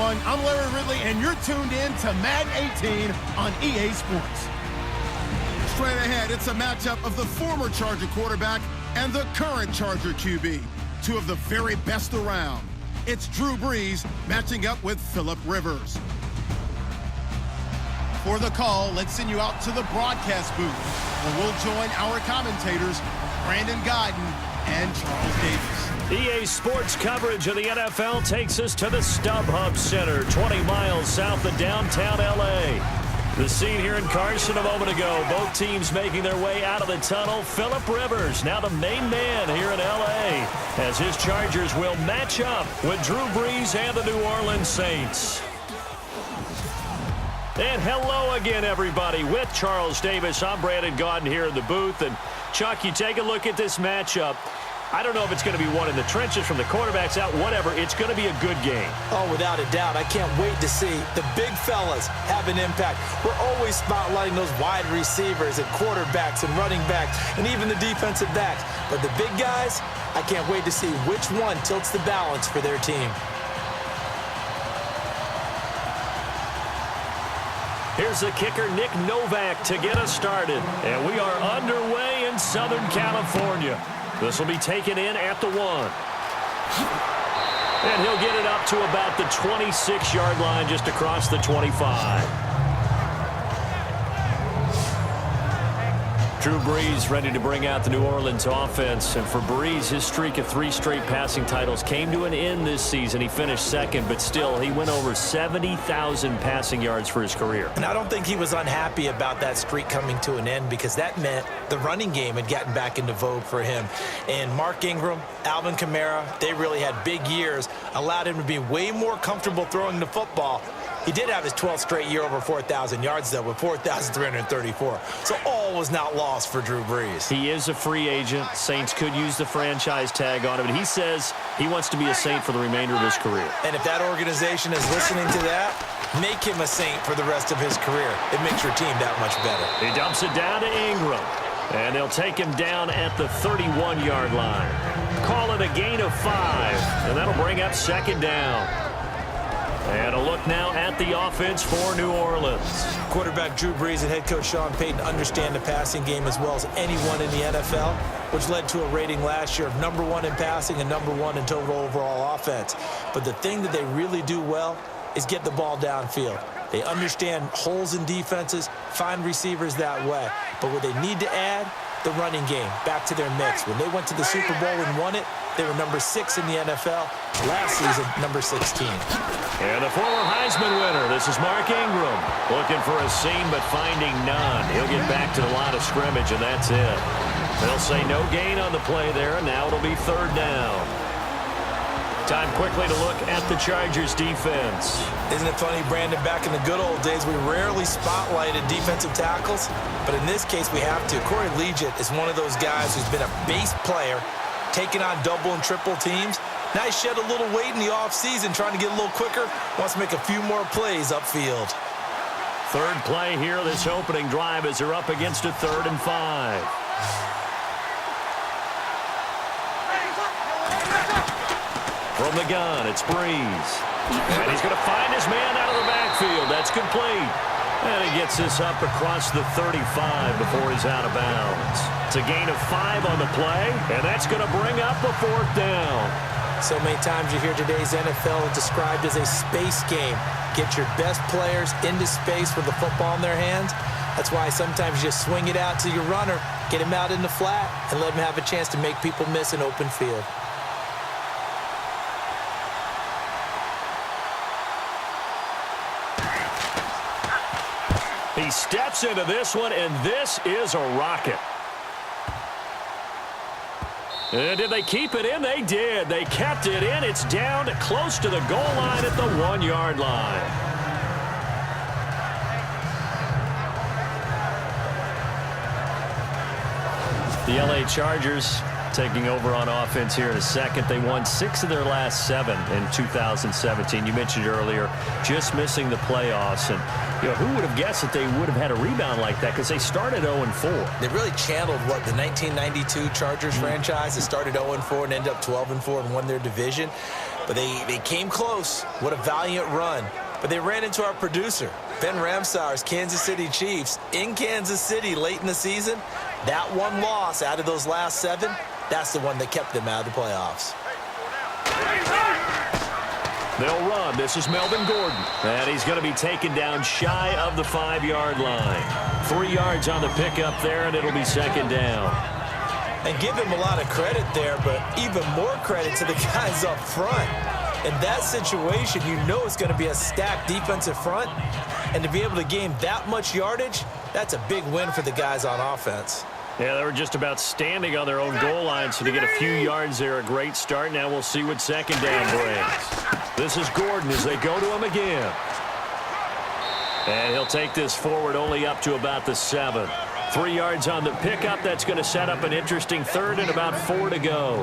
everyone. I'm Larry Ridley, and you're tuned in to Madden 18 on EA Sports. Straight ahead, it's a matchup of the former Charger quarterback and the current Charger QB, two of the very best around. It's Drew Brees matching up with Phillip Rivers. For the call, let's send you out to the broadcast booth, where we'll join our commentators, Brandon Guyton and Charles Davis. EA Sports coverage of the NFL takes us to the StubHub Center, 20 miles south of downtown L.A. The scene here in Carson a moment ago. Both teams making their way out of the tunnel. Phillip Rivers, now the main man here in L.A., as his Chargers will match up with Drew Brees and the New Orleans Saints. And hello again, everybody. With Charles Davis, I'm Brandon Guyton here in the booth. And, Chuck, you take a look at this matchup. I don't know if it's going to be one in the trenches from the quarterbacks out, whatever. It's going to be a good game. Oh, without a doubt. I can't wait to see the big fellas have an impact. We're always spotlighting those wide receivers and quarterbacks and running backs and even the defensive backs. But the big guys, I can't wait to see which one tilts the balance for their team. Here's the kicker, Nick Novak, to get us started. And we are underway in Southern California. This will be taken in at the 1. And he'll get it up to about the 26-yard line, just across the 25. Drew Brees ready to bring out the New Orleans offense. And for Brees, his streak of 3 straight passing titles came to an end this season. He finished second, but still, he went over 70,000 passing yards for his career. And I don't think he was unhappy about that streak coming to an end, because that meant the running game had gotten back into vogue for him. And Mark Ingram, Alvin Kamara, they really had big years, allowed him to be way more comfortable throwing the football. He did have his 12th straight year over 4,000 yards, though, with 4,334. So all was not lost for Drew Brees. He is a free agent. Saints could use the franchise tag on him, but he says he wants to be a Saint for the remainder of his career. And if that organization is listening to that, make him a Saint for the rest of his career. It makes your team that much better. He dumps it down to Ingram, and they'll take him down at the 31-yard line. Call it a gain of 5, and that'll bring up second down. And a look now at the offense for New Orleans. Quarterback Drew Brees and head coach Sean Payton understand the passing game as well as anyone in the NFL, which led to a rating last year of #1 in passing and #1 in total overall offense. But the thing that they really do well is get the ball downfield. They understand holes in defenses, find receivers that way. But what they need to add, the running game, back to their mix. When they went to the Super Bowl and won it, they were #6 in the NFL. Last season, #16. And the former Heisman winner, this is Mark Ingram. Looking for a seam, but finding none. He'll get back to the line of scrimmage, and that's it. They'll say no gain on the play there, and now it'll be third down. Time quickly to look at the Chargers defense. Isn't it funny, Brandon, back in the good old days, we rarely spotlighted defensive tackles, but in this case we have to. Corey Liuget is one of those guys who's been a base player, taking on double and triple teams. Now he shed a little weight in the offseason, trying to get a little quicker, wants to make a few more plays upfield. Third play here, this opening drive, as they're up against a 3rd and 5. From the gun, it's Brees. And he's going to find his man out of the backfield. That's complete. And he gets this up across the 35 before he's out of bounds. It's a gain of 5 on the play, and that's going to bring up a 4th down. So many times you hear today's NFL described as a space game. Get your best players into space with the football in their hands. That's why sometimes you just swing it out to your runner, get him out in the flat, and let him have a chance to make people miss an open field. He steps into this one, and this is a rocket. And did they keep it in? They did. They kept it in. It's down close to the goal line at the 1-yard line. The LA Chargers taking over on offense here in a second. They won 6 of their last 7 in 2017. You mentioned earlier, just missing the playoffs. And who would have guessed that they would have had a rebound like that, because they started 0-4. They really channeled what the 1992 Chargers franchise that started 0-4 and ended up 12-4 and won their division. But they came close. What a valiant run. But they ran into our producer, Ben Ramsauer's Kansas City Chiefs in Kansas City late in the season. That one loss out of those last 7, that's the one that kept them out of the playoffs. They'll run. This is Melvin Gordon. And he's going to be taken down shy of the 5-yard line. 3 yards on the pickup there, and it'll be second down. And give him a lot of credit there, but even more credit to the guys up front. In that situation, you know it's going to be a stacked defensive front. And to be able to gain that much yardage, that's a big win for the guys on offense. Yeah, they were just about standing on their own goal line, so to get a few yards there, a great start. Now we'll see what second down brings. This is Gordon as they go to him again. And he'll take this forward only up to about the 7. 3 yards on the pickup. That's going to set up an interesting third and about 4 to go.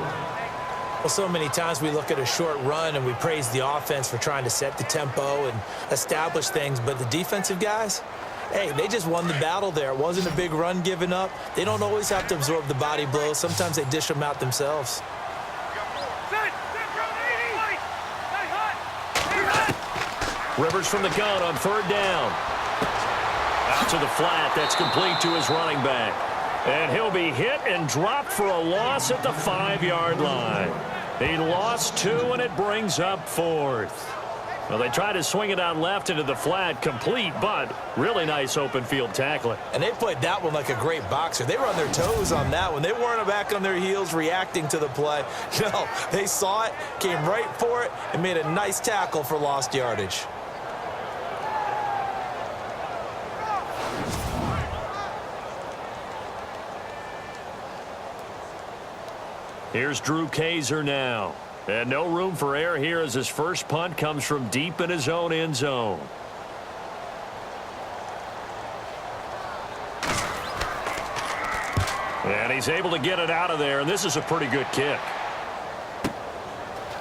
Well, so many times we look at a short run and we praise the offense for trying to set the tempo and establish things, but the defensive guys, hey, they just won the battle there. It wasn't a big run given up. They don't always have to absorb the body blows. Sometimes they dish them out themselves. Rivers from the gun on 3rd down. Out to the flat. That's complete to his running back. And he'll be hit and dropped for a loss at the 5-yard line. He lost 2, and it brings up 4th. Well, they tried to swing it out left into the flat, complete, but really nice open field tackling. And they played that one like a great boxer. They were on their toes on that one. They weren't back on their heels reacting to the play. No, they saw it, came right for it, and made a nice tackle for lost yardage. Here's Drew Kaiser now. And no room for error here as his first punt comes from deep in his own end zone. And he's able to get it out of there, and this is a pretty good kick.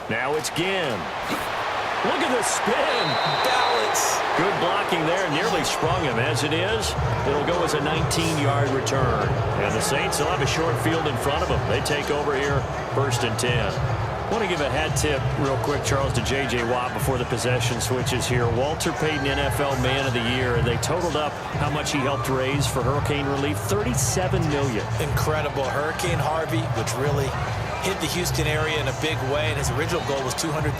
Now it's Ginn. Look at the spin. Balance. Good blocking there. Nearly sprung him. As it is, it'll go as a 19-yard return. And the Saints will have a short field in front of them. They take over here, 1st and 10. I want to give a hat tip real quick, Charles, to J.J. Watt before the possession switches here. Walter Payton, NFL Man of the Year. They totaled up how much he helped raise for hurricane relief, $37 million. Incredible. Hurricane Harvey, which really hit the Houston area in a big way, and his original goal was $200,000.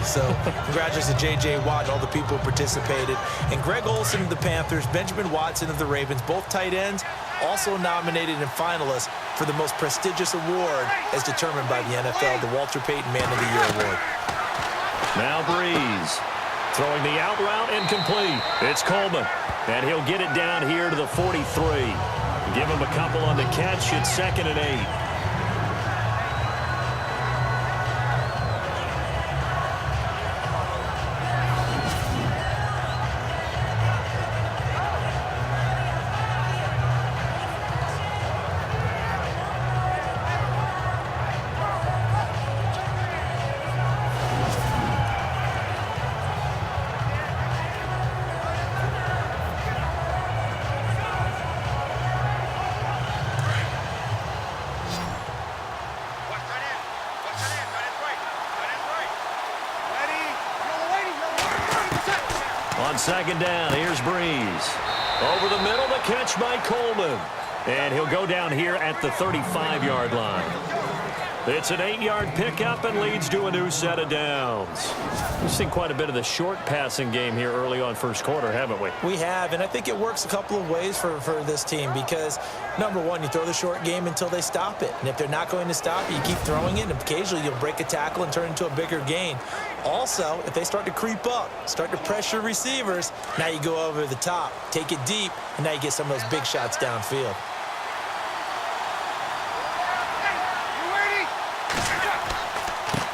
So congratulations to J.J. Watt and all the people who participated. And Greg Olsen of the Panthers, Benjamin Watson of the Ravens, both tight ends, also nominated and finalists for the most prestigious award as determined by the NFL, the Walter Payton Man of the Year Award. Now Breeze throwing the out route incomplete. It's Coleman, and he'll get it down here to the 43. Give him a couple on the catch. It's 2nd and 8. On 2nd down, here's Breeze. Over the middle, the catch by Coleman. And he'll go down here at the 35-yard line. It's an 8-yard pickup and leads to a new set of downs. We've seen quite a bit of the short passing game here early on 1st quarter, haven't we? We have, and I think it works a couple of ways for this team because, number one, you throw the short game until they stop it. And if they're not going to stop it, you keep throwing it, and occasionally you'll break a tackle and turn it into a bigger gain. Also, if they start to creep up, start to pressure receivers, now you go over the top, take it deep, and now you get some of those big shots downfield.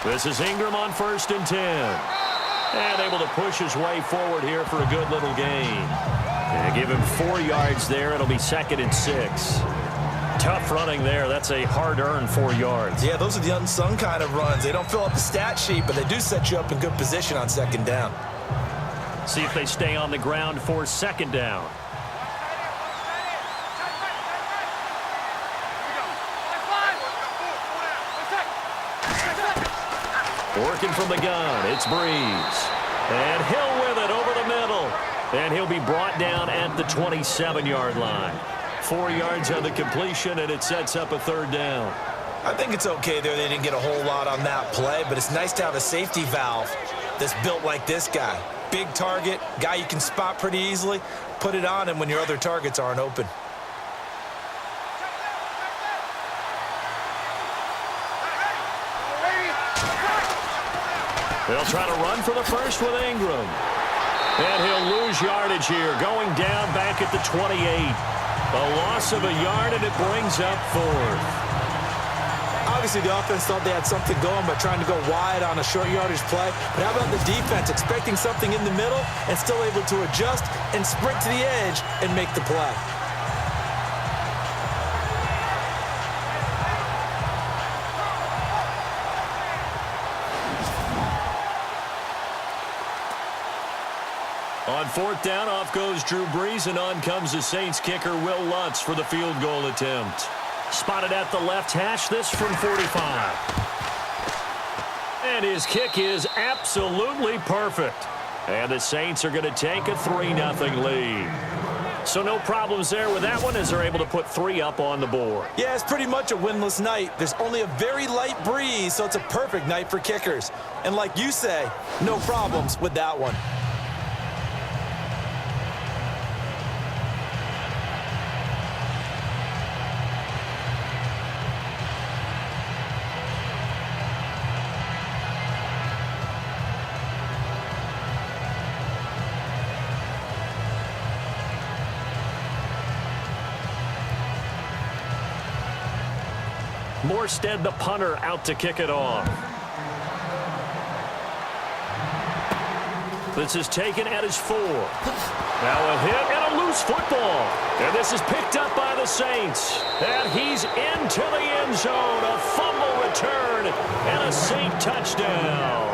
This is Ingram on 1st and 10. And able to push his way forward here for a good little gain. And give him 4 yards there. It'll be 2nd and 6. Tough running there. That's a hard-earned 4 yards. Yeah, those are the unsung kind of runs. They don't fill up the stat sheet, but they do set you up in good position on 2nd down. See if they stay on the ground for 2nd down. Working from the gun, it's Breeze. And Hill with it over the middle. And he'll be brought down at the 27-yard line. 4 yards on the completion, and it sets up a third down. I think it's okay there. They didn't get a whole lot on that play, but it's nice to have a safety valve that's built like this guy. Big target, guy you can spot pretty easily. Put it on him when your other targets aren't open. They'll try to run for the first with Ingram. And he'll lose yardage here, going down back at the 28. A loss of a yard, and it brings up fourth. Obviously, the offense thought they had something going by trying to go wide on a short yardage play. But how about the defense expecting something in the middle and still able to adjust and sprint to the edge and make the play? On fourth down, off goes Drew Brees, and on comes the Saints kicker, Will Lutz, for the field goal attempt. Spotted at the left hash, this from 45. And his kick is absolutely perfect. And the Saints are going to take a 3-0 lead. So no problems there with that one as they're able to put 3 up on the board. Yeah, it's pretty much a winless night. There's only a very light breeze, so it's a perfect night for kickers. And like you say, no problems with that one. Morstead, the punter, out to kick it off. This is taken at his 4. Now a hit and a loose football. And this is picked up by the Saints. And he's into the end zone. A fumble return and a Saint touchdown.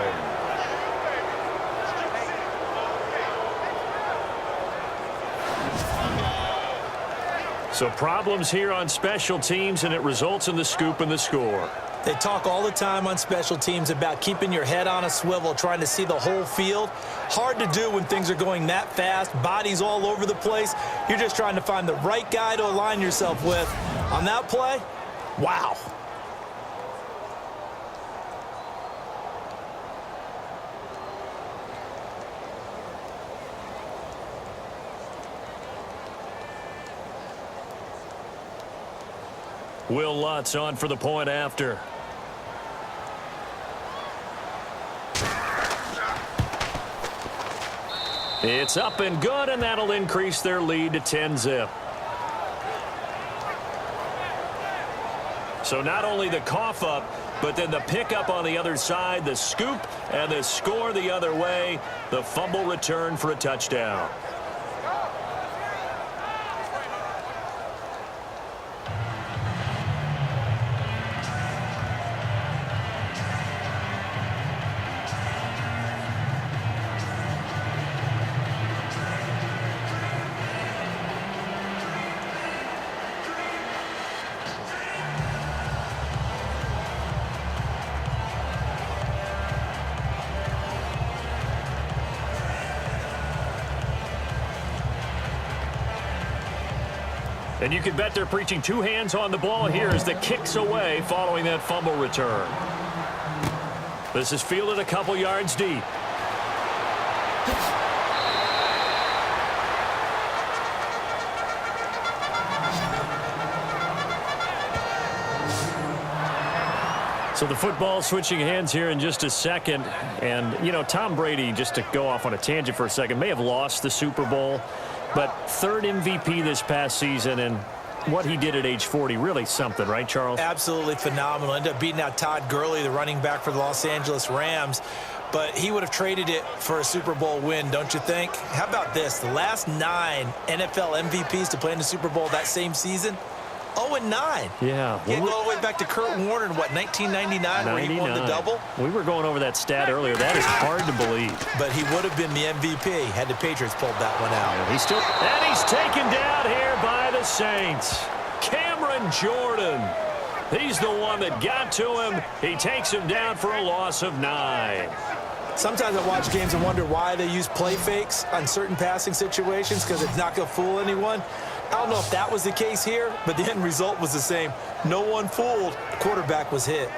So problems here on special teams, and it results in the scoop and the score. They talk all the time on special teams about keeping your head on a swivel, trying to see the whole field. Hard to do when things are going that fast, bodies all over the place. You're just trying to find the right guy to align yourself with. On that play, wow. Will Lutz on for the point after. It's up and good, and that'll increase their lead to 10-zip. So not only the cough up, but then the pickup on the other side, the scoop, and the score the other way. The fumble return for a touchdown. And you can bet they're preaching 2 hands on the ball here as the kick's away following that fumble return. This is fielded a couple yards deep. So the football switching hands here in just a second. And, you know, Tom Brady, just to go off on a tangent for a second, may have lost the Super Bowl. But 3rd MVP this past season, and what he did at age 40, really something, right, Charles? Absolutely phenomenal. Ended up beating out Todd Gurley, the running back for the Los Angeles Rams. But he would have traded it for a Super Bowl win, don't you think? How about this? The last 9 NFL MVPs to play in the Super Bowl that same season, 0-9. Yeah. Getting all the way back to Kurt Warner in, what, 1999, where he won the double? We were going over that stat earlier. That is hard to believe. But he would have been the MVP had the Patriots pulled that one out. Yeah, and he's taken down here by the Saints. Cameron Jordan. He's the one that got to him. He takes him down for a loss of 9. Sometimes I watch games and wonder why they use play fakes on certain passing situations, because it's not going to fool anyone. I don't know if that was the case here, but the end result was the same. No one fooled. The quarterback was hit.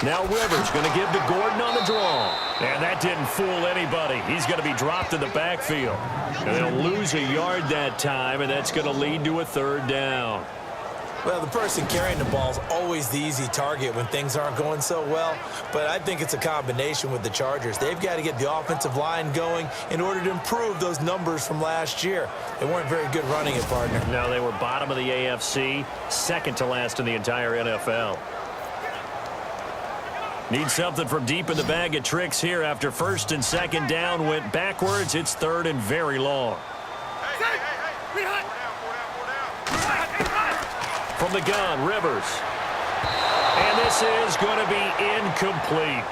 Now Rivers going to give to Gordon on the draw. And that didn't fool anybody. He's going to be dropped in the backfield. And they'll lose a yard that time, and that's going to lead to a 3rd down. Well, the person carrying the ball is always the easy target when things aren't going so well. But I think it's a combination with the Chargers. They've got to get the offensive line going in order to improve those numbers from last year. They weren't very good running it, partner. No, they were bottom of the AFC, second to last in the entire NFL. Need something from deep in the bag of tricks here after 1st and 2nd down went backwards. It's 3rd and very long. From the gun, Rivers. And this is going to be incomplete.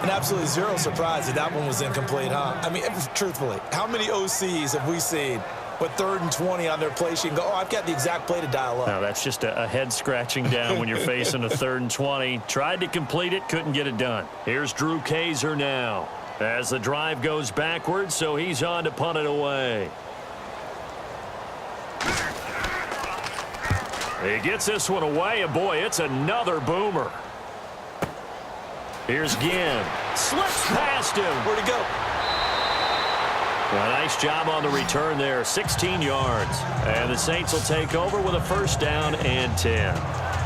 And absolutely zero surprise that that one was incomplete, huh? I mean, truthfully, how many OCs have we seen with 3rd and 20 on their play sheet and go, oh, I've got the exact play to dial up? No, that's just a head scratching down when you're facing a 3rd and 20. Tried to complete it, couldn't get it done. Here's Drew Kaiser now as the drive goes backwards, so he's on to punt it away. He gets this one away, and boy, it's another boomer. Here's Ginn. Slips past him. Where'd he go? Well, nice job on the return there, 16 yards. And the Saints will take over with a 1st down and 10.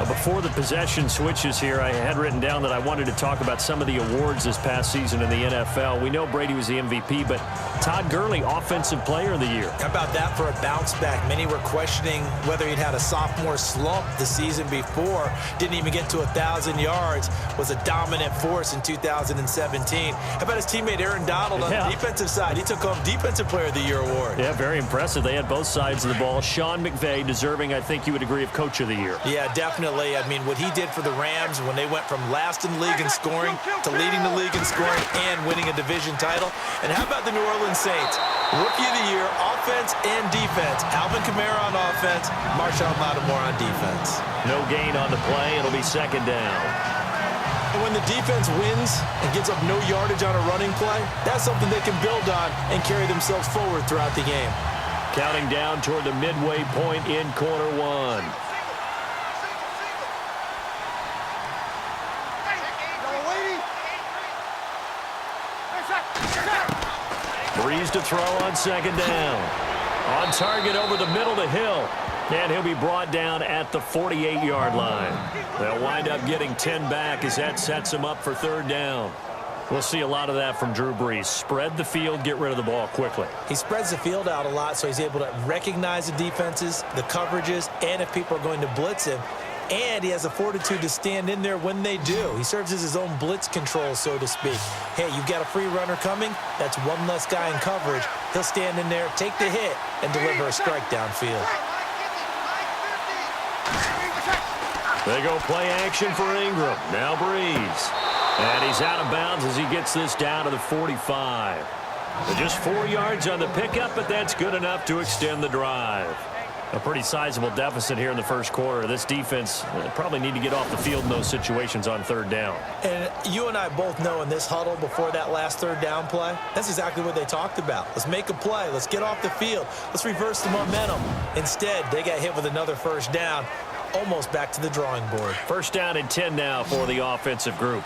Before the possession switches here, I had written down that I wanted to talk about some of the awards this past season in the NFL. We know Brady was the MVP, but Todd Gurley, Offensive Player of the Year. How about that for a bounce back? Many were questioning whether he'd had a sophomore slump the season before. Didn't even get to 1,000 yards. Was a dominant force in 2017. How about his teammate Aaron Donald on the defensive side? He took home Defensive Player of the Year award. Yeah, very impressive. They had both sides of the ball. Sean McVay deserving, I think you would agree, of Coach of the Year. Yeah, definitely. I mean, what he did for the Rams when they went from last in the league in scoring to leading the league in scoring and winning a division title. And how about the New Orleans Saints? Rookie of the Year, offense and defense. Alvin Kamara on offense, Marshon Lattimore on defense. No gain on the play. It'll be 2nd down. And when the defense wins and gives up no yardage on a running play, that's something they can build on and carry themselves forward throughout the game. Counting down toward the midway point in quarter 1. Breeze to throw on 2nd down. On target over the middle to Hill. And he'll be brought down at the 48-yard line. They'll wind up getting 10 back as that sets him up for 3rd down. We'll see a lot of that from Drew Brees. Spread the field, get rid of the ball quickly. He spreads the field out a lot, so he's able to recognize the defenses, the coverages, and if people are going to blitz him. And he has the fortitude to stand in there when they do. He serves as his own blitz control, so to speak. Hey, you've got a free runner coming. That's one less guy in coverage. He'll stand in there, take the hit, and deliver a strike downfield. They go play action for Ingram. Now Breeze. And he's out of bounds as he gets this down to the 45. Just 4 yards on the pickup, but that's good enough to extend the drive. A pretty sizable deficit here in the 1st quarter. This defense probably need to get off the field in those situations on 3rd down. And you and I both know in this huddle before that last 3rd down play, that's exactly what they talked about. Let's make a play. Let's get off the field. Let's reverse the momentum. Instead, they got hit with another 1st down, almost back to the drawing board. 1st down and 10 now for the offensive group.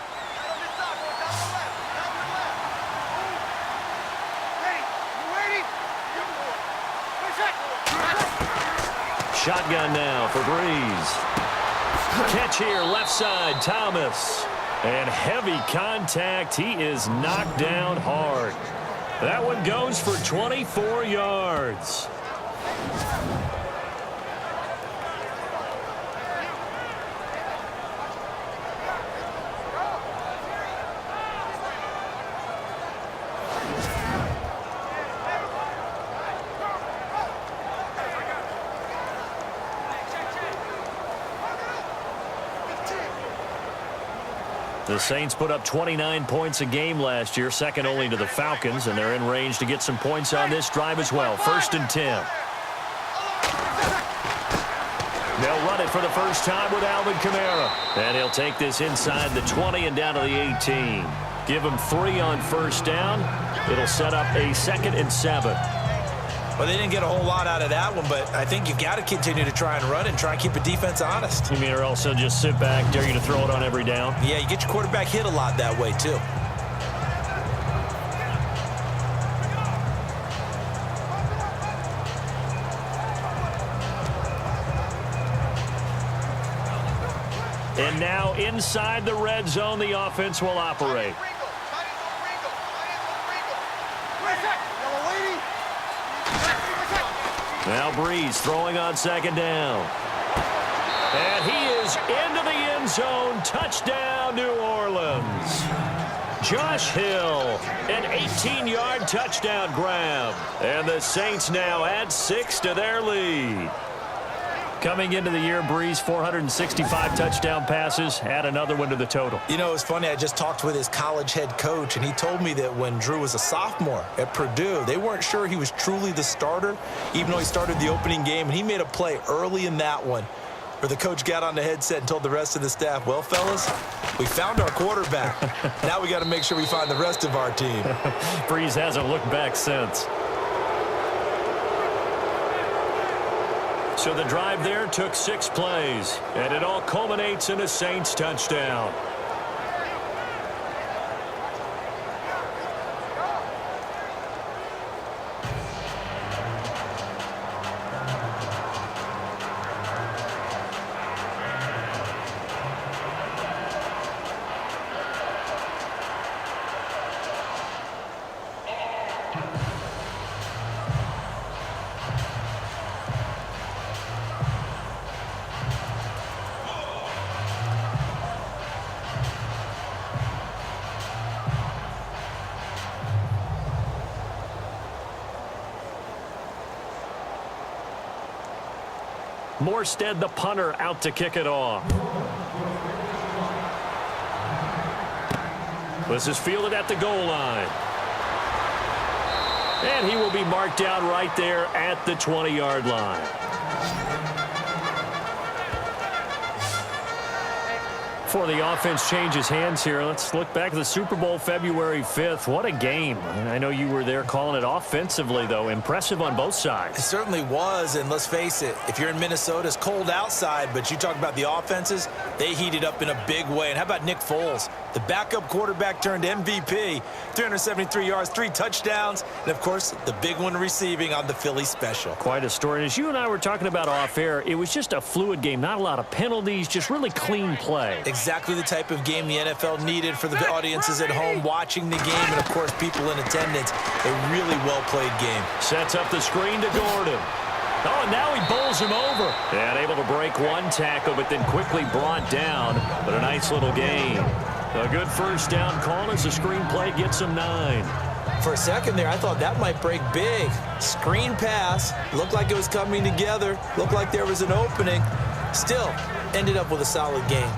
Shotgun now for Breeze. Catch here, left side, Thomas. And heavy contact. He is knocked down hard. That one goes for 24 yards. The Saints put up 29 points a game last year, second only to the Falcons, and they're in range to get some points on this drive as well. 1st and 10. They'll run it for the first time with Alvin Kamara. And he'll take this inside the 20 and down to the 18. Give him 3 on 1st down. It'll set up a 2nd and 7. Well, they didn't get a whole lot out of that one, but I think you've got to continue to try and run and try and keep the defense honest. You mean or else they'll just sit back, dare you to throw it on every down? Yeah, you get your quarterback hit a lot that way, too. And now inside the red zone, the offense will operate. Now Breeze throwing on 2nd down. And he is into the end zone. Touchdown, New Orleans. Josh Hill, an 18-yard touchdown grab. And the Saints now add 6 to their lead. Coming into the year, Breeze, 465 touchdown passes. Add another one to the total. You know, it's funny. I just talked with his college head coach, and he told me that when Drew was a sophomore at Purdue, they weren't sure he was truly the starter, even though he started the opening game. And he made a play early in that one where the coach got on the headset and told the rest of the staff, well, fellas, we found our quarterback. Now we got to make sure we find the rest of our team. Breeze hasn't looked back since. So the drive there took 6 plays, and it all culminates in a Saints touchdown. Morstead, the punter, out to kick it off. This is fielded at the goal line. And he will be marked down right there at the 20-yard line. Before the offense changes hands here, let's look back at the Super Bowl February 5th. What a game. I know you were there calling it offensively, though. Impressive on both sides. It certainly was, and let's face it, if you're in Minnesota, it's cold outside, but you talk about the offenses, they heated up in a big way. And how about Nick Foles? The backup quarterback turned MVP, 373 yards, 3 touchdowns, and, of course, the big one receiving on the Philly special. Quite a story. And as you and I were talking about off air, it was just a fluid game. Not a lot of penalties, just really clean play. Exactly the type of game the NFL needed for the audiences at home watching the game and, of course, people in attendance. A really well-played game. Sets up the screen to Gordon. Oh, and now he bowls him over. And able to break one tackle, but then quickly brought down. But a nice little gain. A good first down call as the screen play gets him 9. For a second there, I thought that might break big. Screen pass. Looked like it was coming together. Looked like there was an opening. Still, ended up with a solid game.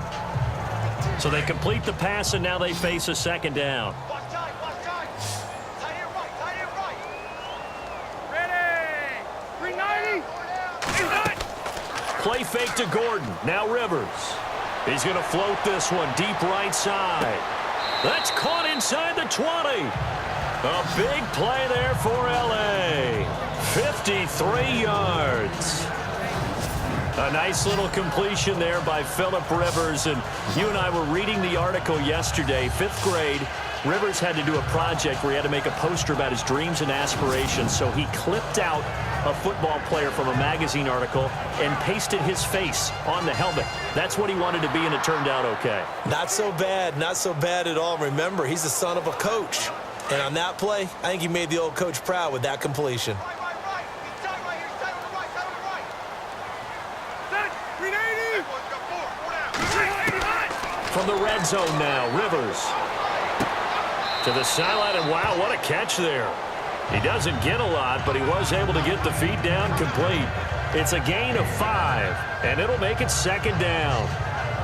So they complete the pass, and now they face a 2nd down. Play fake to Gordon. Now Rivers. He's going to float this one deep right side. That's caught inside the 20. A big play there for L.A. 53 yards. A nice little completion there by Phillip Rivers. And you and I were reading the article yesterday, 5th grade. Rivers had to do a project where he had to make a poster about his dreams and aspirations. So he clipped out a football player from a magazine article and pasted his face on the helmet. That's what he wanted to be, and it turned out okay. Not so bad. Not so bad at all. Remember, he's the son of a coach. And on that play, I think he made the old coach proud with that completion. From the red zone now, Rivers. To the sideline, and wow, what a catch there. He doesn't get a lot, but he was able to get the feet down complete. It's a gain of 5, and it'll make it 2nd down.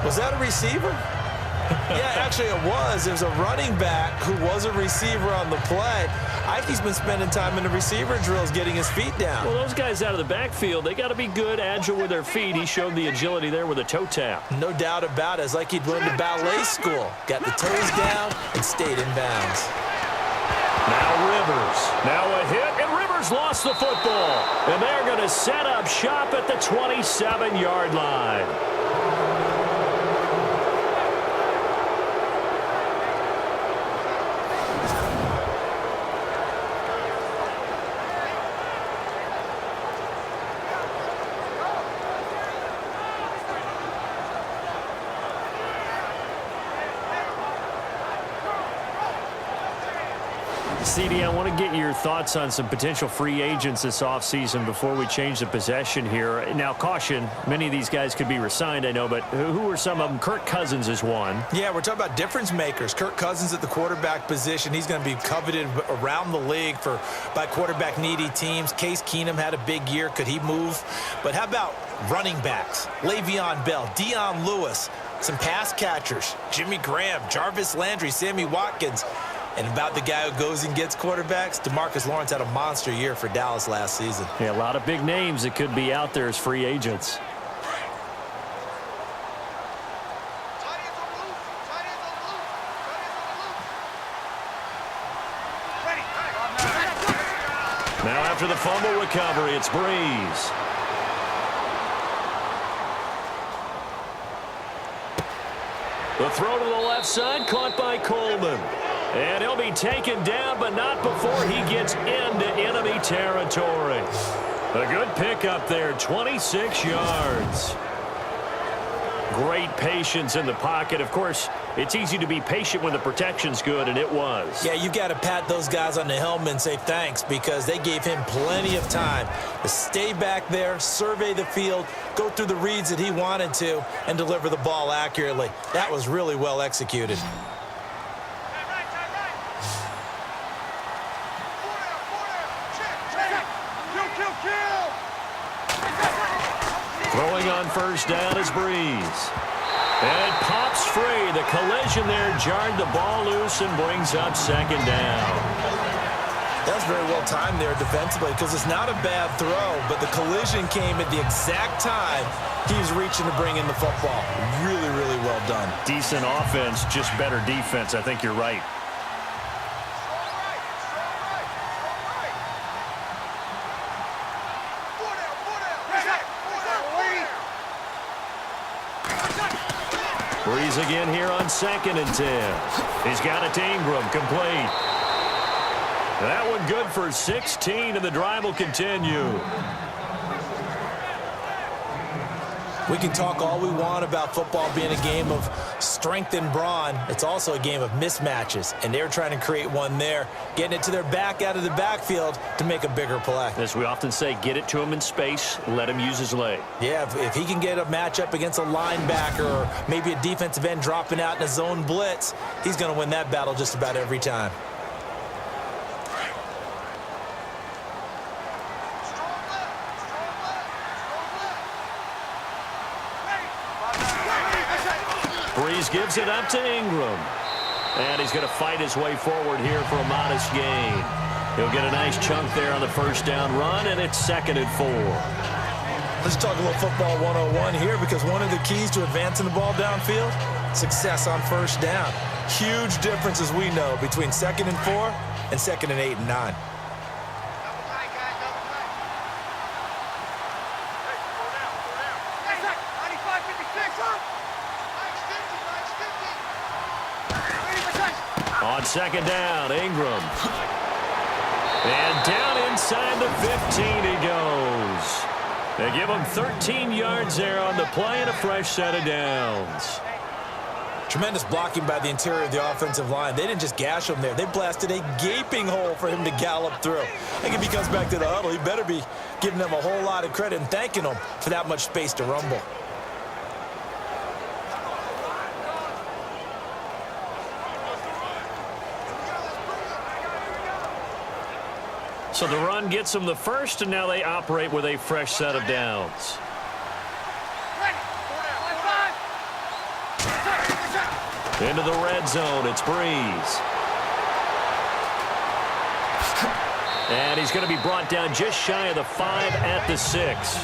Was that a receiver? Yeah, actually it was. There's a running back who was a receiver on the play. Ike's been spending time in the receiver drills getting his feet down. Well, those guys out of the backfield, they got to be good, agile with their feet. He showed the agility there with a toe tap. No doubt about it. It's like he'd went to ballet school. Got the toes down and stayed in bounds. Now Rivers. Now a hit, and Rivers lost the football. And they're going to set up shop at the 27-yard line. CD, I want to get your thoughts on some potential free agents this offseason before we change the possession here. Now, caution, many of these guys could be re-signed, I know, but who are some of them? Kirk Cousins is one. Yeah, we're talking about difference makers. Kirk Cousins at the quarterback position. He's going to be coveted around the league by quarterback-needy teams. Case Keenum had a big year. Could he move? But how about running backs? Le'Veon Bell, Dion Lewis, some pass catchers, Jimmy Graham, Jarvis Landry, Sammy Watkins. And about the guy who goes and gets quarterbacks, DeMarcus Lawrence had a monster year for Dallas last season. Yeah, a lot of big names that could be out there as free agents. Now after the fumble recovery, it's Breeze. The throw to the left side, caught by Coleman. And he'll be taken down, but not before he gets into enemy territory. A good pickup there, 26 yards. Great patience in the pocket. Of course, it's easy to be patient when the protection's good, and it was. Yeah, you got to pat those guys on the helmet and say thanks because they gave him plenty of time to stay back there, survey the field, go through the reads that he wanted to, and deliver the ball accurately. That was really well executed. Throwing on first down is Breeze. And it pops free. The collision there jarred the ball loose and brings up second down. That was very well timed there defensively because it's not a bad throw, but the collision came at the exact time he was reaching to bring in the football. Really, really well done. Decent offense, just better defense. I think you're right. Breeze again here on 2nd and 10. He's got it to Ingram, complete. That one good for 16, and the drive will continue. We can talk all we want about football being a game of strength and brawn. It's also a game of mismatches, and they're trying to create one there, getting it to their back out of the backfield to make a bigger play. As we often say, get it to him in space, let him use his leg. Yeah, if he can get a matchup against a linebacker or maybe a defensive end dropping out in a zone blitz, he's going to win that battle just about every time. Breeze gives it up to Ingram. And he's going to fight his way forward here for a modest gain. He'll get a nice chunk there on the first down run, and it's 2nd and 4. Let's talk a little football 101 here because one of the keys to advancing the ball downfield, success on first down. Huge difference, as we know, between 2nd and 4 and 2nd and 8 and 9. On 2nd down, Ingram. And down inside the 15 he goes. They give him 13 yards there on the play and a fresh set of downs. Tremendous blocking by the interior of the offensive line. They didn't just gash him there. They blasted a gaping hole for him to gallop through. I think if he comes back to the huddle, he better be giving them a whole lot of credit and thanking them for that much space to rumble. So the run gets them the first, and now they operate with a fresh set of downs. Into the red zone, it's Breeze. And he's going to be brought down just shy of the 5 at the 6.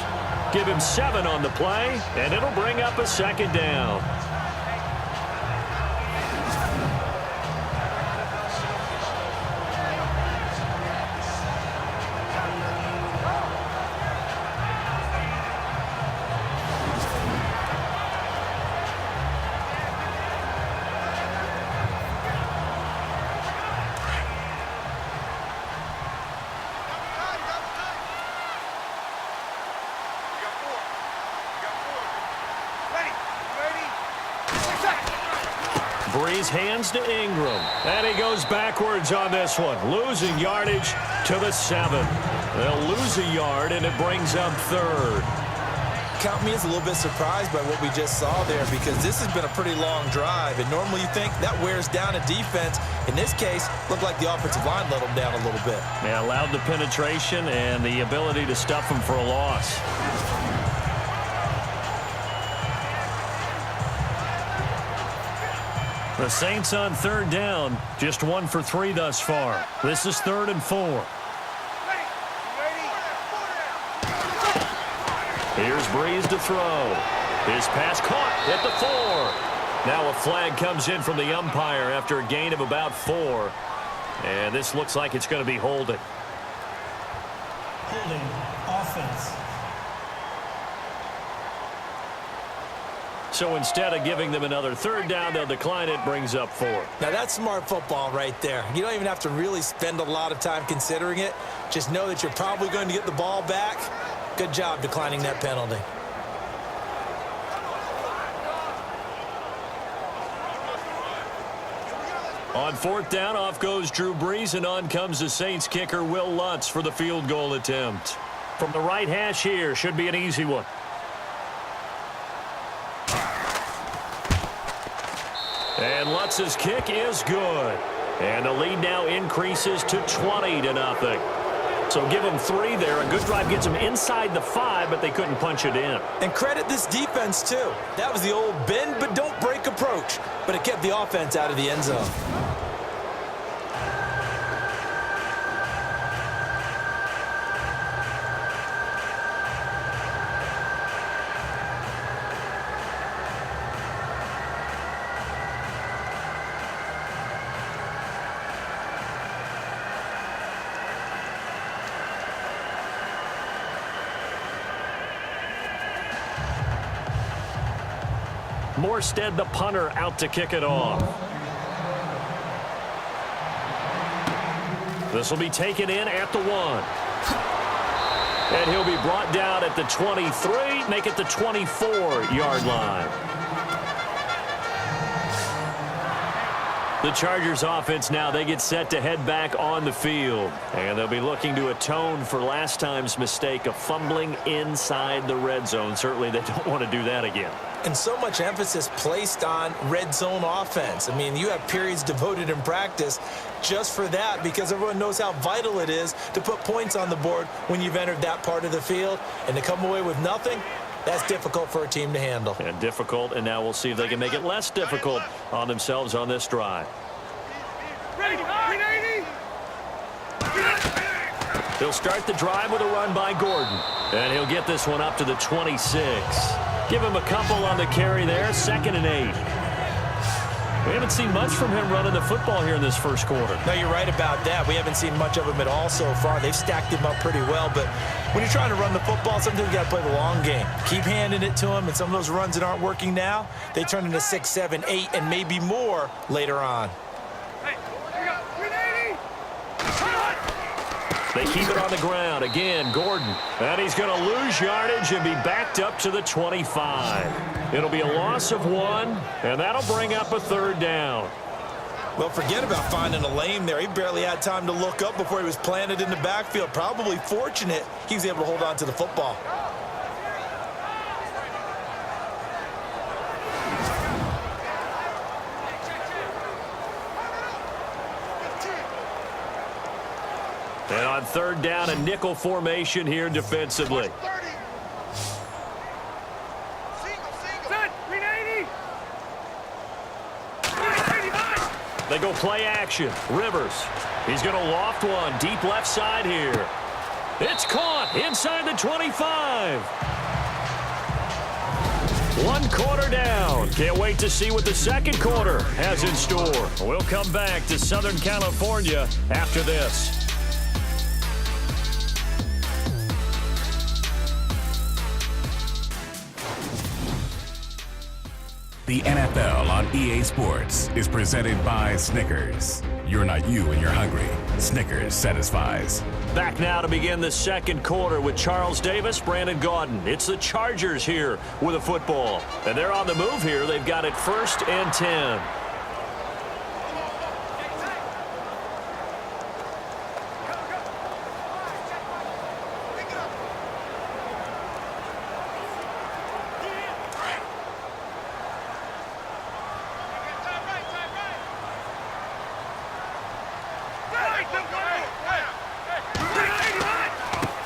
Give him 7 on the play, and it'll bring up a second down. Breeze hands to Ingram. And he goes backwards on this one. Losing yardage to the 7. They'll lose a yard, and it brings up 3rd. Count me as a little bit surprised by what we just saw there, because this has been a pretty long drive, and normally you think that wears down a defense. In this case, looked like the offensive line let them down a little bit. Yeah, allowed the penetration and the ability to stuff them for a loss. The Saints on 3rd down, just 1 for 3 thus far. This is 3rd and 4. Here's Breeze to throw. His pass caught at the 4. Now a flag comes in from the umpire after a gain of about 4. And this looks like it's going to be holding. Holding, offense. So instead of giving them another 3rd down, they'll decline it. Brings up 4. Now that's smart football right there. You don't even have to really spend a lot of time considering it. Just know that you're probably going to get the ball back. Good job declining that penalty. On 4th down, off goes Drew Brees, and on comes the Saints kicker, Will Lutz, for the field goal attempt. From the right hash here, should be an easy one. And Lutz's kick is good. And the lead now increases to 20-0. So give them 3 there. A good drive gets them inside the 5, but they couldn't punch it in. And credit this defense, too. That was the old bend but don't break approach. But it kept the offense out of the end zone. Morstead, the punter, out to kick it off. This will be taken in at the 1. And he'll be brought down at the 23, make it the 24-yard line. The Chargers offense now, they get set to head back on the field. And they'll be looking to atone for last time's mistake of fumbling inside the red zone. Certainly they don't want to do that again. And so much emphasis placed on red zone offense. I mean, you have periods devoted in practice just for that, because everyone knows how vital it is to put points on the board when you've entered that part of the field. And to come away with nothing, that's difficult for a team to handle. And difficult, and now we'll see if they can make it less difficult on themselves on this drive. He'll start the drive with a run by Gordon. And he'll get this one up to the 26. Give him a couple on the carry there, 2nd and 8. We haven't seen much from him running the football here in this first quarter. No, you're right about that. We haven't seen much of him at all so far. They've stacked him up pretty well, but when you're trying to run the football, sometimes you got to play the long game. Keep handing it to him, and some of those runs that aren't working now, they turn into 6, 7, 8, and maybe more later on. They keep it on the ground. Again, Gordon. And he's going to lose yardage and be backed up to the 25. It'll be a loss of 1, and that'll bring up a 3rd down. Well, forget about finding a lane there. He barely had time to look up before he was planted in the backfield. Probably fortunate he was able to hold on to the football. And on 3rd down, a nickel formation here defensively. They go play action. Rivers. He's going to loft one deep left side here. It's caught inside the 25. 1 quarter down. Can't wait to see what the second quarter has in store. We'll come back to Southern California after this. The NFL on EA Sports is presented by Snickers. You're not you when you're hungry. Snickers satisfies. Back now to begin the second quarter with Charles Davis, Brandon Gaudin. It's the Chargers here with a football. And they're on the move here. They've got it 1st and 10.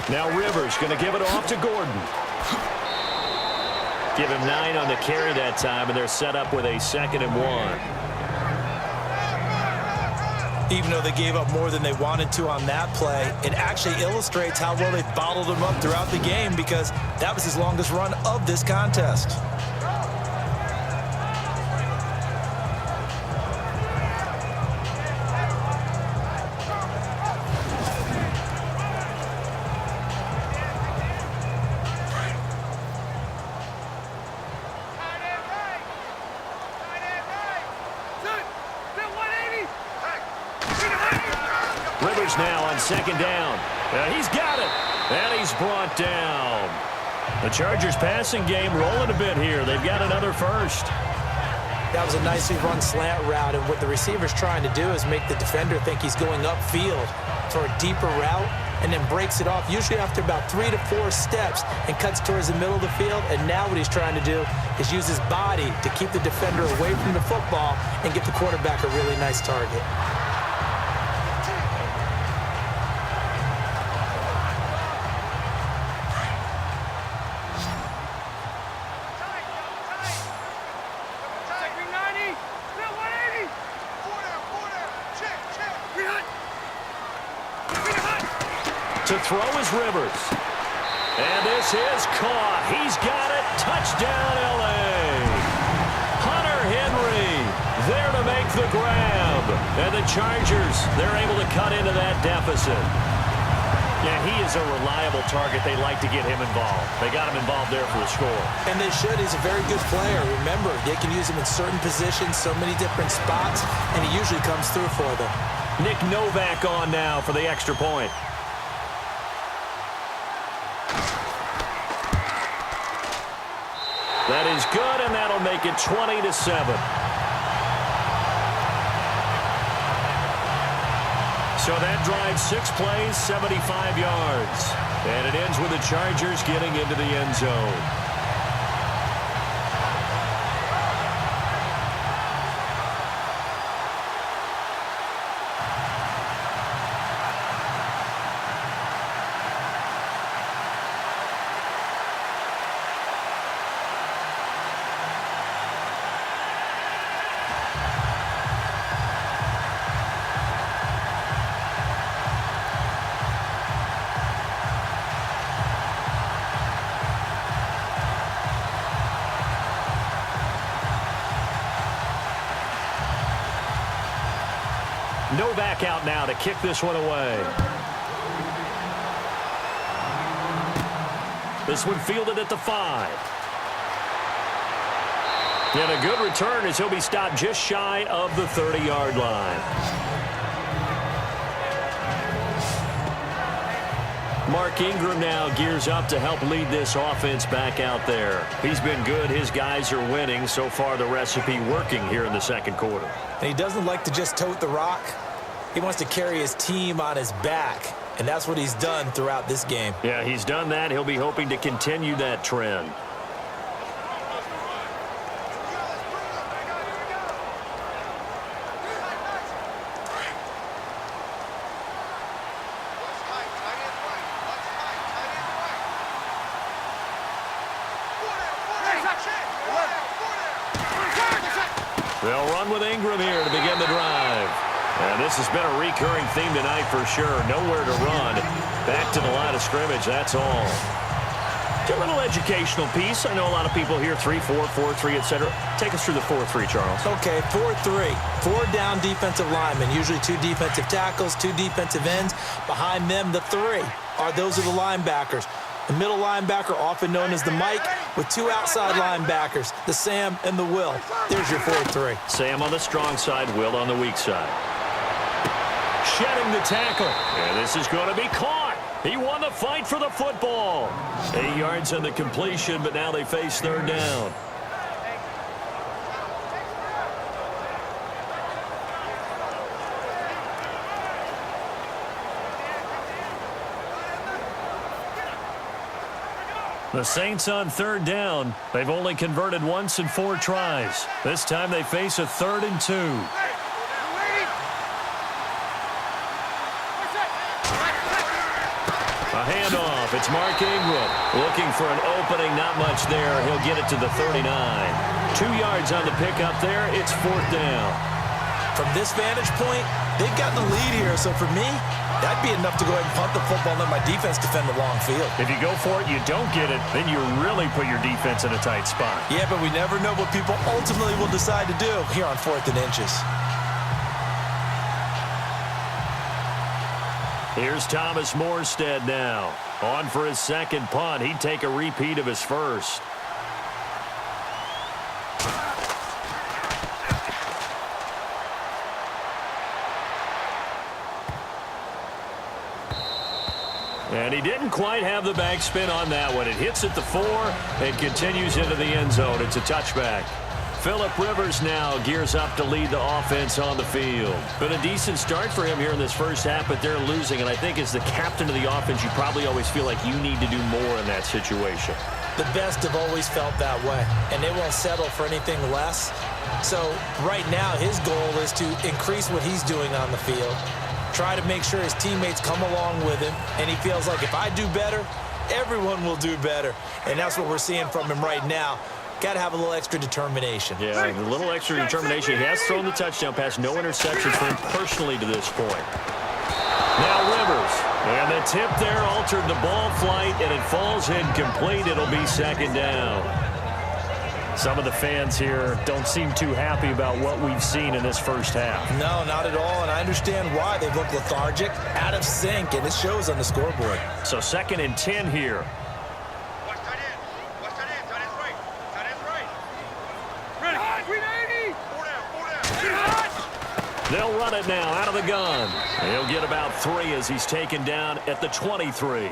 Now Rivers going to give it off to Gordon. Give him 9 on the carry that time, and they're set up with a 2nd and 1. Even though they gave up more than they wanted to on that play, it actually illustrates how well they bottled him up throughout the game, because that was his longest run of this contest. Rivers now on 2nd down. He's got it, and he's brought down. The Chargers passing game rolling a bit here. They've got another first. That was a nicely run slant route, and what the receiver's trying to do is make the defender think he's going upfield for a deeper route, and then breaks it off, usually after about 3 to 4 steps, and cuts towards the middle of the field. And now what he's trying to do is use his body to keep the defender away from the football and get the quarterback a really nice target. To throw is Rivers. And this is caught. He's got it. Touchdown, L.A. Hunter Henry there to make the grab. And the Chargers, they're able to cut into that deficit. Yeah, he is a reliable target. They like to get him involved. They got him involved there for the score. And they should. He's a very good player. Remember, they can use him in certain positions, so many different spots, and he usually comes through for them. Nick Novak on now for the extra point. That is good, and that'll make it 20-7. So that drive, 6 plays, 75 yards. And it ends with the Chargers getting into the end zone. Novak out now to kick this one away. This one fielded at the 5. And a good return as he'll be stopped just shy of the 30-yard line. Mark Ingram now gears up to help lead this offense back out there. He's been good. His guys are winning. So far, the recipe working here in the second quarter. And he doesn't like to just tote the rock. He wants to carry his team on his back, and that's what he's done throughout this game. Yeah, he's done that. He'll be hoping to continue that trend. They'll run with Ingram here to begin the drive. And this has been a recurring theme tonight for sure. Nowhere to run. Back to the line of scrimmage, that's all. A little educational piece. I know a lot of people here 3-4, 4-3, etc. Take us through the 4-3, Charles. Okay, 4-3. 4 down defensive linemen, usually 2 defensive tackles, 2 defensive ends. Behind them, the 3 those are the linebackers. The middle linebacker, often known as the Mike, with 2 outside linebackers, the Sam and the Will. There's your 4-3. Sam on the strong side, Will on the weak side. Shedding the tackle. And this is going to be caught. He won the fight for the football. 8 yards on the completion, but now they face third down. The Saints on third down. They've only converted once in 4 tries. This time they face a 3rd and 2. A handoff. It's Mark Ingram looking for an opening. Not much there. He'll get it to the 39. 2 yards on the pickup there. It's 4th down. From this vantage point, they've gotten the lead here. So for me, that'd be enough to go ahead and punt the football and let my defense defend the long field. If you go for it, you don't get it, then you really put your defense in a tight spot. Yeah, but we never know what people ultimately will decide to do here on 4th and inches. Here's Thomas Morstead now. On for his second punt. He'd take a repeat of his first. And he didn't quite have the backspin on that one. It hits at the 4 and continues into the end zone. It's a touchback. Phillip Rivers now gears up to lead the offense on the field. Been a decent start for him here in this first half, but they're losing. And I think as the captain of the offense, you probably always feel like you need to do more in that situation. The best have always felt that way, and they won't settle for anything less. So right now, his goal is to increase what he's doing on the field, try to make sure his teammates come along with him, and he feels like if I do better, everyone will do better. And that's what we're seeing from him right now. Got to have a little extra determination. Yeah, a little extra determination. He has thrown the touchdown pass. No interceptions for him personally to this point. Now Rivers. And the tip there altered the ball flight, and it falls incomplete. It'll be 2nd down. Some of the fans here don't seem too happy about what we've seen in this first half. No, not at all, and I understand why. They've looked lethargic, out of sync, and it shows on the scoreboard. So 2nd and 10 here. They'll run it now out of the gun. He'll get about 3 as he's taken down at the 23.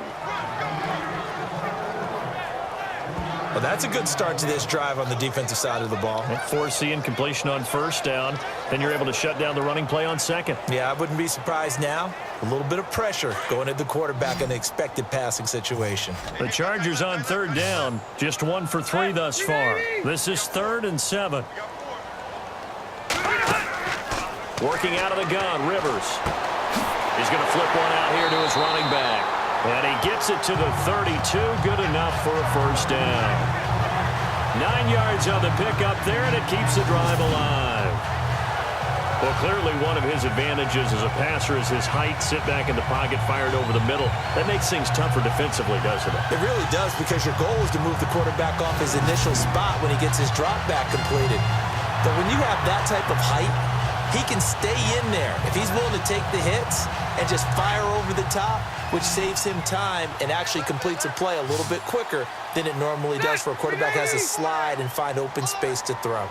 Well, that's a good start to this drive on the defensive side of the ball. Forcing incompletion on 1st down. Then you're able to shut down the running play on 2nd. Yeah, I wouldn't be surprised now. A little bit of pressure going at the quarterback in the expected passing situation. The Chargers on 3rd down. Just 1 for 3 thus far. This is 3rd and 7. Working out of the gun, Rivers. He's going to flip one out here to his running back. And he gets it to the 32. Good enough for a 1st down. 9 yards on the pickup there, and it keeps the drive alive. Well, clearly one of his advantages as a passer is his height. Sit back in the pocket, fired over the middle. That makes things tougher defensively, doesn't it? It really does, because your goal is to move the quarterback off his initial spot when he gets his drop back completed. But when you have that type of height, he can stay in there if he's willing to take the hits and just fire over the top, which saves him time and actually completes a play a little bit quicker than it normally does for a quarterback who has to slide and find open space to throw.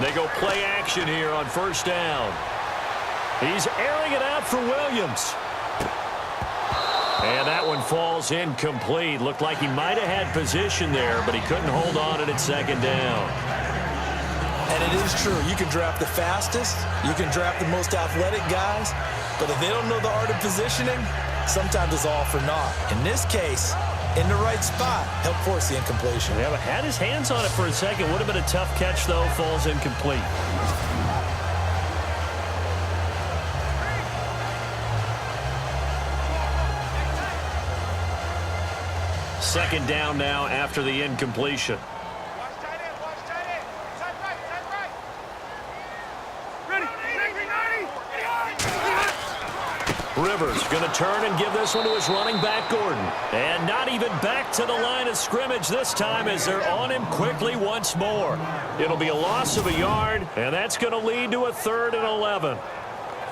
They go play action here on 1st down. He's airing it out for Williams. And that one falls incomplete. Looked like he might have had position there, but he couldn't hold on and it's 2nd down. And it is true. You can draft the fastest. You can draft the most athletic guys. But if they don't know the art of positioning, sometimes it's all for naught. In this case, in the right spot, help force the incompletion. Yeah, but had his hands on it for a second. Would have been a tough catch, though. Falls incomplete. Second down now after the incompletion. Rivers going to turn and give this one to his running back, Gordon. And not even back to the line of scrimmage this time as they're on him quickly once more. It'll be a loss of a yard, and that's going to lead to a 3rd and 11.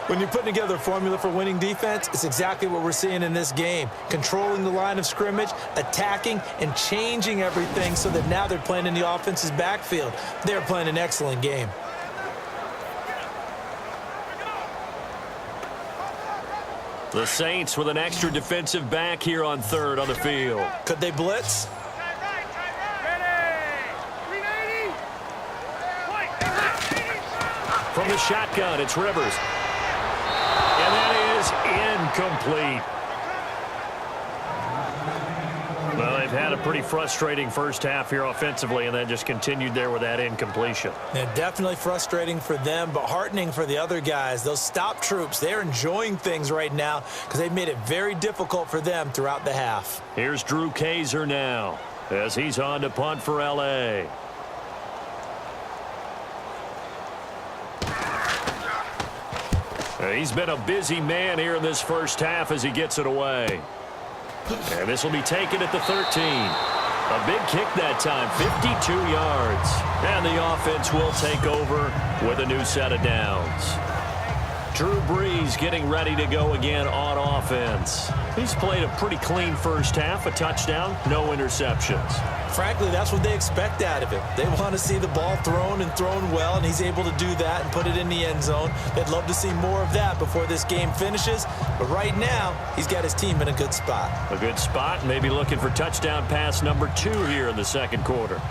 When you're putting together a formula for winning defense, it's exactly what we're seeing in this game. Controlling the line of scrimmage, attacking, and changing everything so that now they're playing in the offense's backfield. They're playing an excellent game. The Saints with an extra defensive back here on 3rd on the field. Could they blitz? From the shotgun, it's Rivers. And that is incomplete. Well, they've had a pretty frustrating first half here offensively, and then just continued there with that incompletion. Yeah, definitely frustrating for them, but heartening for the other guys. Those stop troops, they're enjoying things right now because they've made it very difficult for them throughout the half. Here's Drew Kaiser now as he's on to punt for L.A. He's been a busy man here in this first half as he gets it away. And this will be taken at the 13. A big kick that time, 52 yards. And the offense will take over with a new set of downs. Drew Brees getting ready to go again on offense. He's played a pretty clean first half, a touchdown, no interceptions. Frankly, that's what they expect out of him. They want to see the ball thrown and thrown well, and he's able to do that and put it in the end zone. They'd love to see more of that before this game finishes, but right now, he's got his team in a good spot. A good spot, maybe looking for touchdown pass number 2 here in the second quarter.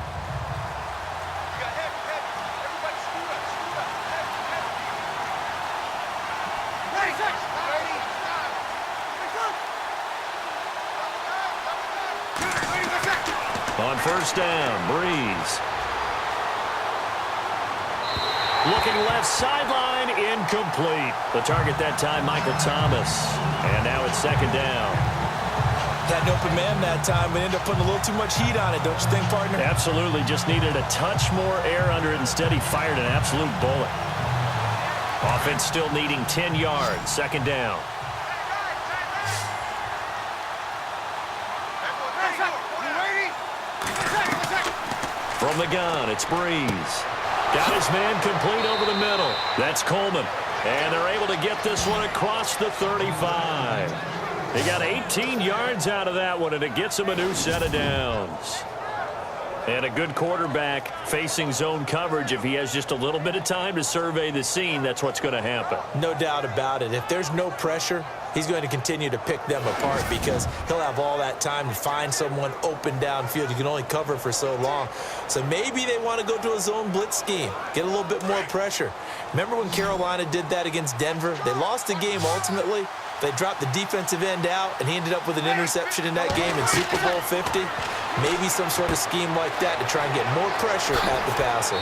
On first down, Brees. Looking left sideline, incomplete. The target that time, Michael Thomas. And now it's second down. Had an open man that time, but ended up putting a little too much heat on it, don't you think, partner? Absolutely. Just needed a touch more air under it. Instead, he fired an absolute bullet. Offense still needing 10 yards. Second down. From the gun, it's Brees. Got his man complete over the middle. That's Coleman. And they're able to get this one across the 35. They got 18 yards out of that one, and it gets them a new set of downs. And a good quarterback facing zone coverage. If he has just a little bit of time to survey the scene, that's what's going to happen. No doubt about it. If there's no pressure, he's going to continue to pick them apart because he'll have all that time to find someone open downfield. You can only cover for so long. So maybe they want to go to a zone blitz scheme, get a little bit more pressure. Remember when Carolina did that against Denver? They lost the game ultimately. They dropped the defensive end out, and he ended up with an interception in that game in Super Bowl 50. Maybe some sort of scheme like that to try and get more pressure at the passer.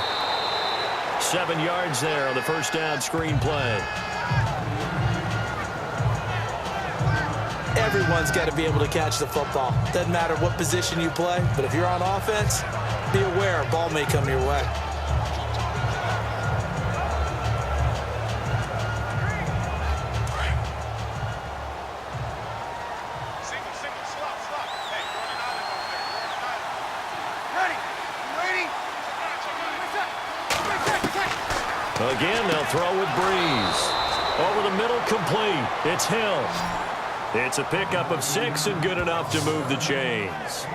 7 yards there on the first down screen play. Everyone's got to be able to catch the football. Doesn't matter what position you play, but if you're on offense, be aware a ball may come your way. Again, they'll throw with Brees. Over the middle, complete. It's Hill. It's a pickup of 6 and good enough to move the chains.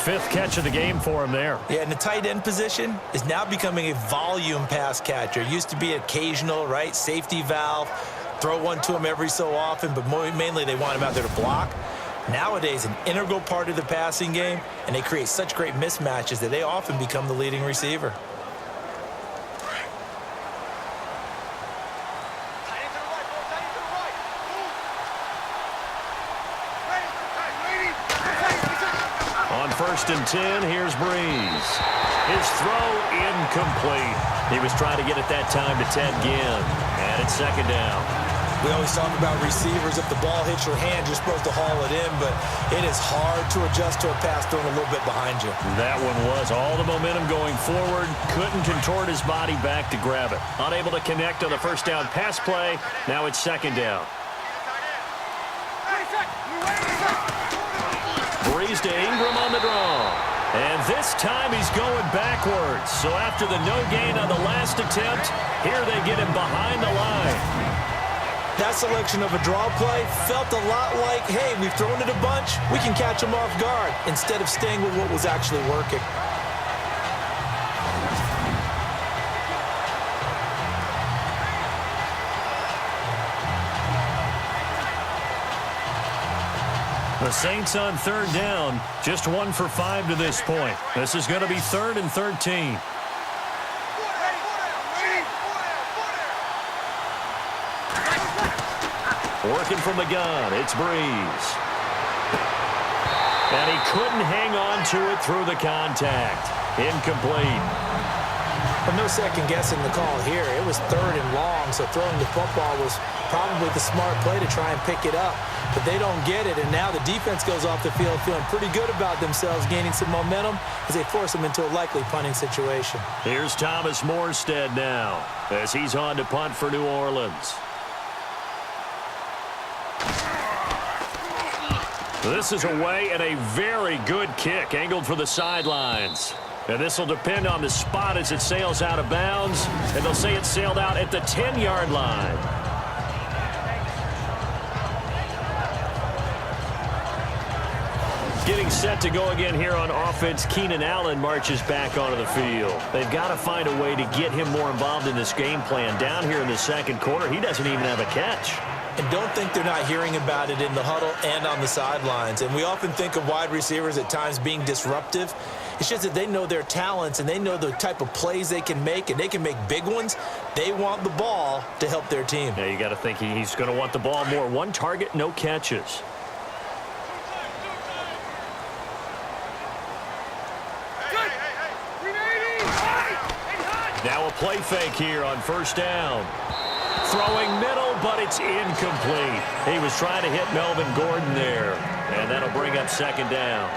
5th catch of the game for him there. Yeah, and the tight end position is now becoming a volume pass catcher. It used to be occasional, right? Safety valve. Throw one to him every so often, but mainly they want him out there to block. Nowadays, an integral part of the passing game, and they create such great mismatches that they often become the leading receiver. First and 10, here's Brees. His throw incomplete. He was trying to get it that time to Ted Ginn. And it's second down. We always talk about receivers. If the ball hits your hand, you're supposed to haul it in, but it is hard to adjust to a pass thrown a little bit behind you. That one was all the momentum going forward. Couldn't contort his body back to grab it. Unable to connect on the first down pass play. Now it's second down. Breeze to Ingram on the draw. And this time he's going backwards. So after the no gain on the last attempt, here they get him behind the line. That selection of a draw play felt a lot like, hey, we've thrown it a bunch, we can catch them off guard, instead of staying with what was actually working. The Saints on third down, just 1 for 5 to this point. This is going to be 3rd and 13. Working from the gun, it's Breeze. And he couldn't hang on to it through the contact. Incomplete. But no second guessing the call here. It was 3rd and long, so throwing the football was probably the smart play to try and pick it up. But they don't get it, and now the defense goes off the field feeling pretty good about themselves, gaining some momentum as they force them into a likely punting situation. Here's Thomas Morstead now as he's on to punt for New Orleans. This is away and a very good kick angled for the sidelines. And this will depend on the spot as it sails out of bounds, and they'll say it sailed out at the 10-yard line. Getting set to go again here on offense, Keenan Allen marches back onto the field. They've got to find a way to get him more involved in this game plan. Down here in the second quarter, he doesn't even have a catch. And don't think they're not hearing about it in the huddle and on the sidelines. And we often think of wide receivers at times being disruptive. It's just that they know their talents and they know the type of plays they can make, and they can make big ones. They want the ball to help their team. Yeah, you got to think he's going to want the ball more. 1 target, no catches. Now a play fake here on first down. Throwing middle, but it's incomplete. He was trying to hit Melvin Gordon there, and that'll bring up second down.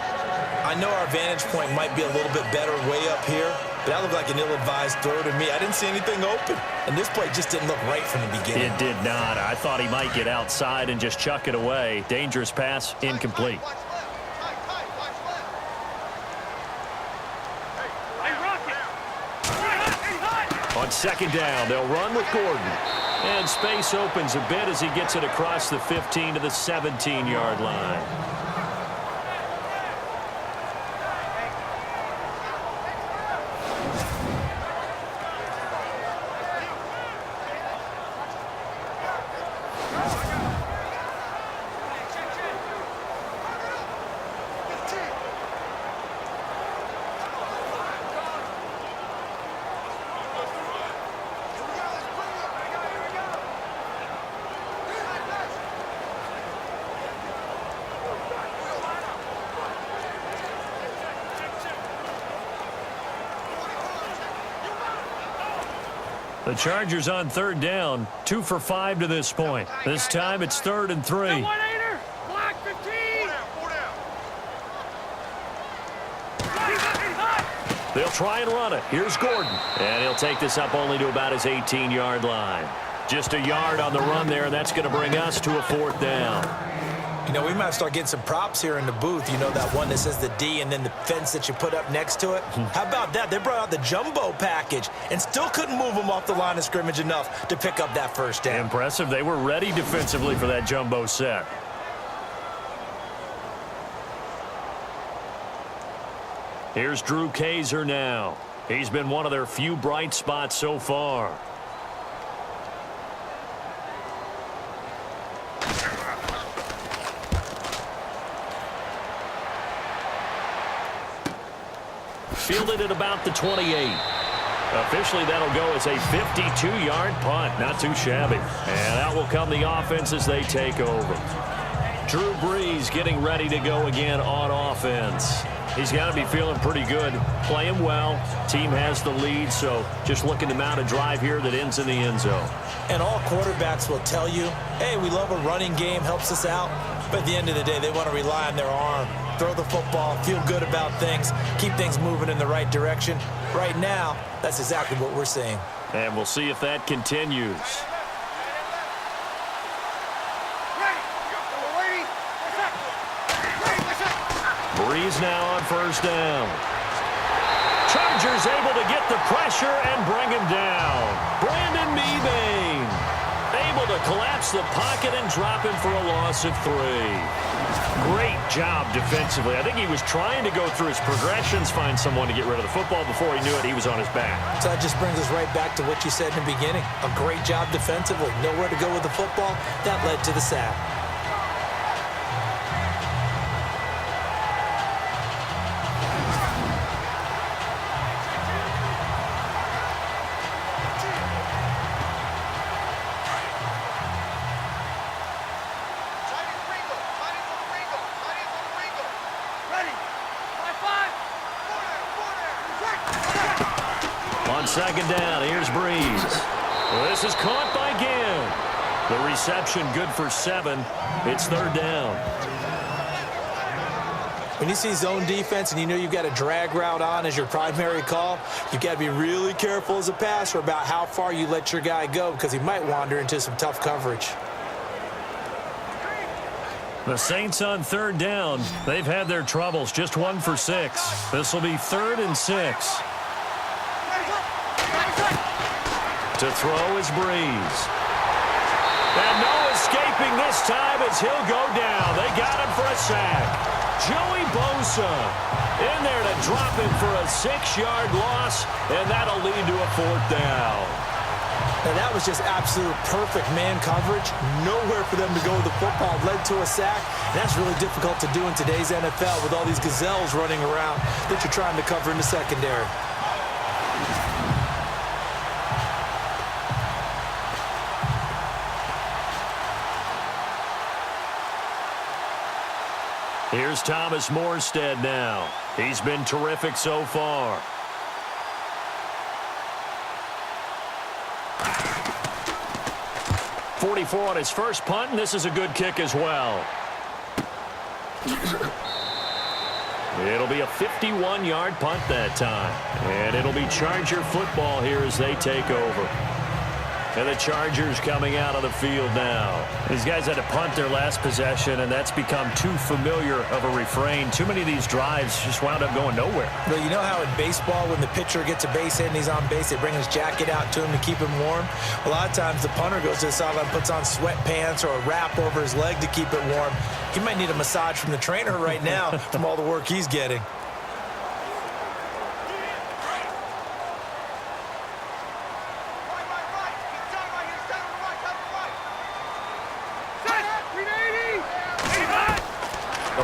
I know our vantage point might be a little bit better way up here, but that looked like an ill-advised throw to me. I didn't see anything open, and this play just didn't look right from the beginning. It did not. I thought he might get outside and just chuck it away. Dangerous pass, incomplete. On second down, they'll run with Gordon. And space opens a bit as he gets it across the 15 to the 17-yard line. The Chargers on third down, 2 for 5 to this point. This time it's 3rd and 3. They'll try and run it. Here's Gordon. And he'll take this up only to about his 18-yard line. Just a yard on the run there, and that's going to bring us to a 4th down. You know, we might start getting some props here in the booth. You know, that one that says the D and then the fence that you put up next to it? How about that? They brought out the jumbo package and still couldn't move them off the line of scrimmage enough to pick up that first down. Impressive. They were ready defensively for that jumbo set. Here's Drew Kaiser now. He's been one of their few bright spots so far. Fielded at about the 28. Officially, that'll go as a 52-yard punt. Not too shabby. And out will come the offense as they take over. Drew Brees getting ready to go again on offense. He's got to be feeling pretty good, playing well. Team has the lead, so just looking to mount a drive here that ends in the end zone. And all quarterbacks will tell you, hey, we love a running game, helps us out. But at the end of the day, they want to rely on their arm, throw the football, feel good about things, keep things moving in the right direction. Right now, that's exactly what we're seeing. And we'll see if that continues. Breeze now on first down. Chargers able to get the pressure and bring him down. Brandon Mebane able to collapse the pocket and drop him for a loss of 3. Great job defensively. I think he was trying to go through his progressions, find someone to get rid of the football. Before he knew it, he was on his back. So that just brings us right back to what you said in the beginning. A great job defensively. Nowhere to go with the football. That led to the sack. On second down, here's Breeze. This is caught by Gill. The reception good for 7. It's third down. When you see zone defense and you know you've got a drag route on as your primary call, you've got to be really careful as a passer about how far you let your guy go because he might wander into some tough coverage. The Saints on third down. They've had their troubles. Just 1 for 6. This will be 3rd and 6. To throw is Breeze. And no escaping this time as he'll go down. They got him for a sack. Joey Bosa in there to drop him for a 6-yard loss, and that'll lead to a 4th down. Now that was just absolute perfect man coverage. Nowhere for them to go with the football. Led to a sack. And that's really difficult to do in today's NFL with all these gazelles running around that you're trying to cover in the secondary. Here's Thomas Morstead now. He's been terrific so far. .44 on his first punt, and this is a good kick as well. It'll be a 51-yard punt that time. And it'll be Charger football here as they take over. And the Chargers coming out on the field now. These guys had to punt their last possession, and that's become too familiar of a refrain. Too many of these drives just wound up going nowhere. Well, you know how in baseball, when the pitcher gets a base hit and he's on base, they bring his jacket out to him to keep him warm? A lot of times the punter goes to the sideline, puts on sweatpants or a wrap over his leg to keep it warm. He might need a massage from the trainer right now from all the work he's getting.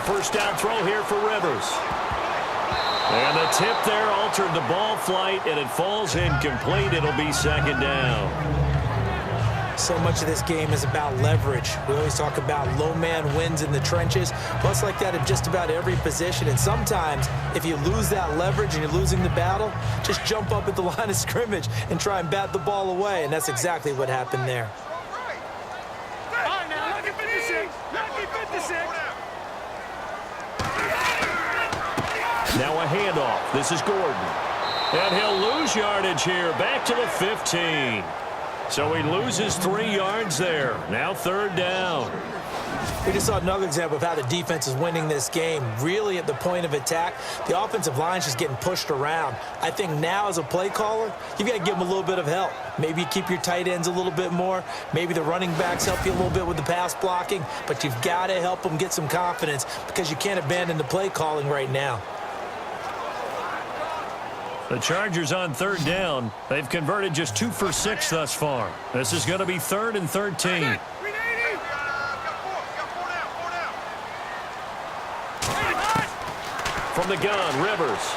First down throw here for Rivers. And the tip there altered the ball flight, and it falls incomplete. It'll be second down. So much of this game is about leverage. We always talk about low man wins in the trenches. Well, it's like that at just about every position. And sometimes, if you lose that leverage and you're losing the battle, just jump up at the line of scrimmage and try and bat the ball away. And that's exactly what happened there. Now a handoff. This is Gordon. And he'll lose yardage here. Back to the 15. So he loses 3 yards there. Now third down. We just saw another example of how the defense is winning this game. Really at the point of attack, the offensive line's just getting pushed around. I think now as a play caller, you've got to give them a little bit of help. Maybe you keep your tight ends a little bit more. Maybe the running backs help you a little bit with the pass blocking. But you've got to help them get some confidence because you can't abandon the play calling right now. The Chargers on third down. They've converted just 2 for 6 thus far. This is going to be 3rd and 13. From the gun, Rivers.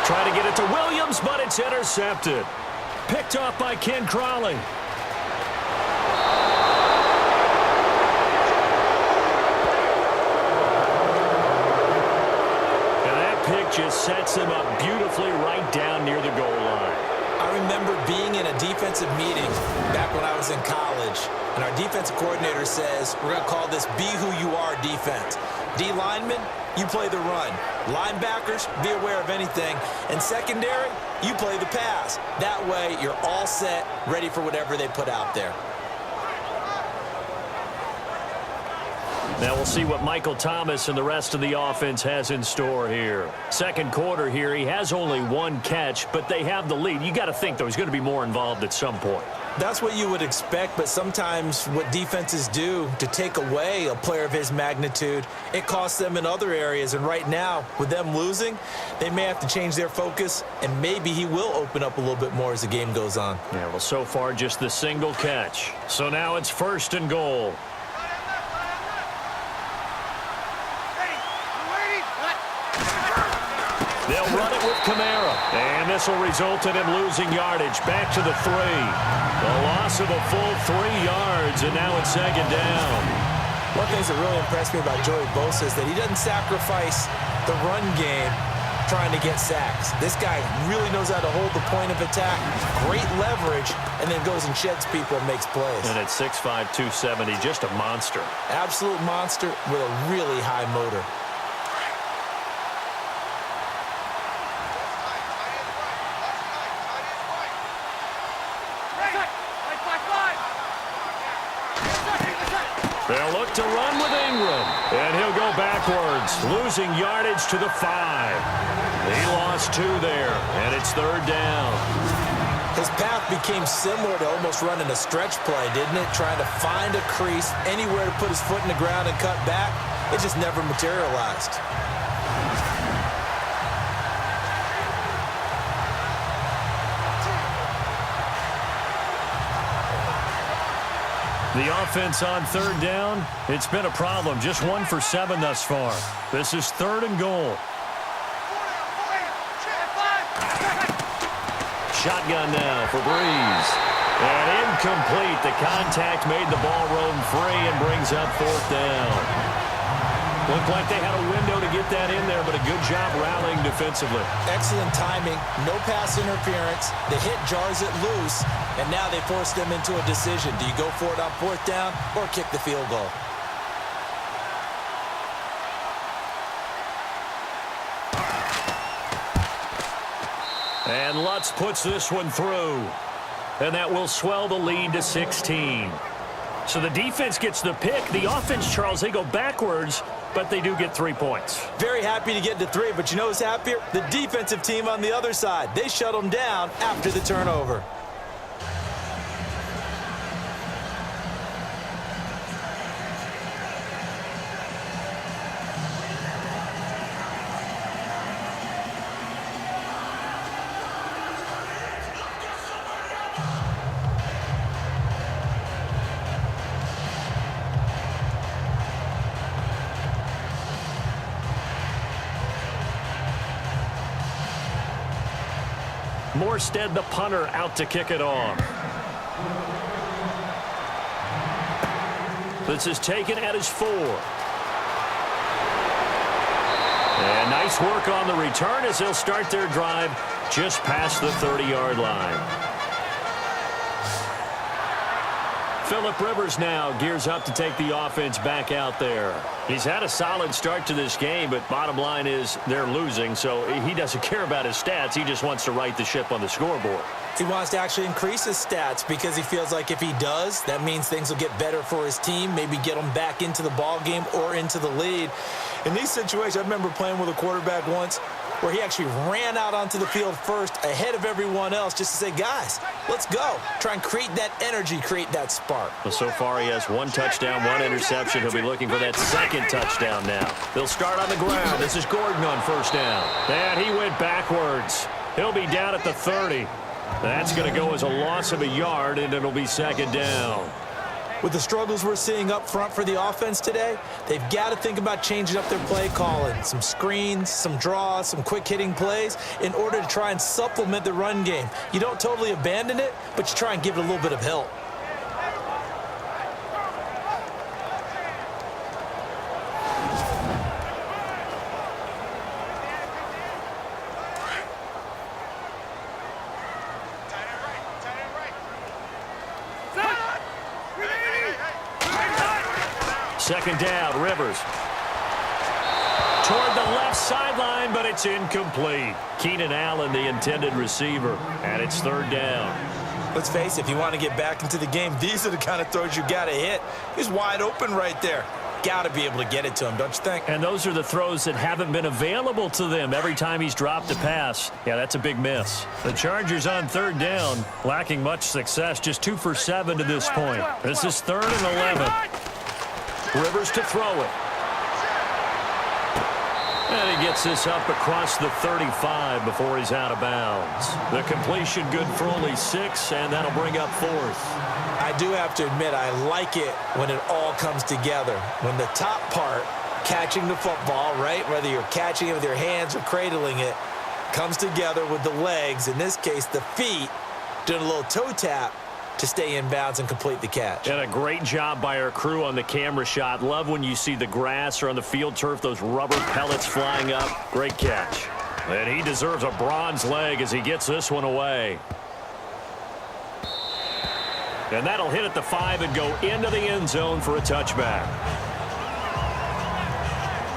Trying to get it to Williams, but it's intercepted. Picked off by Ken Crawley. Just sets him up beautifully right down near the goal line. I remember being in a defensive meeting back when I was in college, and our defensive coordinator says, we're going to call this be who you are defense. D linemen, you play the run. Linebackers, be aware of anything. And secondary, you play the pass. That way, you're all set, ready for whatever they put out there. Now we'll see what Michael Thomas and the rest of the offense has in store here. Second quarter here, he has only one catch, but they have the lead. You got to think, though, he's going to be more involved at some point. That's what you would expect, but sometimes what defenses do to take away a player of his magnitude, it costs them in other areas. And right now, with them losing, they may have to change their focus, and maybe he will open up a little bit more as the game goes on. Yeah, well, so far just the single catch. So now it's 1st and goal. They'll run it with Kamara. And this will result in him losing yardage. Back to the 3. A loss of a full 3 yards, and now it's 2nd down. One thing that really impressed me about Joey Bosa is that he doesn't sacrifice the run game trying to get sacks. This guy really knows how to hold the point of attack, great leverage, and then goes and sheds people and makes plays. And at 6'5", 270, just a monster. Absolute monster with a really high motor. They'll look to run with Ingram, and he'll go backwards, losing yardage to the 5. He lost 2 there, and it's 3rd down. His path became similar to almost running a stretch play, didn't it? Trying to find a crease, anywhere to put his foot in the ground and cut back. It just never materialized. The offense on 3rd down, it's been a problem. Just 1 for 7 thus far. This is 3rd and goal. Shotgun now for Breeze. And incomplete. The contact made the ball roam free and brings up 4th down. Looked like they had a window to get that in there, but a good job rallying defensively. Excellent timing, no pass interference. The hit jars it loose, and now they force them into a decision. Do you go for it on 4th down or kick the field goal? And Lutz puts this one through. And that will swell the lead to 16. So the defense gets the pick. The offense, Charles, they go backwards, but they do get 3 points. Very happy to get to 3, but you know who's happier? The defensive team on the other side. They shut them down after the turnover. Morstead, the punter, out to kick it off. This is taken at his 4. And nice work on the return as they'll start their drive just past the 30-yard line. Phillip Rivers now gears up to take the offense back out there. He's had a solid start to this game, but bottom line is they're losing, so he doesn't care about his stats. He just wants to right the ship on the scoreboard. He wants to actually increase his stats because he feels like if he does, that means things will get better for his team, maybe get them back into the ball game or into the lead. In these situations, I remember playing with a quarterback once where he actually ran out onto the field first ahead of everyone else just to say, guys, let's go. Try and create that energy, create that spark. Well, so far he has 1 touchdown, 1 interception. He'll be looking for that 2nd touchdown now. They'll start on the ground. This is Gordon on 1st down. And he went backwards. He'll be down at the 30. That's going to go as a loss of a yard, and it'll be 2nd down. With the struggles we're seeing up front for the offense today, they've got to think about changing up their play calling. Some screens, some draws, some quick-hitting plays in order to try and supplement the run game. You don't totally abandon it, but you try and give it a little bit of help. Second down, Rivers. Toward the left sideline, but it's incomplete. Keenan Allen, the intended receiver, and it's 3rd down. Let's face it, if you want to get back into the game, these are the kind of throws you got to hit. He's wide open right there. got to be able to get it to him, don't you think? And those are the throws that haven't been available to them every time he's dropped a pass. Yeah, that's a big miss. The Chargers on third down, lacking much success, just 2 for 7 to this point. This is 3rd and 11. Rivers to throw it. And he gets this up across the 35 before he's out of bounds. The completion good for only 6, and that'll bring up 4th. I do have to admit, I like it when it all comes together. When the top part, catching the football, right, whether you're catching it with your hands or cradling it, comes together with the legs, in this case the feet, doing a little toe tap to stay in bounds and complete the catch. And a great job by our crew on the camera shot. Love when you see the grass or on the field turf, those rubber pellets flying up. Great catch. And he deserves a bronze leg as he gets this one away. And that'll hit at the 5 and go into the end zone for a touchback.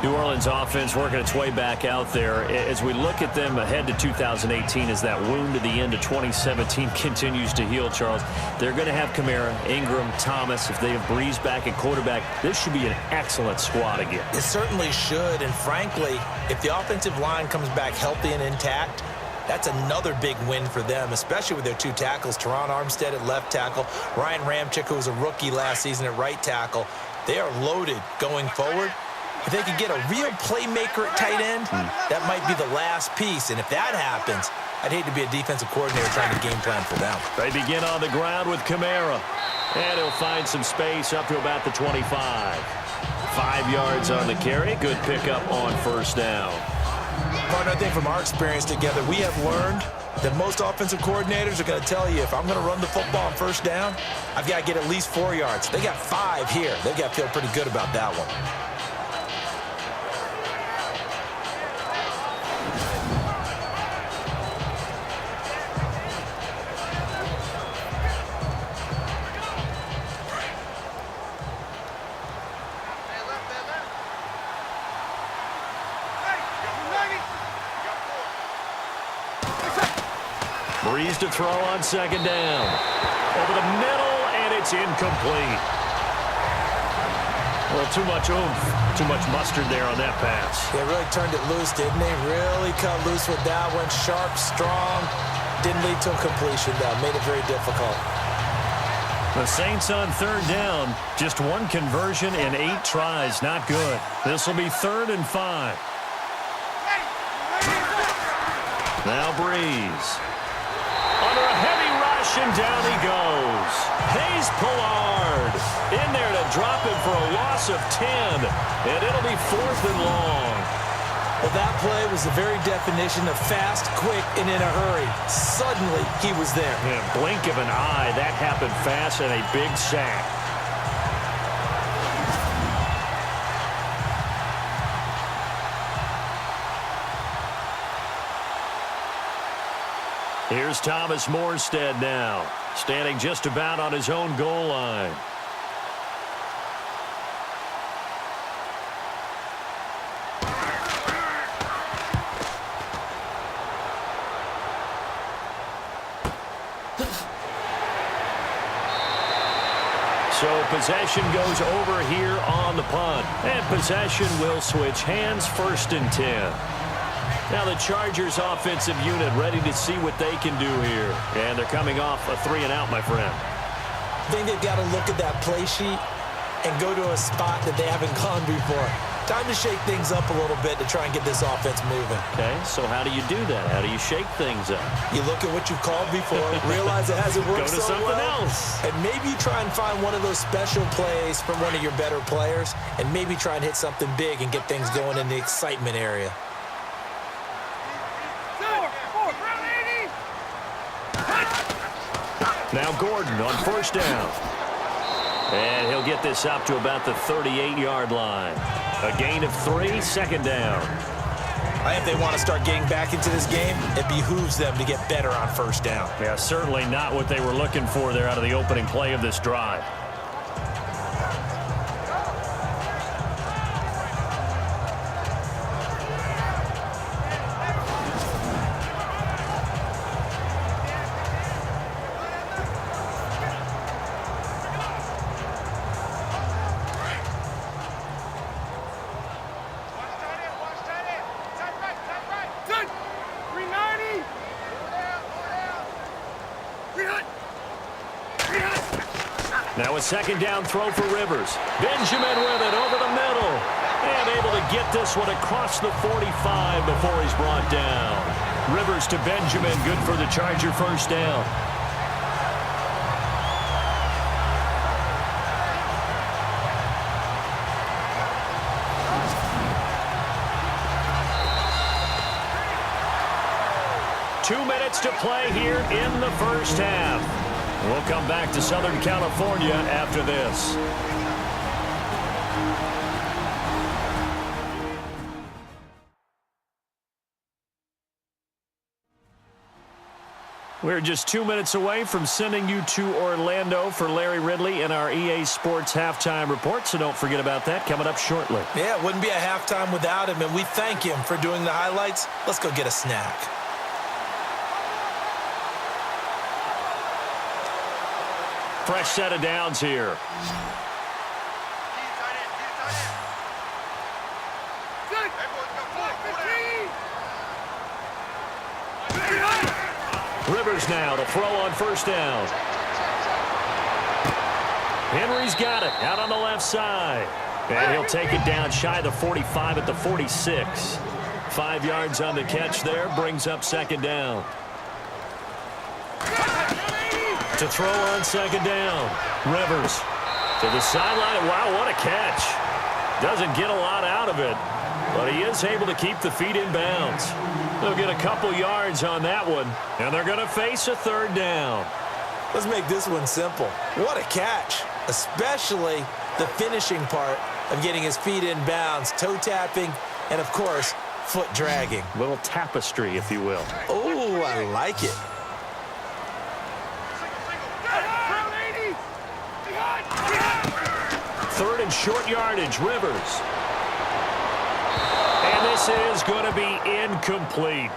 New Orleans offense working its way back out there. As we look at them ahead to 2018, as that wound at the end of 2017 continues to heal, Charles, they're going to have Kamara, Ingram, Thomas. If they have Breeze back at quarterback, this should be an excellent squad again. It certainly should, and frankly, if the offensive line comes back healthy and intact, that's another big win for them, especially with their 2 tackles, Teron Armstead at left tackle, Ryan Ramczyk, who was a rookie last season at right tackle. They are loaded going forward. If they could get a real playmaker at tight end, that might be the last piece. And if that happens, I'd hate to be a defensive coordinator trying to game plan for them. They begin on the ground with Kamara. And he'll find some space up to about the 25. 5 yards on the carry. Good pickup on first down. Partner, I think from our experience together, we have learned that most offensive coordinators are going to tell you, if I'm going to run the football on first down, I've got to get at least 4 yards. They got 5 here. They've got to feel pretty good about that one. Breeze to throw on second down. Over the middle, and it's incomplete. Well, too much oomph, too much mustard there on that pass. They really turned it loose, didn't they? Really cut loose with that one. Sharp, strong. Didn't lead to a completion, though. Made it very difficult. The Saints on third down. Just 1 conversion in 8 tries. Not good. This will be 3rd and 5. Now Breeze. Under a heavy rush, and down he goes. Hayes Pollard in there to drop him for a loss of 10, and it'll be 4th and long. Well, that play was the very definition of fast, quick, and in a hurry. Suddenly, he was there. In a blink of an eye, that happened fast, and a big sack. Here's Thomas Morstead now, standing just about on his own goal line. So possession goes over here on the punt. And possession will switch hands, 1st and 10. Now the Chargers offensive unit ready to see what they can do here. And they're coming off a 3 and out, my friend. I think they've got to look at that play sheet and go to a spot that they haven't gone before. Time to shake things up a little bit to try and get this offense moving. Okay, so how do you do that? How do you shake things up? You look at what you've called before, realize it hasn't worked Go to so something well, else. and maybe you try and find one of those special plays from one of your better players, and maybe try and hit something big and get things going in the excitement area. Now Gordon on first down. And he'll get this up to about the 38-yard line. A gain of 3, 2nd down. I think they want to start getting back into this game. It behooves them to get better on first down. Yeah, certainly not what they were looking for there out of the opening play of this drive. Now a second down throw for Rivers. Benjamin with it over the middle. And able to get this one across the 45 before he's brought down. Rivers to Benjamin, good for the Charger first down. Two minutes to play here in the first half. We'll come back to Southern California after this. We're just 2 minutes away from sending you to Orlando for Larry Ridley in our EA Sports Halftime Report, so don't forget about that coming up shortly. Yeah, it wouldn't be a halftime without him, and we thank him for doing the highlights. Let's go get a snack. Fresh set of downs here. Rivers now to throw on first down. Henry's got it out on the left side. And he'll take it down shy of the 45 at the 46. 5 yards on the catch there, brings up second down. To throw on second down. Rivers to the sideline. Wow, what a catch. Doesn't get a lot out of it, but he is able to keep the feet in bounds. They'll get a couple yards on that one, and they're going to face a third down. Let's make this one simple. What a catch, especially the finishing part of getting his feet in bounds, toe tapping, and, of course, foot dragging. Little tapestry, if you will. Oh, I like it. Third and short yardage, Rivers. And this is going to be incomplete.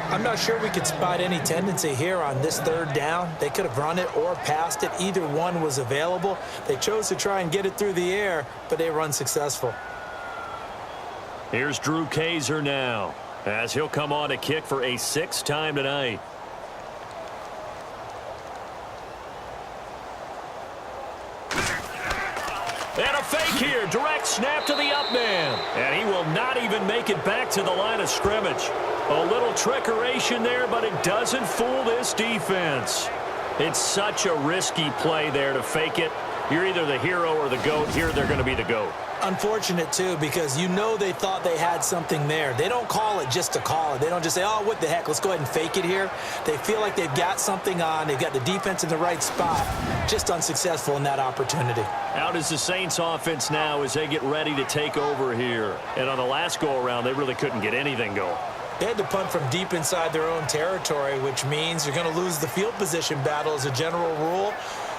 I'm not sure we could spot any tendency here on this third down. They could have run it or passed it. Either one was available. They chose to try and get it through the air, but they were unsuccessful. Here's Drew Kaiser now, as he'll come on to kick for a 6th time tonight. And a fake here. Direct snap to the up man. And he will not even make it back to the line of scrimmage. A little trickeration there, but it doesn't fool this defense. It's such a risky play there to fake it. You're either the hero or the GOAT. Here they're going to be the GOAT. Unfortunate, too, because you know they thought they had something there. They don't call it just to call it. They don't just say, oh, what the heck, let's go ahead and fake it here. They feel like they've got something on. They've got the defense in the right spot. Just unsuccessful in that opportunity. Out is the Saints offense now as they get ready to take over here. And on the last go-around, they really couldn't get anything going. They had to punt from deep inside their own territory, which means you're going to lose the field position battle as a general rule.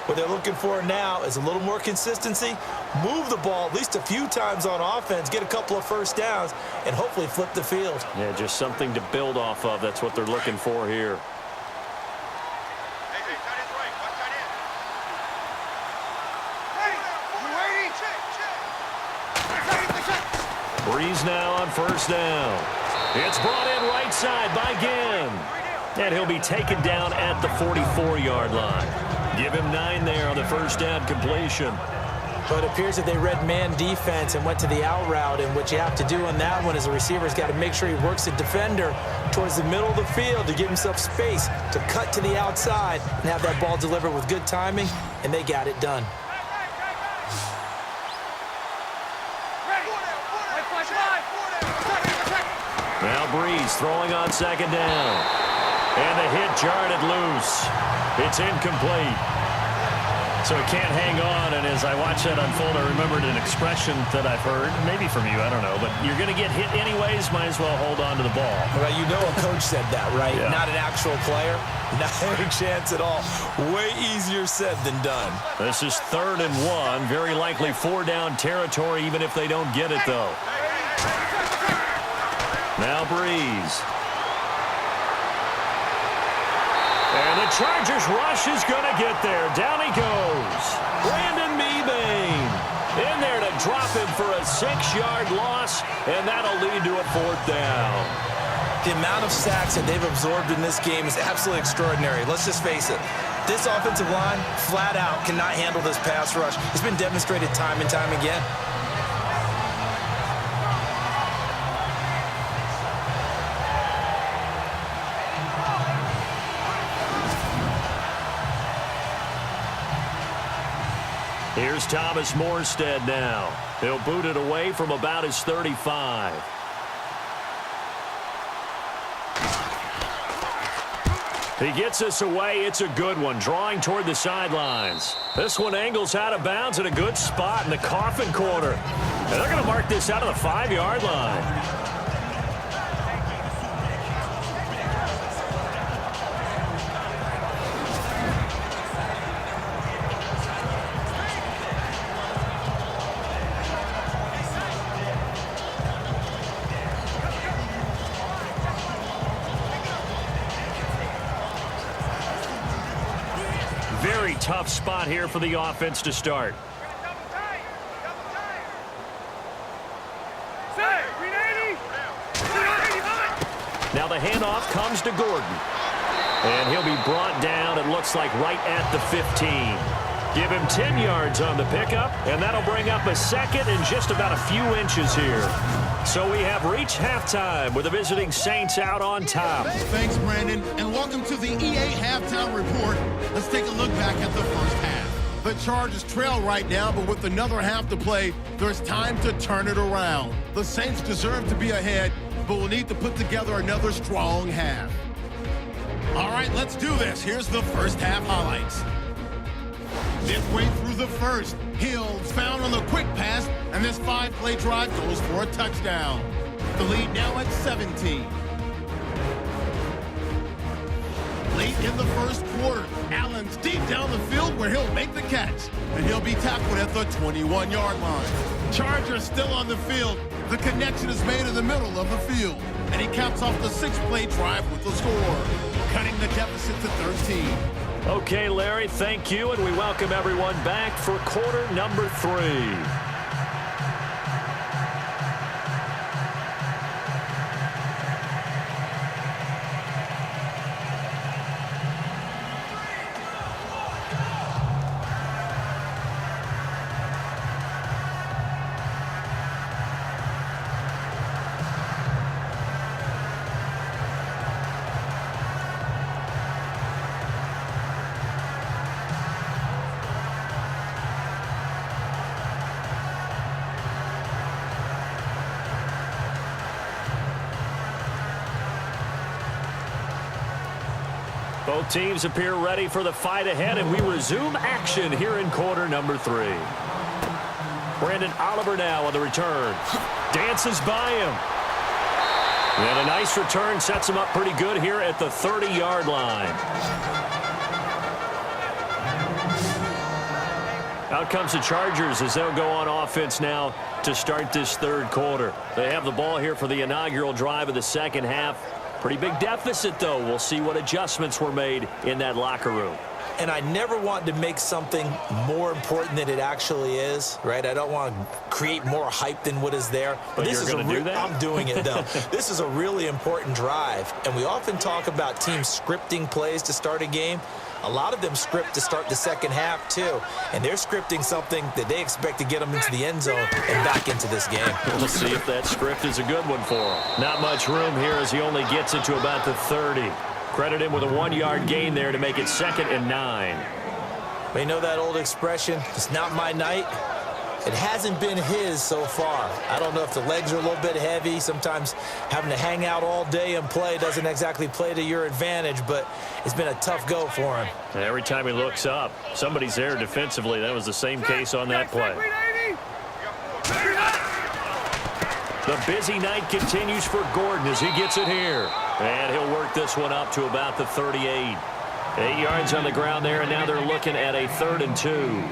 What they're looking for now is a little more consistency, move the ball at least a few times on offense, get a couple of first downs, and hopefully flip the field. Yeah, just something to build off of. That's what they're looking for here. Breeze now on first down. It's brought in right side by Ginn. And he'll be taken down at the 44-yard line. Give him 9 there on the first down completion. So it appears that they read man defense and went to the out route, and what you have to do on that one is the receiver's got to make sure he works the defender towards the middle of the field to give himself space to cut to the outside and have that ball delivered with good timing, and they got it done. Now Breeze throwing on second down. And the hit jarred it loose. It's incomplete. So he can't hang on, and as I watch that unfold, I remembered an expression that I've heard, maybe from you, I don't know, but you're going to get hit anyways, might as well hold on to the ball. Well, you know a coach said that, right? Yeah. Not an actual player. Not any chance at all. Way easier said than done. This is 3rd and 1, very likely 4-down territory, even if they don't get it, though. Now Breeze. And the Chargers rush is going to get there. Down he goes. Brandon Mebane in there to drop him for a 6-yard loss, and that'll lead to a 4th down. The amount of sacks that they've absorbed in this game is absolutely extraordinary. Let's just face it. This offensive line, flat out, cannot handle this pass rush. It's been demonstrated time and time again. Here's Thomas Morstead now. He'll boot it away from about his 35. He gets this away. It's a good one, drawing toward the sidelines. This one angles out of bounds at a good spot in the coffin corner. And they're going to mark this out of the 5-yard line. Very tough spot here for the offense to start. Now the handoff comes to Gordon. And he'll be brought down, it looks like, right at the 15. Give him 10 yards on the pickup, and that'll bring up a second and just about a few inches here. So we have reached halftime with the visiting Saints out on top. Thanks, Brandon, and welcome to the EA Halftime Report. Let's take a look back at the first half. The Chargers trail right now, but with another half to play, there's time to turn it around. The Saints deserve to be ahead, but will need to put together another strong half. All right, let's do this. Here's the first half highlights. Midway through the first, Hills found on the quick pass, and this 5-play drive goes for a touchdown. The lead now at 17. Late in the first quarter, Allen's deep down the field where he'll make the catch, and he'll be tackled at the 21-yard line. Chargers still on the field. The connection is made in the middle of the field, and he caps off the 6-play drive with the score, cutting the deficit to 13. Okay, Larry, thank you, and we welcome everyone back for quarter number 3. Both teams appear ready for the fight ahead, and we resume action here in quarter number 3. Brandon Oliver now on the return. Dances by him. And a nice return sets him up pretty good here at the 30-yard line. Out comes the Chargers as they'll go on offense now to start this third quarter. They have the ball here for the inaugural drive of the second half. Pretty big deficit, though. We'll see what adjustments were made in that locker room. And I never want to make something more important than it actually is, right? I don't want to create more hype than what is there. But this you're going to do that? I'm doing it, though. This is a really important drive. And we often talk about teams scripting plays to start a game. A lot of them script to start the second half, too. And they're scripting something that they expect to get them into the end zone and back into this game. We'll see if that script is a good one for him. Not much room here as he only gets it to about the 30. Credit him with a 1-yard gain there to make it 2nd and 9. You know that old expression, it's not my night? It hasn't been his so far. I don't know if the legs are a little bit heavy. Sometimes having to hang out all day and play doesn't exactly play to your advantage, but it's been a tough go for him. And every time he looks up, somebody's there defensively. That was the same case on that play. The busy night continues for Gordon as he gets it here. And he'll work this one up to about the 38. 8 yards on the ground there, and now they're looking at a 3rd and 2.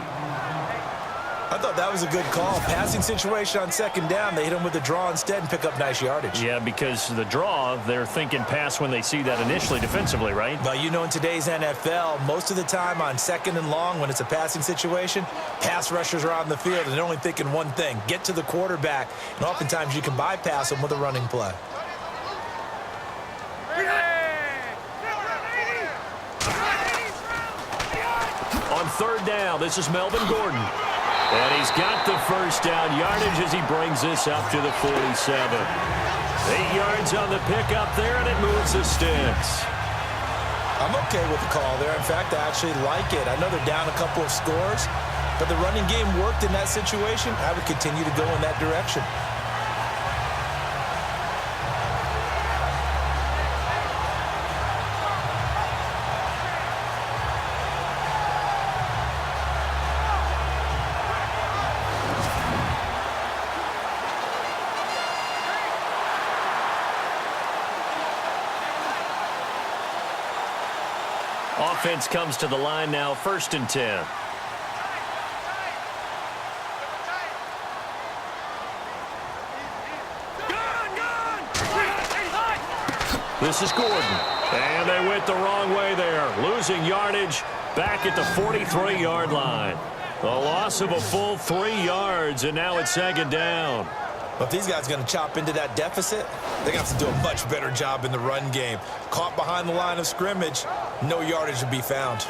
I thought that was a good call. Passing situation on 2nd down. They hit him with the draw instead and pick up nice yardage. Yeah, because the draw, they're thinking pass when they see that initially defensively, right? Well, you know, in today's NFL, most of the time on 2nd and long, when it's a passing situation, pass rushers are on the field and they're only thinking one thing, get to the quarterback. And oftentimes you can bypass them with a running play. third down. This is Melvin Gordon. And he's got the first down yardage as he brings this up to the 47. 8 yards on the pickup there, and it moves the sticks. I'm okay with the call there. In fact, I actually like it. I know they're down a couple of scores, but the running game worked in that situation. I would continue to go in that direction. Offense comes to the line now, 1st and 10. This is Gordon. And they went the wrong way there. Losing yardage back at the 43-yard line. A loss of a full 3 yards, and now it's 2nd down. Well, if these guys are going to chop into that deficit, they're going to have to do a much better job in the run game. Caught behind the line of scrimmage, no yardage to be found.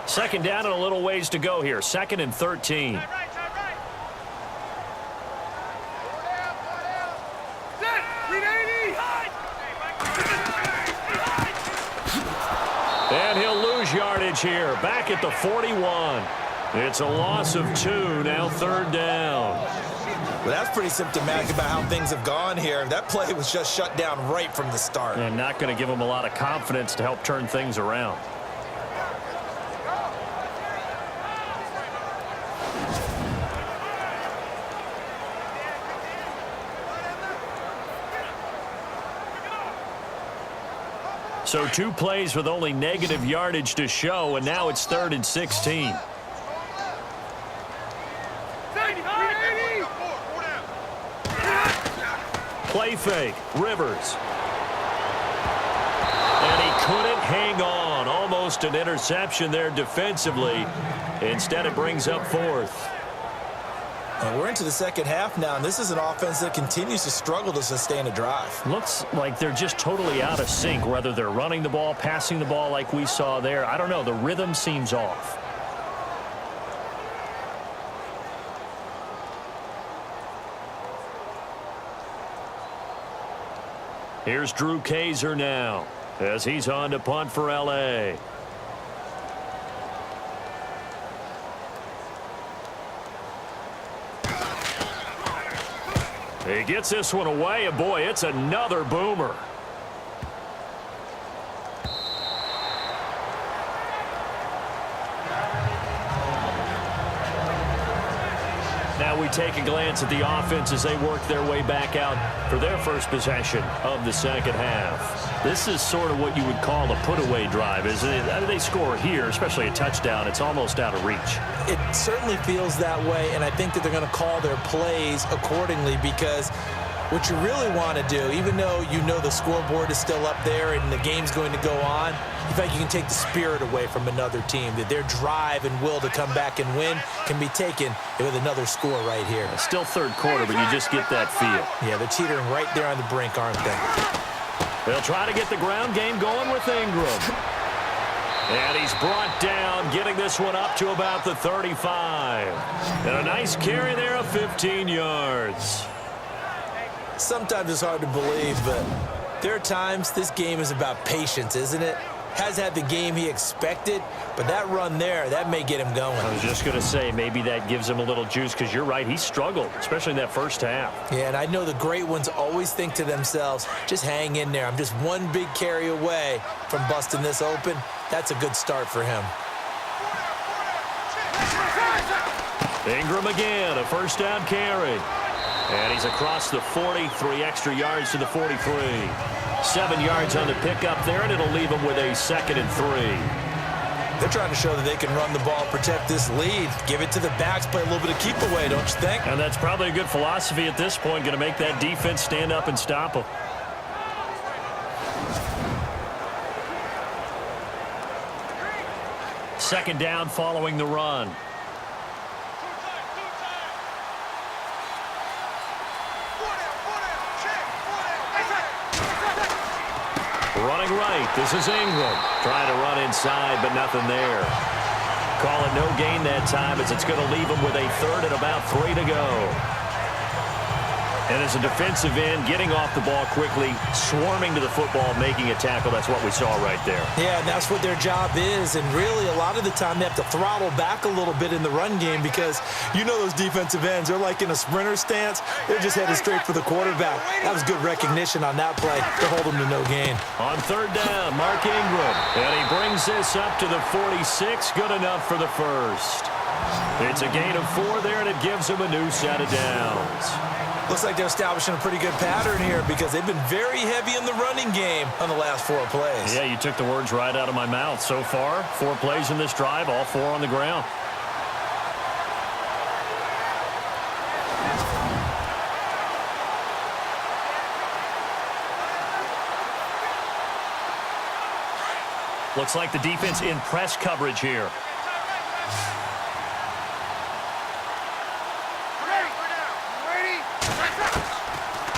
Second down and a little ways to go here. 2nd and 13. And he'll lose yardage here. Back at the 41. It's a loss of 2. Now 3rd down. Well, that's pretty symptomatic about how things have gone here. That play was just shut down right from the start. And not going to give him a lot of confidence to help turn things around. So 2 plays with only negative yardage to show, and now it's 3rd and 16. Play fake, Rivers. And he couldn't hang on. Almost an interception there defensively. Instead, it brings up 4th. We're into the second half now, and this is an offense that continues to struggle to sustain a drive. Looks like they're just totally out of sync, whether they're running the ball, passing the ball like we saw there. I don't know. The rhythm seems off. Here's Drew Kaiser now as he's on to punt for L.A. He gets this one away, and boy, it's another boomer. Now we take a glance at the offense as they work their way back out for their first possession of the second half. This is sort of what you would call a put-away drive, isn't it? They score here, especially a touchdown. It's almost out of reach. It certainly feels that way, and I think that they're going to call their plays accordingly, because what you really want to do, even though you know the scoreboard is still up there and the game's going to go on, in fact, you can take the spirit away from another team, that their drive and will to come back and win can be taken with another score right here. Still third quarter, but you just get that feel. Yeah, they're teetering right there on the brink, aren't they? They'll try to get the ground game going with Ingram. And he's brought down, getting this one up to about the 35. And a nice carry there of 15 yards. Sometimes it's hard to believe, but there are times this game is about patience, isn't it? Has had the game he expected, but that run there, that may get him going. I was just going to say, maybe that gives him a little juice, because you're right, he struggled, especially in that first half. Yeah, and I know the great ones always think to themselves, just hang in there. I'm just one big carry away from busting this open. That's a good start for him. Ingram again, a first down carry. And he's across the 40, 3 extra yards to the 43. 7 yards on the pickup there, and it'll leave him with a 2nd and 3. They're trying to show that they can run the ball, protect this lead, give it to the backs, play a little bit of keep away, don't you think? And that's probably a good philosophy at this point, going to make that defense stand up and stop them. Second down following the run. Running right. This is Ingram. Trying to run inside, but nothing there. Call it no gain that time as it's going to leave him with a third and about 3 to go. And as a defensive end, getting off the ball quickly, swarming to the football, making a tackle, that's what we saw right there. Yeah, and that's what their job is. And really, a lot of the time, they have to throttle back a little bit in the run game because you know those defensive ends, they're like in a sprinter stance. They're just headed straight for the quarterback. That was good recognition on that play to hold them to no gain. On third down, Mark Ingram. And he brings this up to the 46. Good enough for the first. It's a gain of 4 there, and it gives him a new set of downs. Looks like they're establishing a pretty good pattern here because they've been very heavy in the running game on the last 4 plays. Yeah, you took the words right out of my mouth. So far, 4 plays in this drive, all 4 on the ground. Looks like the defense in press coverage here.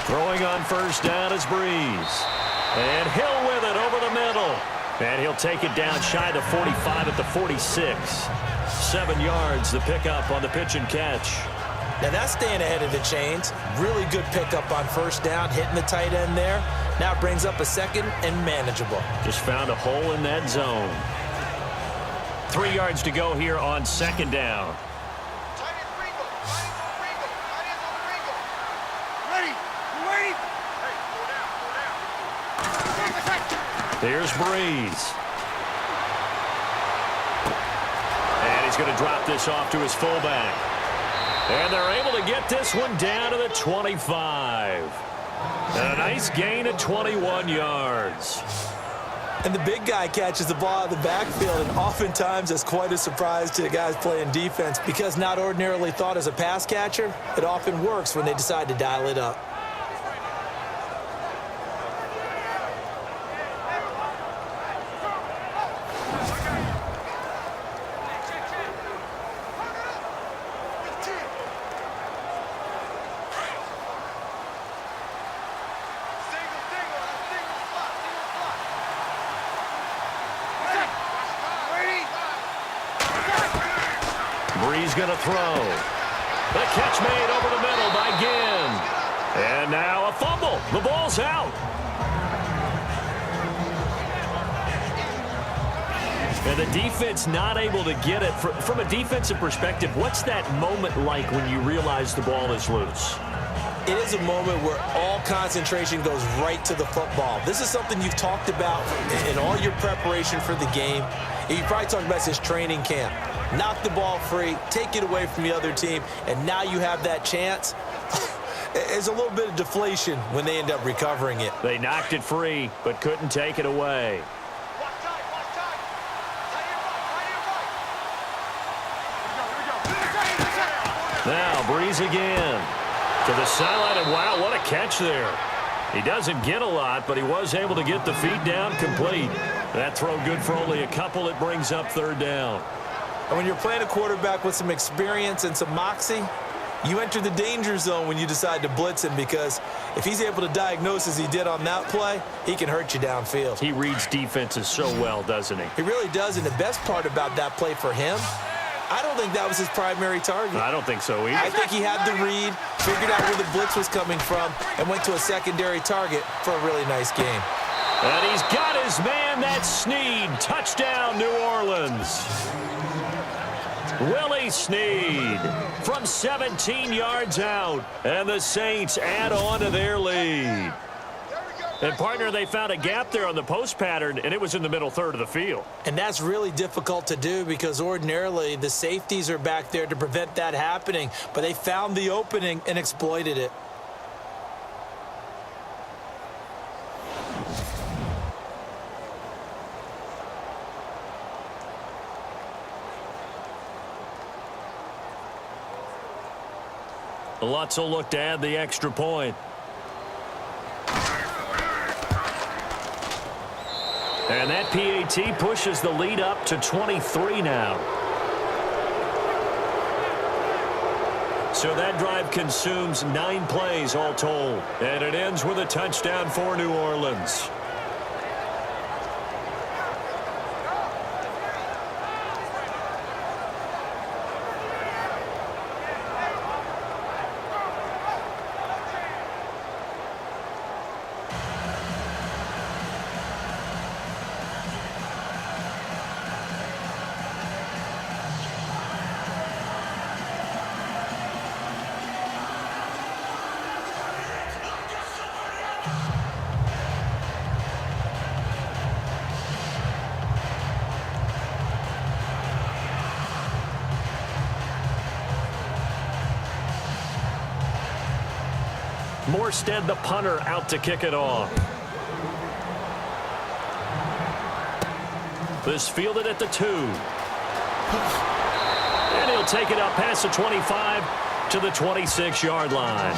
Throwing on first down is Breeze. And Hill with it over the middle. And he'll take it down shy of the 45 at the 46. 7 yards, the pickup on the pitch and catch. Now that's staying ahead of the chains. Really good pickup on first down, hitting the tight end there. Now it brings up a second and manageable. Just found a hole in that zone. 3 yards to go here on second down. Here's Breeze. And he's going to drop this off to his fullback. And they're able to get this one down to the 25. And a nice gain of 21 yards. And the big guy catches the ball out of the backfield, and oftentimes it's quite a surprise to the guys playing defense because not ordinarily thought as a pass catcher, it often works when they decide to dial it up. Breeze going to throw. The catch made over the middle by Ginn. And now a fumble. The ball's out. And the defense not able to get it. From a defensive perspective, what's that moment like when you realize the ball is loose? It is a moment where all concentration goes right to the football. This is something you've talked about in all your preparation for the game. You probably talked about this training camp. Knock the ball free, take it away from the other team, and now you have that chance. There's a little bit of deflation when they end up recovering it. They knocked it free, but couldn't take it away. Now, Breeze again. To the sideline, and wow, what a catch there. He doesn't get a lot, but he was able to get the feet down complete. That throw good for only a couple. It brings up third down. And when you're playing a quarterback with some experience and some moxie, you enter the danger zone when you decide to blitz him because if he's able to diagnose as he did on that play, he can hurt you downfield. He reads defenses so well, doesn't he? He really does, and the best part about that play for him, I don't think that was his primary target. I don't think so either. I think he had the read, figured out where the blitz was coming from, and went to a secondary target for a really nice game. And he's got his man, that's Snead. Touchdown, New Orleans. Willie Snead from 17 yards out. And the Saints add on to their lead. And, partner, they found a gap there on the post pattern, and it was in the middle third of the field. And that's really difficult to do because ordinarily the safeties are back there to prevent that happening. But they found the opening and exploited it. Lutz will look to add the extra point. And that PAT pushes the lead up to 23 now. So that drive consumes 9 plays all told. And it ends with a touchdown for New Orleans. Morstead, the punter, out to kick it off. This fielded at the 2. And he'll take it up past the 25 to the 26-yard line.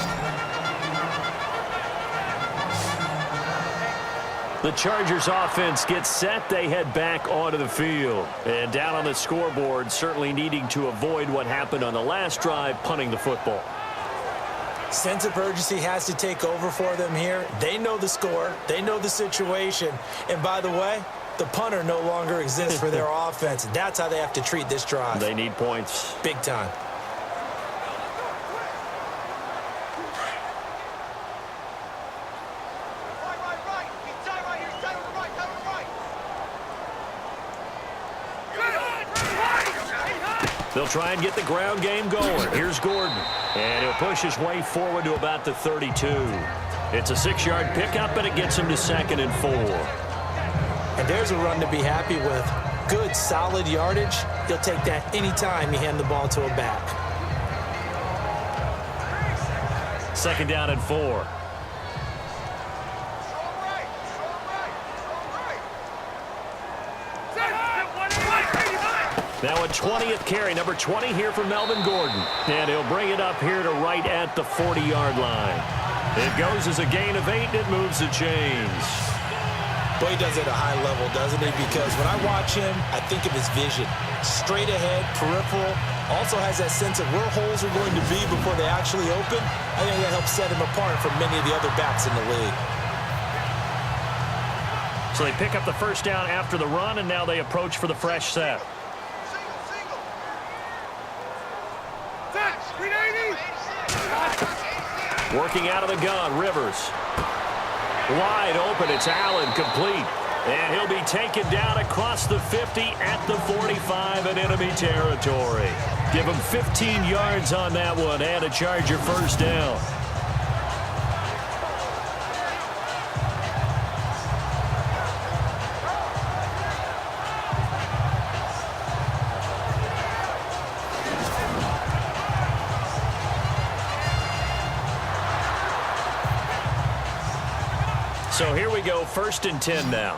The Chargers offense gets set. They head back onto the field. And down on the scoreboard, certainly needing to avoid what happened on the last drive, punting the football. Sense of urgency has to take over for them here. They know the score. They know the situation. And by the way, the punter no longer exists for their offense. That's how they have to treat this drive. They need points. Big time. They'll try and get the ground game going. Here's Gordon. And he'll push his way forward to about the 32. It's a 6-yard pickup, and it gets him to 2nd and 4. And there's a run to be happy with. Good, solid yardage. He'll take that anytime you hand the ball to a back. 2nd down and 4. Now a 20th carry, number 20 here for Melvin Gordon. And he'll bring it up here to right at the 40-yard line. It goes as a gain of 8, and it moves the chains. Boy, he does it at a high level, doesn't he? Because when I watch him, I think of his vision. Straight ahead, peripheral. Also has that sense of where holes are going to be before they actually open. I think that helps set him apart from many of the other backs in the league. So they pick up the first down after the run, and now they approach for the fresh set. Working out of the gun, Rivers. Wide open, it's Allen, complete. And he'll be taken down across the 50 at the 45 in enemy territory. Give him 15 yards on that one and a Charger first down. So here we go, 1st and 10 now.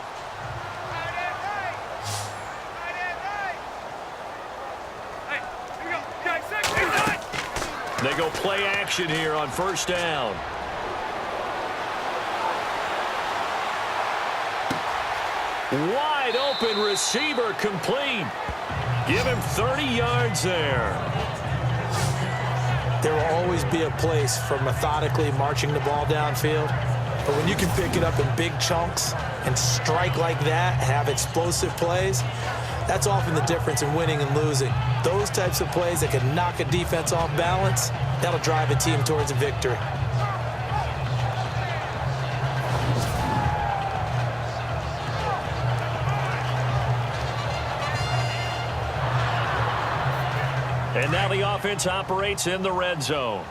They go play action here on 1st down. Wide open receiver, complete. Give him 30 yards there. There will always be a place for methodically marching the ball downfield. But when you can pick it up in big chunks and strike like that, have explosive plays, that's often the difference in winning and losing. Those types of plays that can knock a defense off balance, that'll drive a team towards a victory. And now the offense operates in the red zone.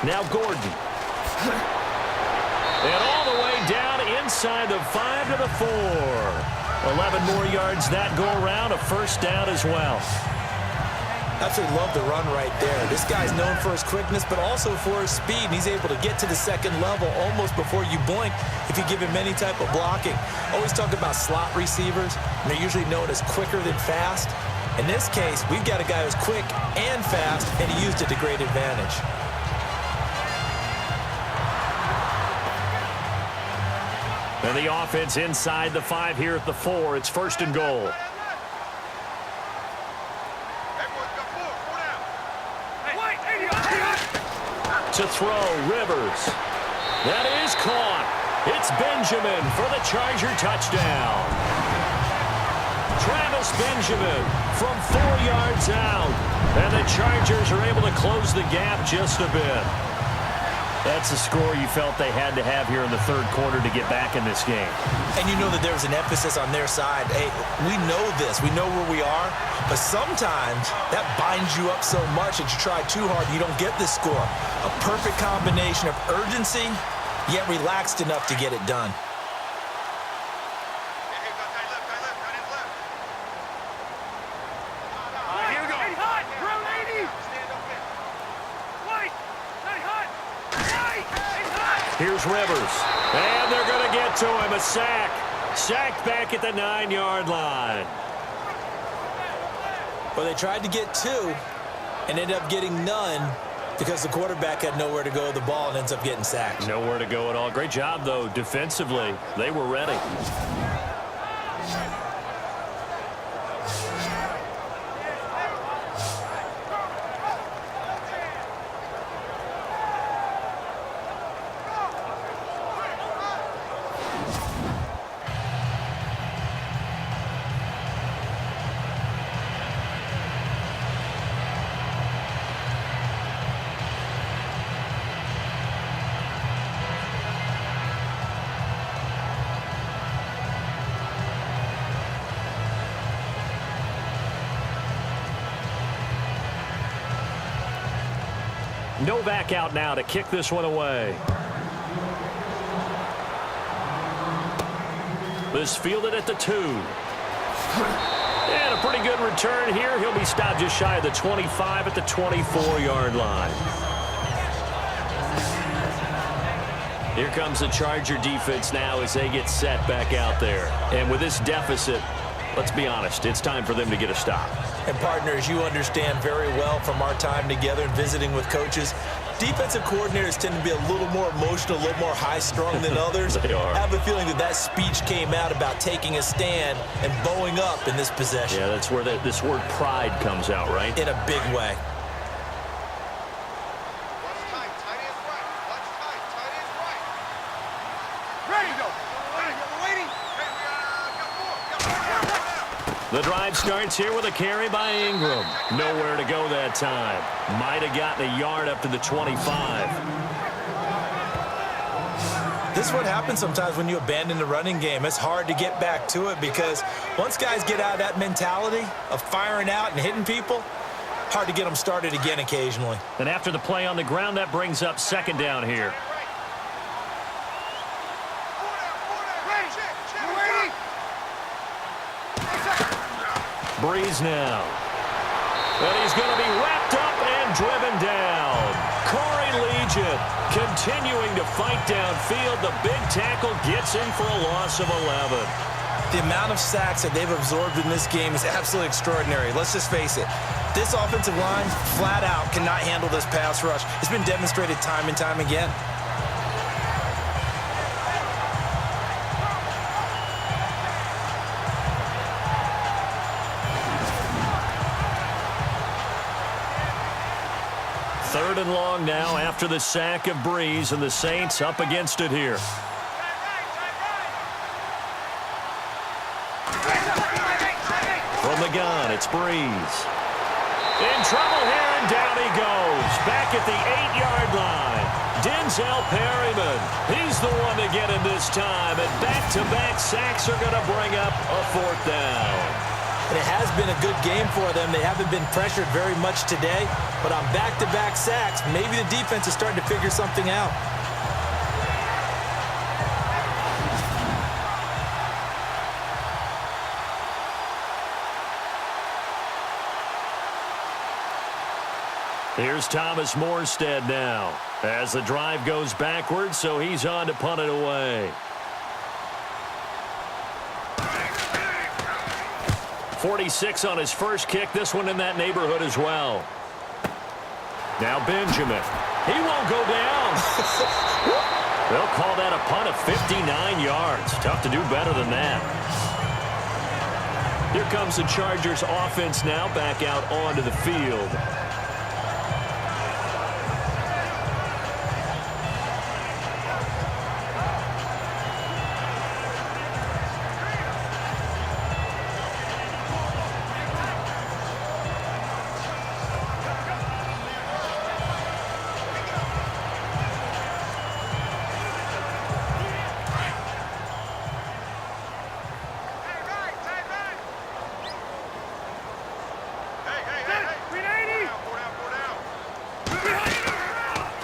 Now Gordon. And all the way down inside the 5 to the 4. 11 more yards that go around, a first down as well. Absolutely love the run right there. This guy's known for his quickness, but also for his speed. And he's able to get to the 2nd level almost before you blink if you give him any type of blocking. Always talk about slot receivers, and they're usually known as quicker than fast. In this case, we've got a guy who's quick and fast, and he used it to great advantage. And the offense inside the 5 here at the 4. It's 1st and goal. To throw, Rivers. That is caught. It's Benjamin for the Charger touchdown. Travis Benjamin from 4 yards out. And the Chargers are able to close the gap just a bit. That's a score you felt they had to have here in the 3rd quarter to get back in this game. And you know that there was an emphasis on their side. Hey, we know this. We know where we are. But sometimes that binds you up so much that you try too hard and you don't get this score. A perfect combination of urgency, yet relaxed enough to get it done. Here's Rivers. And they're going to get to him. A sack. Sacked back at the 9-yard line. Well, they tried to get 2 and ended up getting none because the quarterback had nowhere to go with the ball and ends up getting sacked. Nowhere to go at all. Great job, though, defensively. They were ready. Novak out now to kick this one away. This fielded at the 2. And a pretty good return here. He'll be stopped just shy of the 25 at the 24-yard line. Here comes the Charger defense now as they get set back out there. And with this deficit, let's be honest, it's time for them to get a stop. And partners, you understand very well from our time together and visiting with coaches, defensive coordinators tend to be a little more emotional, a little more high-strung than others. They are. I have a feeling that speech came out about taking a stand and bowing up in this possession. Yeah, that's where this word pride comes out, right? In a big way. The drive starts here with a carry by Ingram. Nowhere to go that time. Might have gotten a yard up to the 25. This is what happens sometimes when you abandon the running game. It's hard to get back to it because once guys get out of that mentality of firing out and hitting people, hard to get them started again occasionally. And after the play on the ground, that brings up second down here. Breeze now. And he's going to be wrapped up and driven down. Corey Legion continuing to fight downfield. The big tackle gets him for a loss of 11. The amount of sacks that they've absorbed in this game is absolutely extraordinary. Let's just face it. This offensive line, flat out, cannot handle this pass rush. It's been demonstrated time and time again. Third and long now after the sack of Breeze, and the Saints up against it here. From the gun, it's Breeze. In trouble here, and down he goes. Back at the 8-yard line. Denzel Perryman. He's the one to get him this time, and back-to-back sacks are going to bring up a 4th down. And it has been a good game for them. They haven't been pressured very much today, but on back-to-back sacks, maybe the defense is starting to figure something out. Here's Thomas Morstead now as the drive goes backwards, so he's on to punt it away. 46 on his first kick. This one in that neighborhood as well. Now Benjamin. He won't go down. They'll call that a punt of 59 yards. Tough to do better than that. Here comes the Chargers offense now back out onto the field.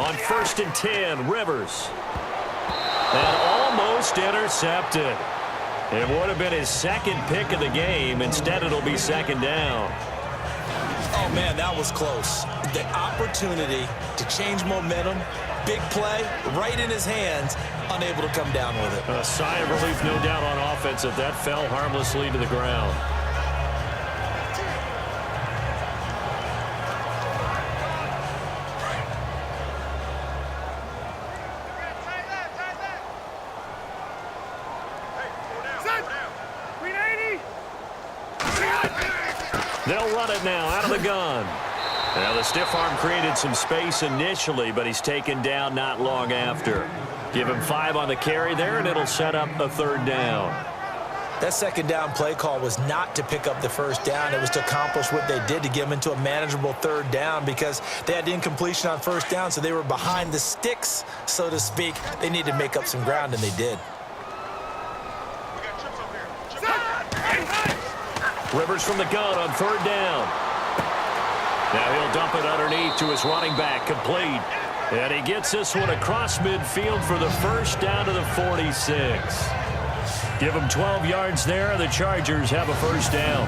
On 1st and 10, Rivers. And almost intercepted. It would have been his second pick of the game. Instead, it'll be 2nd down. Oh, man, that was close. The opportunity to change momentum, big play right in his hands, unable to come down with it. A sigh of relief, no doubt, on offense if that fell harmlessly to the ground. They'll run it now out of the gun. Now the stiff arm created some space initially, but he's taken down not long after. Give him 5 on the carry there, and it'll set up a 3rd down. That 2nd down play call was not to pick up the 1st down. It was to accomplish what they did, to get them into a manageable 3rd down, because they had incompletion on 1st down, so they were behind the sticks, so to speak. They needed to make up some ground, and they did. Rivers from the gun on 3rd down. Now he'll dump it underneath to his running back, complete. And he gets this one across midfield for the 1st down to the 46. Give him 12 yards there. The Chargers have a 1st down.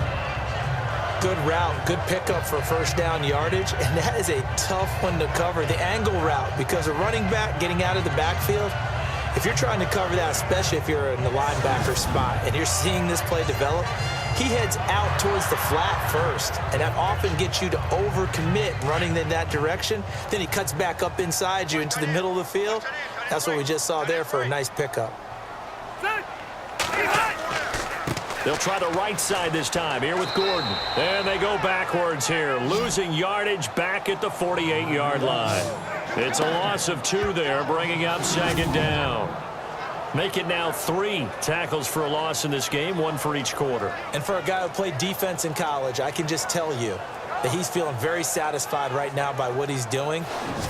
Good route, good pickup for 1st down yardage, and that is a tough one to cover, the angle route, because a running back getting out of the backfield, if you're trying to cover that, especially if you're in the linebacker spot and you're seeing this play develop, he heads out towards the flat first, and that often gets you to overcommit running in that direction. Then he cuts back up inside you into the middle of the field. That's what we just saw there for a nice pickup. They'll try the right side this time here with Gordon. And they go backwards here, losing yardage back at the 48-yard line. It's a loss of 2 there, bringing up 2nd down. Make it now 3 tackles for a loss in this game, 1 for each quarter. And for a guy who played defense in college, I can just tell you that he's feeling very satisfied right now by what he's doing,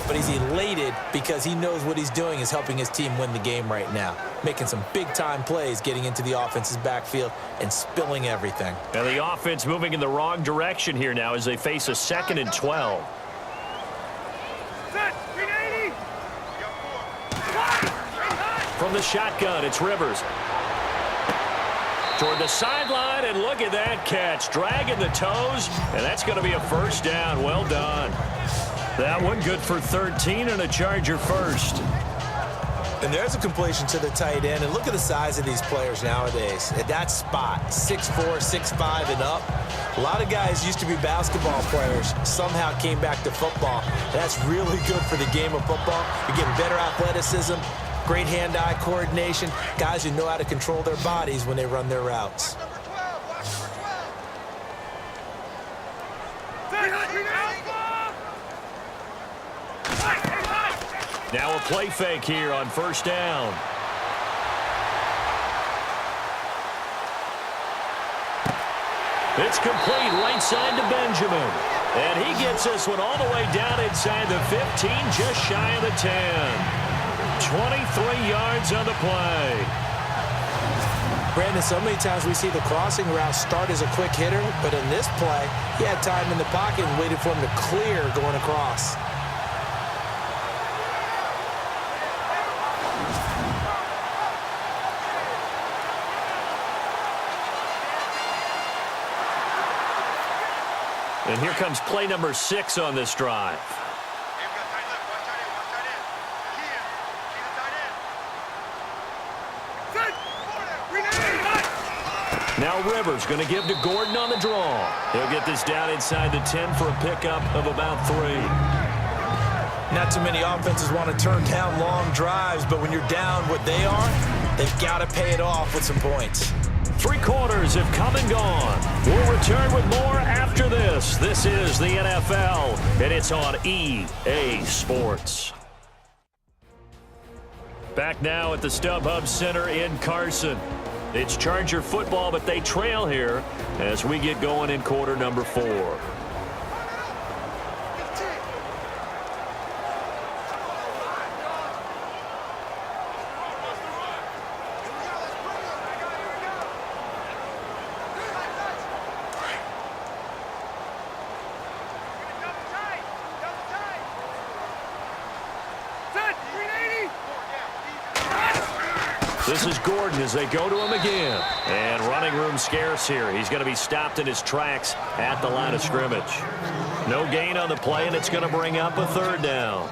but he's elated because he knows what he's doing is helping his team win the game right now, making some big-time plays, getting into the offense's backfield and spilling everything. And the offense moving in the wrong direction here now as they face a 2nd and 12. From the shotgun, it's Rivers. Toward the sideline, and look at that catch. Dragging the toes, and that's going to be a 1st down. Well done. That one good for 13 and a Charger 1st. And there's a completion to the tight end. And look at the size of these players nowadays. At that spot, 6'4", 6'5", and up. A lot of guys used to be basketball players, somehow came back to football. That's really good for the game of football. You're getting better athleticism, great hand-eye coordination, guys who know how to control their bodies when they run their routes. Now a play fake here on 1st down. It's complete right side to Benjamin. And he gets this one all the way down inside the 15, just shy of the 10. 23 yards on the play. Brandon, so many times we see the crossing route start as a quick hitter, but in this play, he had time in the pocket and waited for him to clear going across. And here comes play number 6 on this drive. Now Rivers going to give to Gordon on the draw. He'll get this down inside the 10 for a pickup of about 3. Not too many offenses want to turn down long drives, but when you're down what they are, they've got to pay it off with some points. 3 quarters have come and gone. We'll return with more after this. This is the NFL, and it's on EA Sports. Back now at the StubHub Center in Carson. It's Charger football, but they trail here as we get going in quarter number 4. This is Gordon as they go to him again. And running room scarce here. He's going to be stopped in his tracks at the line of scrimmage. No gain on the play, and it's going to bring up a 3rd down.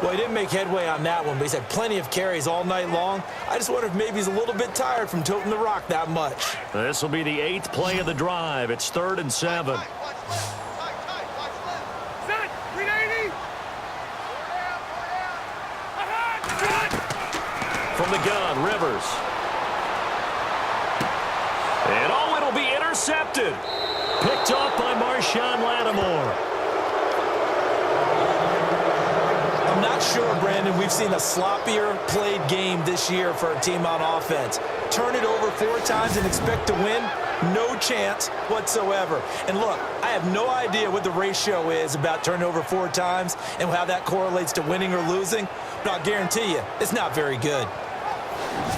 Well, he didn't make headway on that one, but he's had plenty of carries all night long. I just wonder if maybe he's a little bit tired from toting the rock that much. This will be the 8th play of the drive. It's 3rd and 7. From the gun, Rivers. And it'll be intercepted. Picked off by Marshawn Lattimore. I'm not sure, Brandon, we've seen a sloppier played game this year for a team on offense. Turn it over 4 times and expect to win? No chance whatsoever. And look, I have no idea what the ratio is about turning over 4 times and how that correlates to winning or losing, but I'll guarantee you, it's not very good.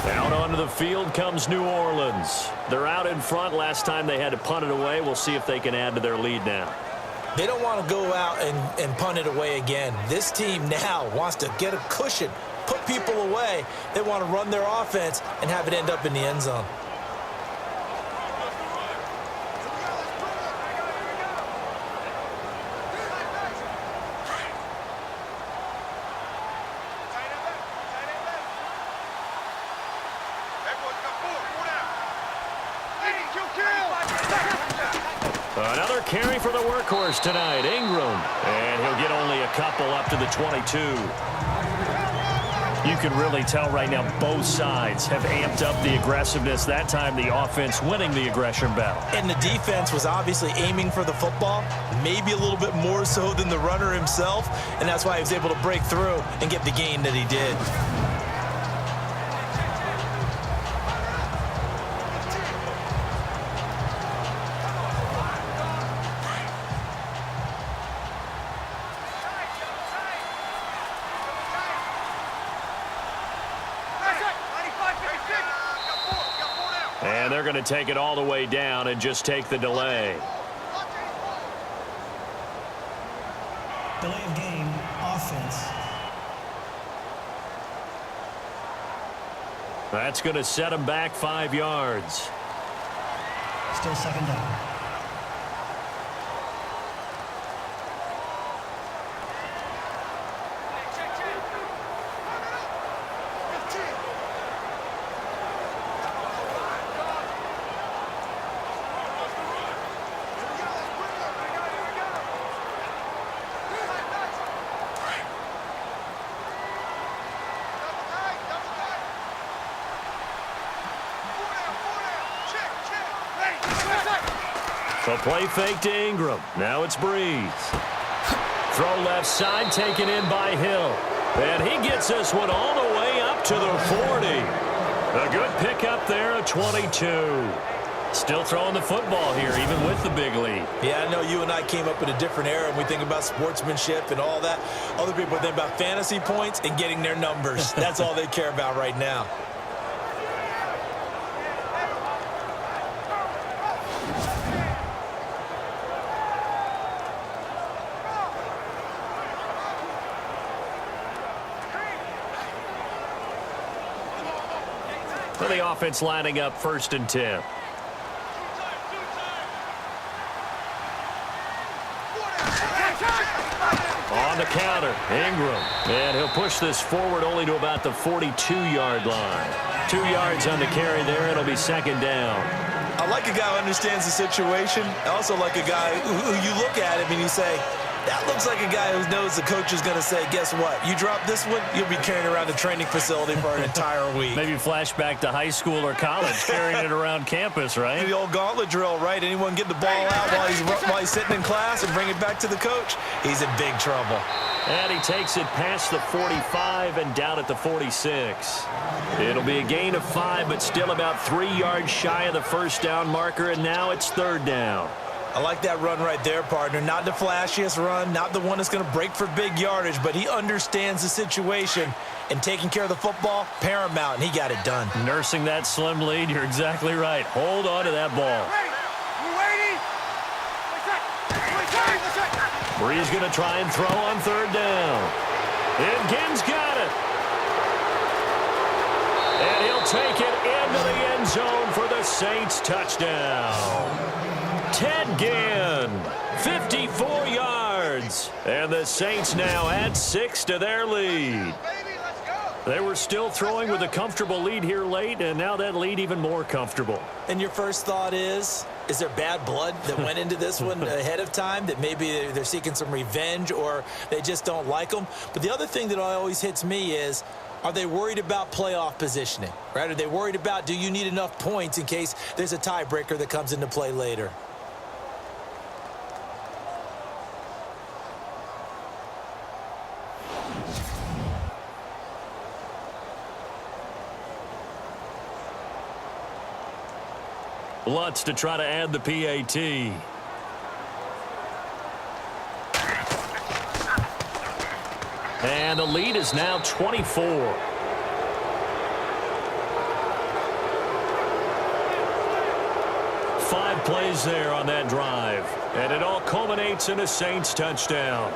Out onto the field comes New Orleans. They're out in front. Last time they had to punt it away. We'll see if they can add to their lead now. They don't want to go out and punt it away again. This team now wants to get a cushion, put people away. They want to run their offense and have it end up in the end zone. Another carry for the workhorse tonight, Ingram. And he'll get only a couple up to the 22. You can really tell right now both sides have amped up the aggressiveness. That time the offense winning the aggression battle. And the defense was obviously aiming for the football, maybe a little bit more so than the runner himself, and that's why he was able to break through and get the gain that he did. And they're going to take it all the way down and just take the delay. Delay of game, offense. That's going to set them back 5 yards. Still 2nd down. The play fake to Ingram. Now it's Breeze. Throw left side taken in by Hill. And he gets this one all the way up to the 40. A good pickup there, a 22. Still throwing the football here, even with the big lead. Yeah, I know you and I came up in a different era, and we think about sportsmanship and all that. Other people think about fantasy points and getting their numbers. That's all they care about right now. For the offense lining up 1st and 10. On the counter, Ingram. And he'll push this forward only to about the 42-yard line. 2 yards on the carry there. It'll be 2nd down. I like a guy who understands the situation. I also like a guy who you look at him and you say, that looks like a guy who knows the coach is going to say, guess what? You drop this one, you'll be carrying around the training facility for an entire week. Maybe flashback to high school or college, carrying it around campus, right? The old gauntlet drill, right? Anyone get the ball out while he's sitting in class and bring it back to the coach? He's in big trouble. And he takes it past the 45 and down at the 46. It'll be a gain of 5, but still about 3 yards shy of the 1st down marker, and now it's 3rd down. I like that run right there, partner. Not the flashiest run, not the one that's going to break for big yardage, but he understands the situation, and taking care of the football, paramount, and he got it done. Nursing that slim lead, you're exactly right. Hold on to that ball. Breeze going to try and throw on 3rd down. And Ginn's got it. And he'll take it into the end zone for the Saints touchdown. Ted Ginn, 54 yards. yards. And the Saints now add 6 to their lead. They were still throwing with a comfortable lead here late, and now that lead even more comfortable. And your first thought is there bad blood that went into this one ahead of time, that maybe they're seeking some revenge or they just don't like them? But the other thing that always hits me is, are they worried about playoff positioning, right? Are they worried about, do you need enough points in case there's a tiebreaker that comes into play later? Lutz to try to add the PAT. And the lead is now 24. Five plays there on that drive. And it all culminates in a Saints touchdown.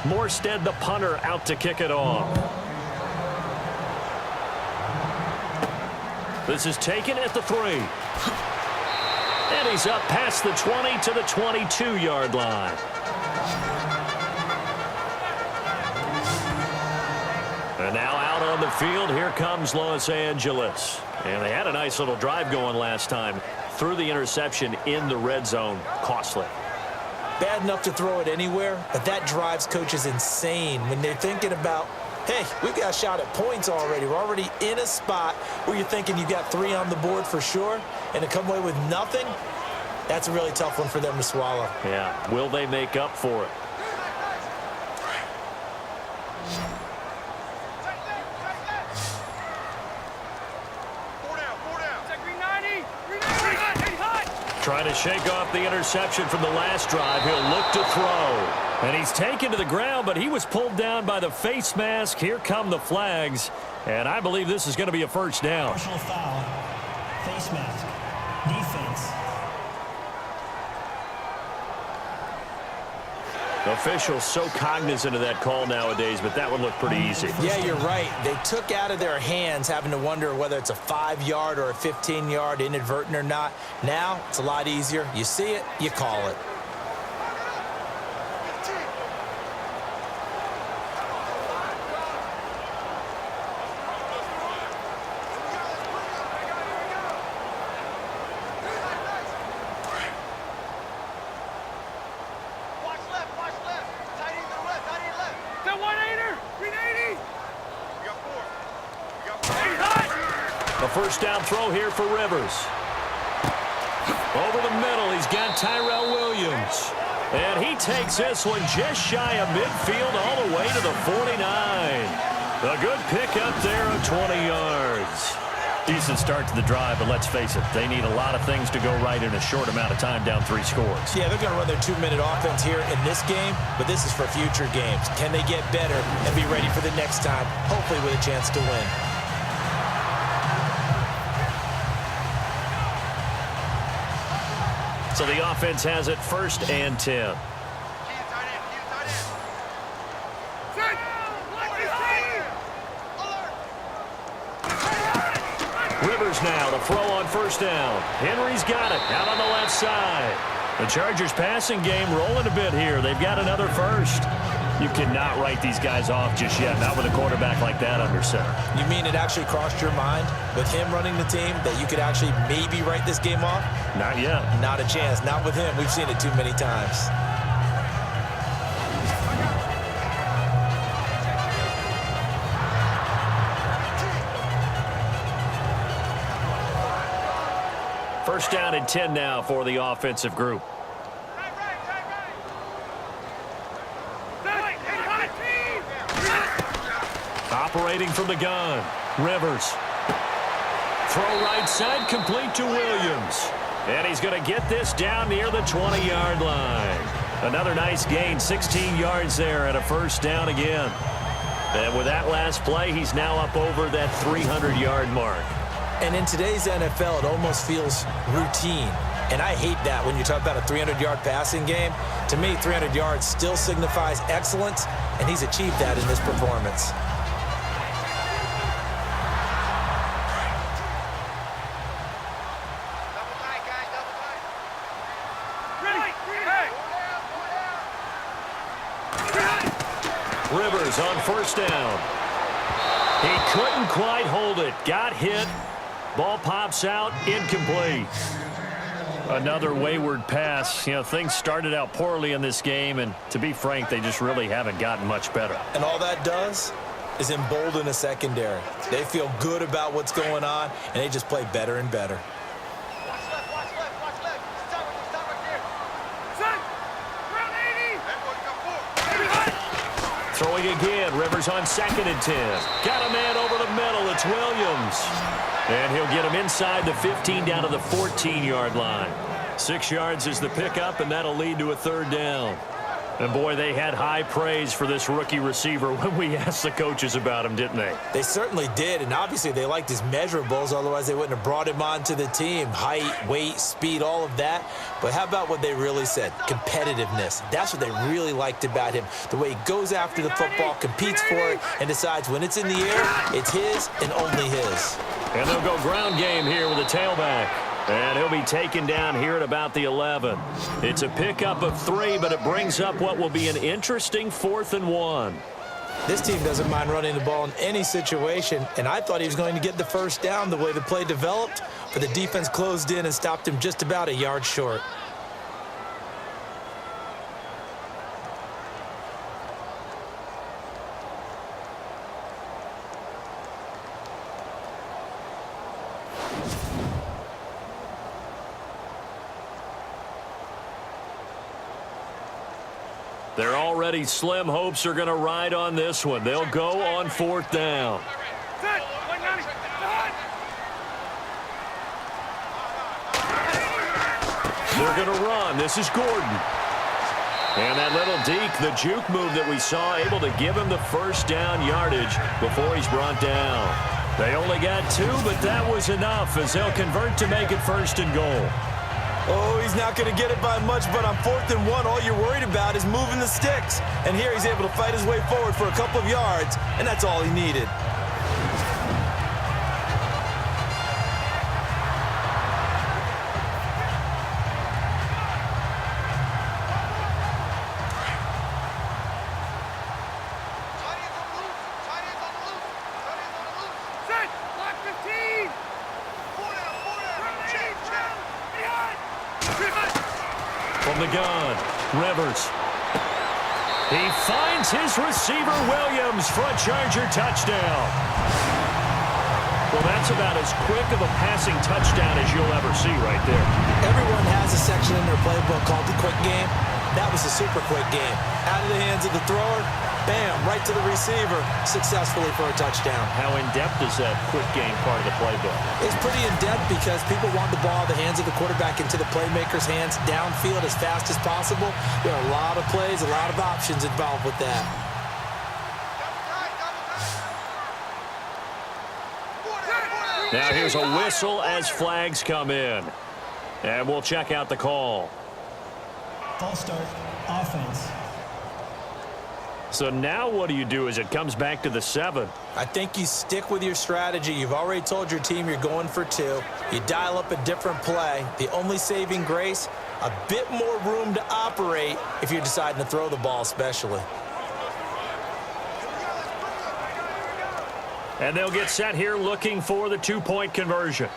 Morstead, the punter, out to kick it off. This is taken at the 3. And he's up past the 20 to the 22-yard line. And now out on the field, here comes Los Angeles. And they had a nice little drive going last time. Threw the interception in the red zone. Costly. Bad enough to throw it anywhere, but that drives coaches insane when they're thinking about, hey, we've got a shot at points already. We're already in a spot where you're thinking you got 3 on the board for sure, and to come away with nothing, that's a really tough one for them to swallow. Yeah, will they make up for it? Trying to shake off the interception from the last drive. He'll look to throw. And he's taken to the ground, but he was pulled down by the face mask. Here come the flags. And I believe this is going to be a first down. Personal foul. Face mask. Defense. Officials so cognizant of that call nowadays, but that would look pretty easy. Yeah, you're right. They took out of their hands having to wonder whether it's a 5-yard or a 15-yard, inadvertent or not. Now, it's a lot easier. You see it, you call it. First down throw here for Rivers. Over the middle, he's got Tyrell Williams. And he takes this one just shy of midfield all the way to the 49. A good pickup there of 20 yards. Decent start to the drive, but let's face it, they need a lot of things to go right in a short amount of time, down 3 scores. Yeah, they're going to run their 2-minute offense here in this game, but this is for future games. Can they get better and be ready for the next time, hopefully with a chance to win? So the offense has it 1st and 10. Rivers now to throw on 1st down. Henry's got it out on the left side. The Chargers passing game rolling a bit here. They've got another first. You cannot write these guys off just yet, not with a quarterback like that under center. You mean it actually crossed your mind with him running the team that you could actually maybe write this game off? Not yet. Not a chance. Not with him. We've seen it too many times. First down and 10 now for the offensive group. Operating from the gun. Rivers. Throw right side, complete to Williams. And he's going to get this down near the 20-yard line. Another nice gain, 16 yards there and a first down again. And with that last play, he's now up over that 300-yard mark. And in today's NFL, it almost feels routine. And I hate that when you talk about a 300-yard passing game. To me, 300 yards still signifies excellence, and he's achieved that in this performance. Rivers on first down. He couldn't quite hold it. Got hit. Ball pops out. Incomplete. Another wayward pass. You know, things started out poorly in this game, and to be frank, they just really haven't gotten much better. And all that does is embolden a secondary. They feel good about what's going on, and they just play better and better. Throwing again. Rivers on 2nd and 10. Got a man over the middle. It's Williams. And he'll get him inside the 15 down to the 14-yard line. 6 yards is the pickup, and that'll lead to a third down. And, boy, they had high praise for this rookie receiver when we asked the coaches about him, didn't they? They certainly did, and obviously they liked his measurables, otherwise they wouldn't have brought him onto the team. Height, weight, speed, all of that. But how about what they really said? Competitiveness. That's what they really liked about him. The way he goes after the football, competes for it, and decides when it's in the air, it's his and only his. And they'll go ground game here with a tailback. And he'll be taken down here at about the 11. It's a pickup of 3, but it brings up what will be an interesting 4th and 1. This team doesn't mind running the ball in any situation, and I thought he was going to get the first down the way the play developed, but the defense closed in and stopped him just about a yard short. They're already slim hopes are going to ride on this one. They'll go on 4th down. They're going to run. This is Gordon. And that little deke, the juke move that we saw, able to give him the first down yardage before he's brought down. They only got 2, but that was enough as they'll convert to make it 1st and goal. Oh, he's not going to get it by much, but on 4th and 1, all you're worried about is moving the sticks. And here he's able to fight his way forward for a couple of yards, and that's all he needed. From the gun, Rivers. He finds his receiver, Williams, for a Charger touchdown. Well, that's about as quick of a passing touchdown as you'll ever see right there. Everyone has a section in their playbook called the quick game. That was a super quick game. Out of the hands of the thrower, bam, right to the receiver, successfully for a touchdown. How in-depth is that quick game part of the playbook? It's pretty in-depth because people want the ball out of the hands of the quarterback into the playmaker's hands downfield as fast as possible. There are a lot of plays, a lot of options involved with that. Now here's a whistle as flags come in. And we'll check out the call. False start, offense. So now what do you do as it comes back to the 7? I think you stick with your strategy. You've already told your team you're going for 2. You dial up a different play. The only saving grace, a bit more room to operate if you're deciding to throw the ball especially. And they'll get set here looking for the 2-point conversion.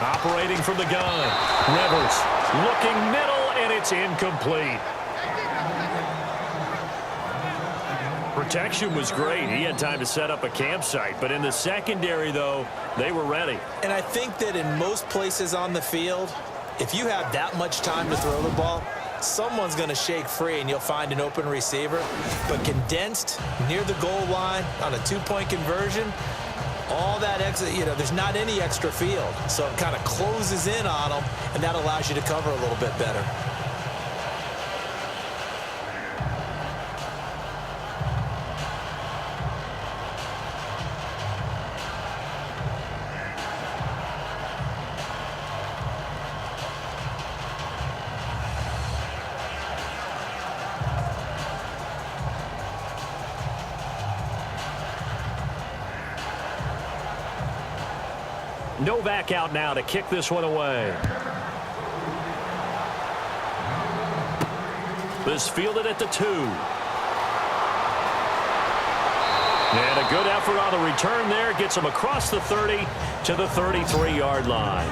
Operating from the gun. Rivers looking middle, and it's incomplete. Protection was great. He had time to set up a campsite. But in the secondary, though, they were ready. And I think that in most places on the field, if you have that much time to throw the ball, someone's going to shake free and you'll find an open receiver. But condensed near the goal line on a 2-point conversion, all that extra, there's not any extra field. So it kind of closes in on them, and that allows you to cover a little bit better. Novak out now to kick this one away. This fielded at the 2. And a good effort on the return there. Gets him across the 30 to the 33-yard line.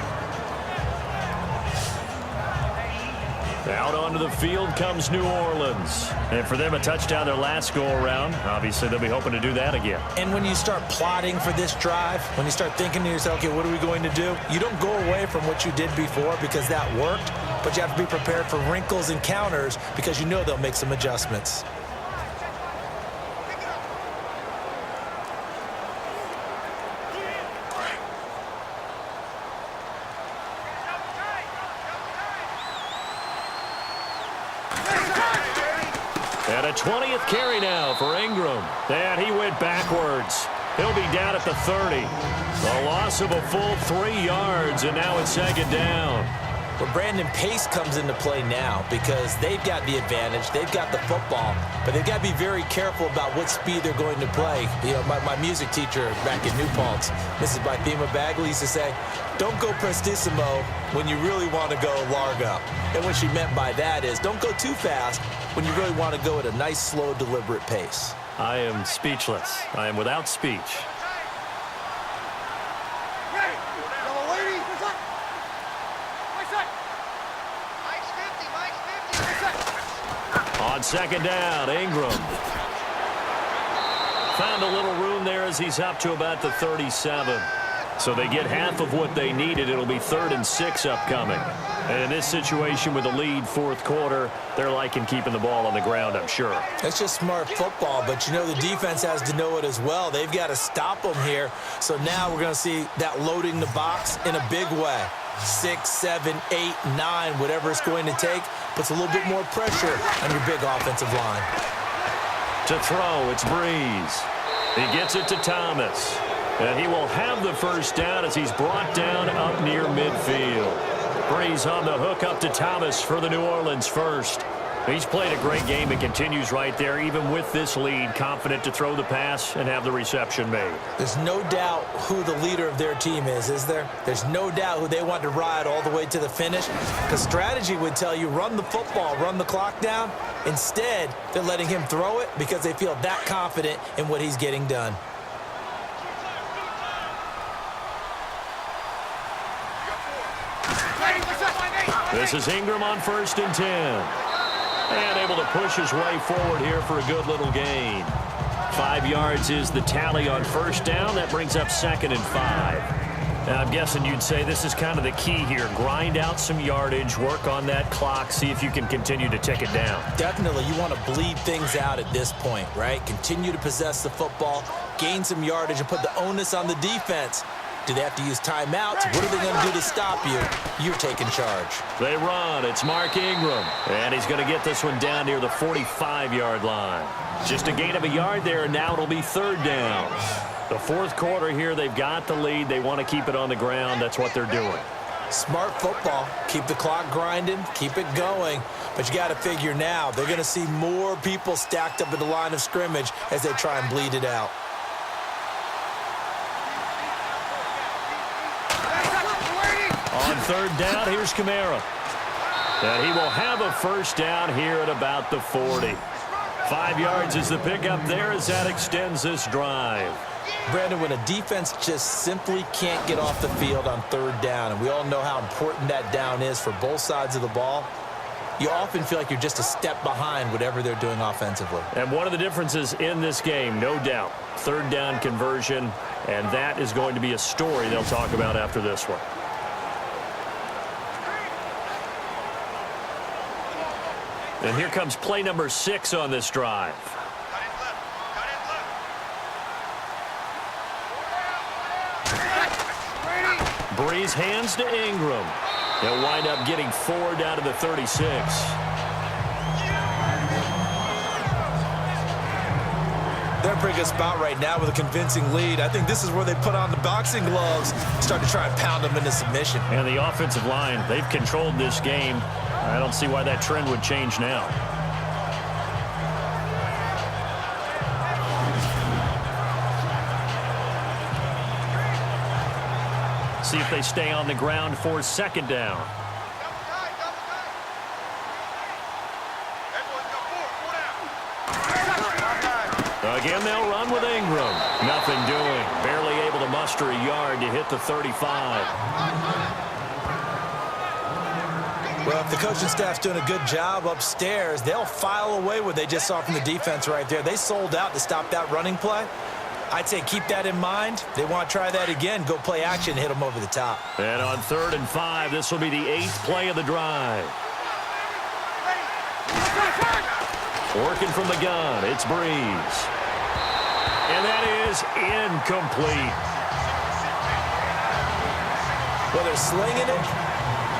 Out onto the field comes New Orleans. And for them, a touchdown their last go-around. Obviously, they'll be hoping to do that again. And when you start plotting for this drive, when you start thinking to yourself, okay, what are we going to do? You don't go away from what you did before because that worked, but you have to be prepared for wrinkles and counters because you know they'll make some adjustments. And a 20th carry now for Ingram. And he went backwards. He'll be down at the 30. A loss of a full 3 yards, and now it's second down. Well, Brandon, pace comes into play now because they've got the advantage. They've got the football, but they've got to be very careful about what speed they're going to play. My music teacher back in New Paltz, Mrs. Bythema Bagley, used to say, don't go prestissimo when you really want to go largo. And what she meant by that is don't go too fast when you really want to go at a nice, slow, deliberate pace. I am speechless. I am without speech. On second down, Ingram. Found a little room there as he's up to about the 37. So they get half of what they needed. It'll be 3rd and 6 upcoming. And in this situation with the lead, fourth quarter, they're liking keeping the ball on the ground, I'm sure. It's just smart football, but the defense has to know it as well. They've got to stop them here. So now we're going to see that loading the box in a big way. 6, 7, 8, 9, whatever it's going to take, puts a little bit more pressure on your big offensive line. To throw, it's Breeze. He gets it to Thomas. And he will have the first down as he's brought down up near midfield. Breeze on the hook up to Thomas for the New Orleans first. He's played a great game and continues right there, even with this lead, confident to throw the pass and have the reception made. There's no doubt who the leader of their team is there? There's no doubt who they want to ride all the way to the finish. The strategy would tell you run the football, run the clock down. Instead, they're letting him throw it because they feel that confident in what he's getting done. This is Ingram on 1st and 10. And able to push his way forward here for a good little gain. 5 yards is the tally on first down. That brings up 2nd and 5. Now, I'm guessing you'd say this is kind of the key here. Grind out some yardage, work on that clock, see if you can continue to tick it down. Definitely. You want to bleed things out at this point, right? Continue to possess the football, gain some yardage, and put the onus on the defense. Do they have to use timeouts? What are they going to do to stop you? You're taking charge. They run. It's Mark Ingram. And he's going to get this one down near the 45-yard line. Just a gain of a yard there, and now it'll be 3rd down. The fourth quarter here, they've got the lead. They want to keep it on the ground. That's what they're doing. Smart football. Keep the clock grinding. Keep it going. But you got to figure now, they're going to see more people stacked up at the line of scrimmage as they try and bleed it out. On 3rd down, here's Kamara. And he will have a first down here at about the 40. 5 yards is the pickup there as that extends this drive. Brandon, when a defense just simply can't get off the field on 3rd down, and we all know how important that down is for both sides of the ball, you often feel like you're just a step behind whatever they're doing offensively. And one of the differences in this game, no doubt, 3rd down conversion, and that is going to be a story they'll talk about after this one. And here comes play number 6 on this drive. Breeze hands to Ingram. They'll wind up getting 4 down to the 36. They're in a pretty good spot right now with a convincing lead. I think this is where they put on the boxing gloves, start to try and pound them into submission. And the offensive line, they've controlled this game. I don't see why that trend would change now. See if they stay on the ground for 2nd down. Again, they'll run with Ingram. Nothing doing. Barely able to muster a yard to hit the 35. Well, if the coaching staff's doing a good job upstairs, they'll file away what they just saw from the defense right there. They sold out to stop that running play. I'd say keep that in mind. They want to try that again. Go play action and hit them over the top. And on 3rd and 5, this will be the 8th play of the drive. Working from the gun, it's Breeze. And that is incomplete. Well, they're slinging it,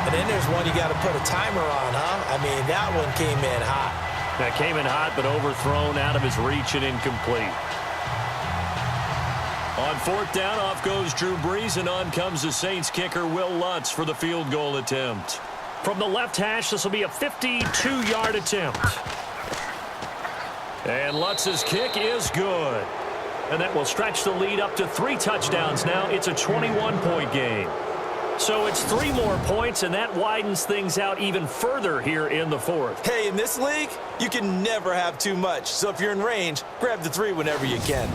and then there's one you got to put a timer on, huh? I mean, that one came in hot. That came in hot, but overthrown out of his reach and incomplete. On 4th down, off goes Drew Brees, and on comes the Saints kicker, Will Lutz, for the field goal attempt. From the left hash, this will be a 52-yard attempt. And Lutz's kick is good. And that will stretch the lead up to 3 touchdowns now. It's a 21-point game. So it's 3 more points, and that widens things out even further here in the 4th. Hey, in this league, you can never have too much. So if you're in range, grab the 3 whenever you can.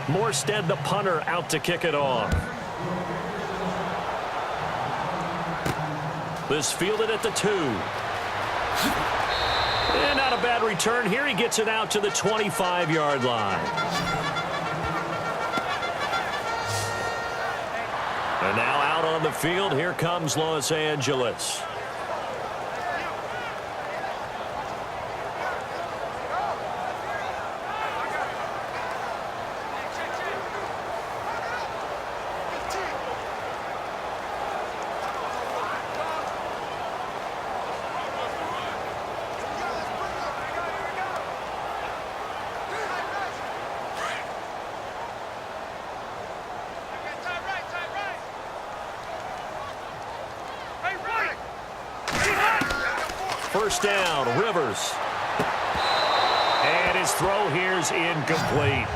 Morstead, the punter, out to kick it off. This fielded at the 2. And not a bad return here. He gets it out to the 25-yard line. And now out on the field, here comes Los Angeles. First down, Rivers. And his throw here's incomplete.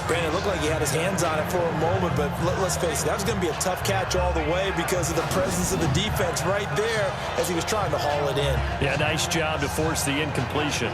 Brandon, it looked like he had his hands on it for a moment, but let's face it, that was going to be a tough catch all the way because of the presence of the defense right there as he was trying to haul it in. Yeah, nice job to force the incompletion.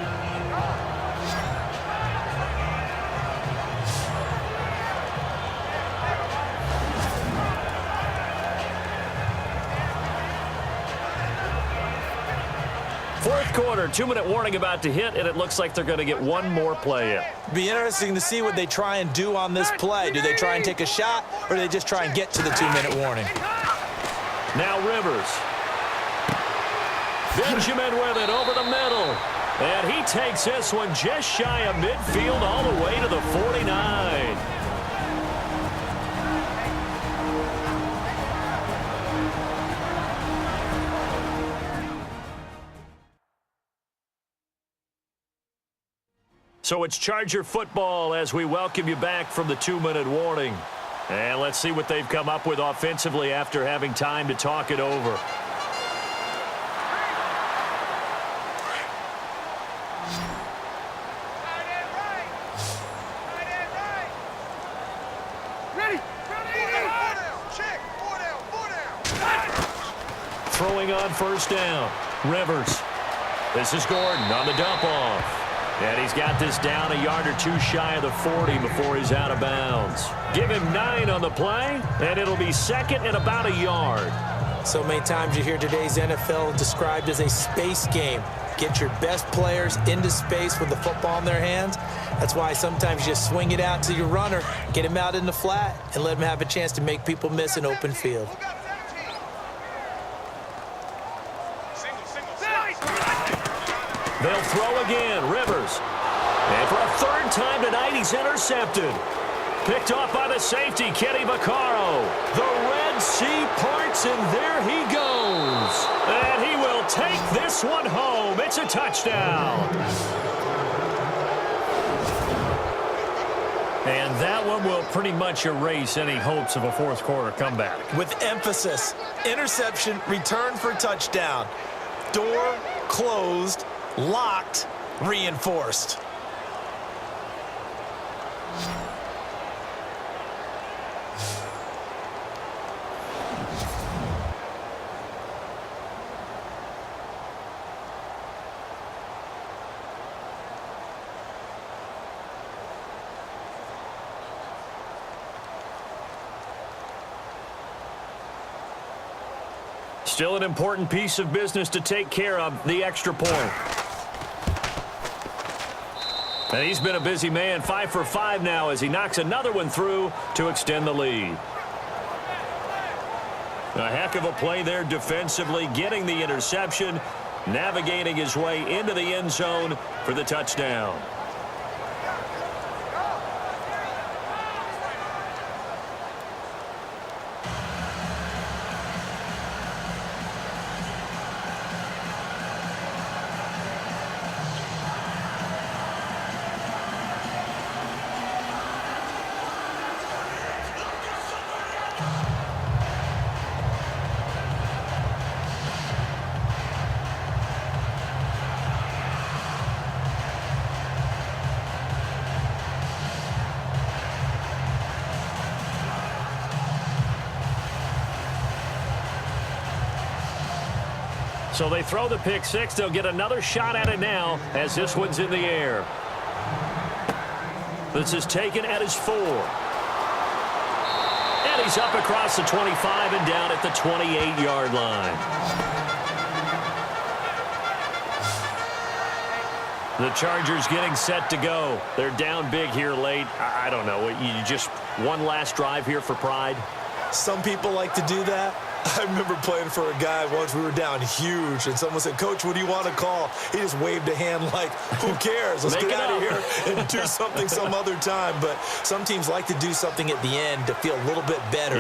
Fourth quarter, 2-minute warning about to hit, and it looks like they're going to get one more play in. Be interesting to see what they try and do on this play. Do they try and take a shot, or do they just try and get to the 2-minute warning? Now Rivers. Benjamin with it over the middle. And he takes this one just shy of midfield all the way to the 49. So it's Charger football as we welcome you back from the 2-minute warning. And let's see what they've come up with offensively after having time to talk it over. Throwing on first down, Rivers. This is Gordon on the dump off. And he's got this down a yard or two shy of the 40 before he's out of bounds. Give him 9 on the play, and it'll be second and about a yard. So many times you hear today's NFL described as a space game. Get your best players into space with the football in their hands. That's why sometimes you just swing it out to your runner, get him out in the flat, and let him have a chance to make people miss an open field. They'll throw again. Rivers. And for a third time tonight, he's intercepted. Picked off by the safety, Kenny Vaccaro. The Red Sea parts, and there he goes. And he will take this one home. It's a touchdown. And that one will pretty much erase any hopes of a fourth quarter comeback. With emphasis, interception, return for touchdown. Door closed, locked, reinforced. Still an important piece of business to take care of, the extra point. And he's been a busy man, 5 for 5 now as he knocks another one through to extend the lead. A heck of a play there defensively, getting the interception, navigating his way into the end zone for the touchdown. So they throw the pick six. They'll get another shot at it now as this one's in the air. This is taken at his 4. And he's up across the 25 and down at the 28-yard line. The Chargers getting set to go. They're down big here late. I don't know. You just one last drive here for pride? Some people like to do that. I remember playing for a guy once. We were down huge, and someone said, "Coach, what do you want to call?" He just waved a hand like, who cares? Let's get out of here and do something some other time. But some teams like to do something at the end to feel a little bit better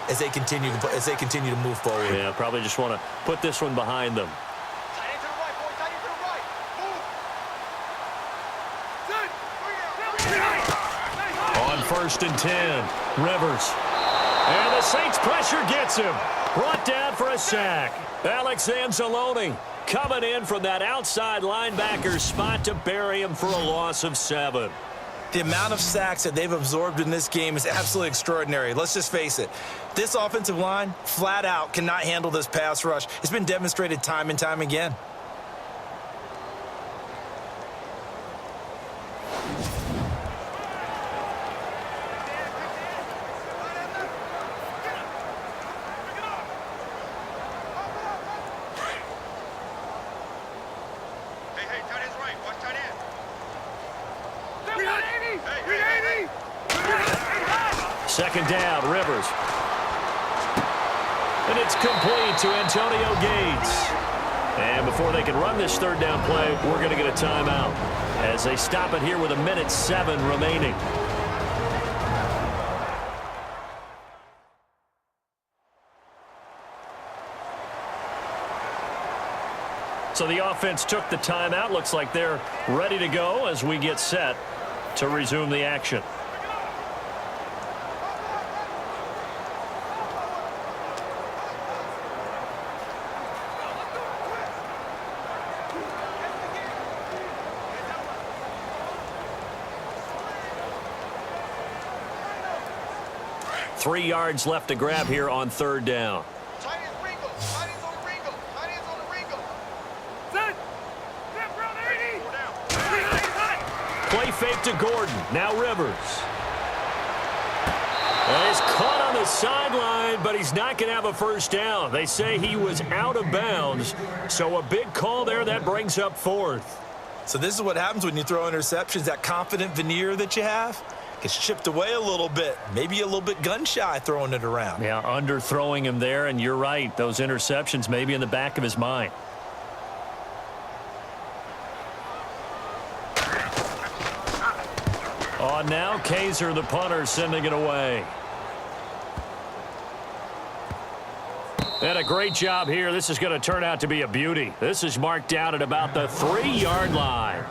as they continue to move forward. Yeah, probably just want to put this one behind them. On 1st and 10, Rivers. And the Saints pressure gets him. Brought down for a sack. Alex Anzalone coming in from that outside linebacker spot to bury him for a loss of 7. The amount of sacks that they've absorbed in this game is absolutely extraordinary. Let's just face it. This offensive line, flat out, cannot handle this pass rush. It's been demonstrated time and time again. Second down, Rivers. And it's complete to Antonio Gates. And before they can run this third down play, we're going to get a timeout as they stop it here with 1:07 remaining. So the offense took the timeout. Looks like they're ready to go as we get set to resume the action. Three yards left to grab here on third down. fake to Gordon. Now Rivers. And he's caught on the sideline, but he's not going to have a first down. They say he was out of bounds, so a big call there. That brings up 4th. So this is what happens when you throw interceptions. That confident veneer that you have gets chipped away a little bit. Maybe a little bit gun-shy throwing it around. Yeah, underthrowing him there, and you're right. Those interceptions may be in the back of his mind. Oh, now Kaiser, the punter, sending it away. And a great job here. This is going to turn out to be a beauty. This is marked down at about the 3-yard line.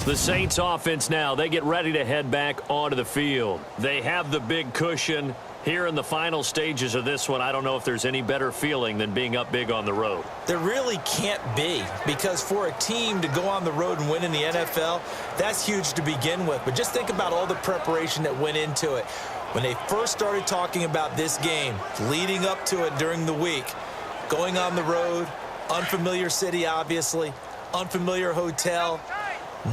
The Saints offense now, they get ready to head back onto the field. They have the big cushion. Here in the final stages of this one, I don't know if there's any better feeling than being up big on the road. There really can't be, because for a team to go on the road and win in the NFL, that's huge to begin with. But just think about all the preparation that went into it. When they first started talking about this game, leading up to it during the week, going on the road, unfamiliar city, obviously, unfamiliar hotel.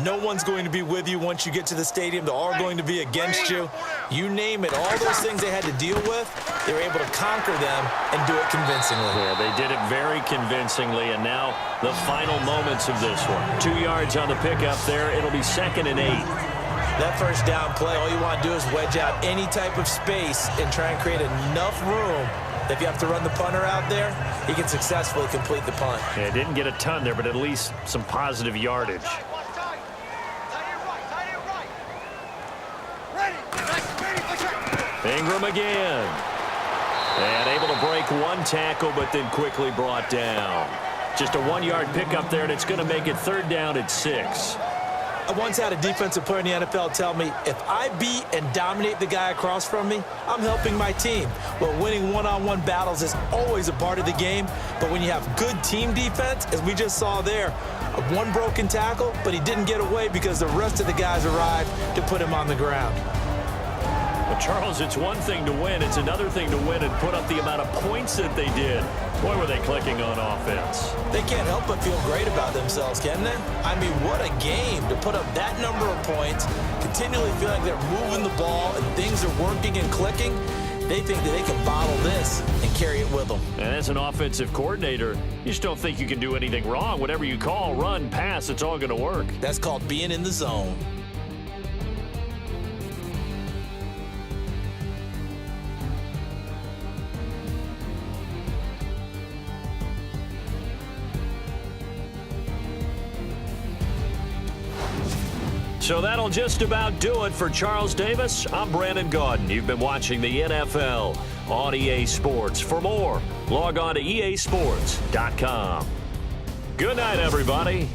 No one's going to be with you once you get to the stadium. They're all going to be against you. You name it, all those things they had to deal with, they were able to conquer them and do it convincingly. Yeah, they did it very convincingly, and now the final moments of this one. 2 yards on the pickup there. It'll be 2nd and 8. That first down play, all you want to do is wedge out any type of space and try and create enough room. If you have to run the punter out there, he can successfully complete the punt. Yeah, didn't get a ton there, but at least some positive yardage. Ingram again. And able to break one tackle, but then quickly brought down. Just a 1-yard pickup there, and it's going to make it 3rd down at 6. I once had a defensive player in the NFL tell me, if I beat and dominate the guy across from me, I'm helping my team. Well, winning one-on-one battles is always a part of the game, but when you have good team defense, as we just saw there, one broken tackle, but he didn't get away because the rest of the guys arrived to put him on the ground. Well, Charles, it's one thing to win. It's another thing to win and put up the amount of points that they did. Boy, were they clicking on offense. They can't help but feel great about themselves, can they? I mean, what a game to put up that number of points, continually feeling like they're moving the ball and things are working and clicking. They think that they can bottle this and carry it with them. And as an offensive coordinator, you just don't think you can do anything wrong. Whatever you call, run, pass, it's all going to work. That's called being in the zone. So that'll just about do it for Charles Davis. I'm Brandon Gaudin. You've been watching the NFL on EA Sports. For more, log on to easports.com. Good night, everybody.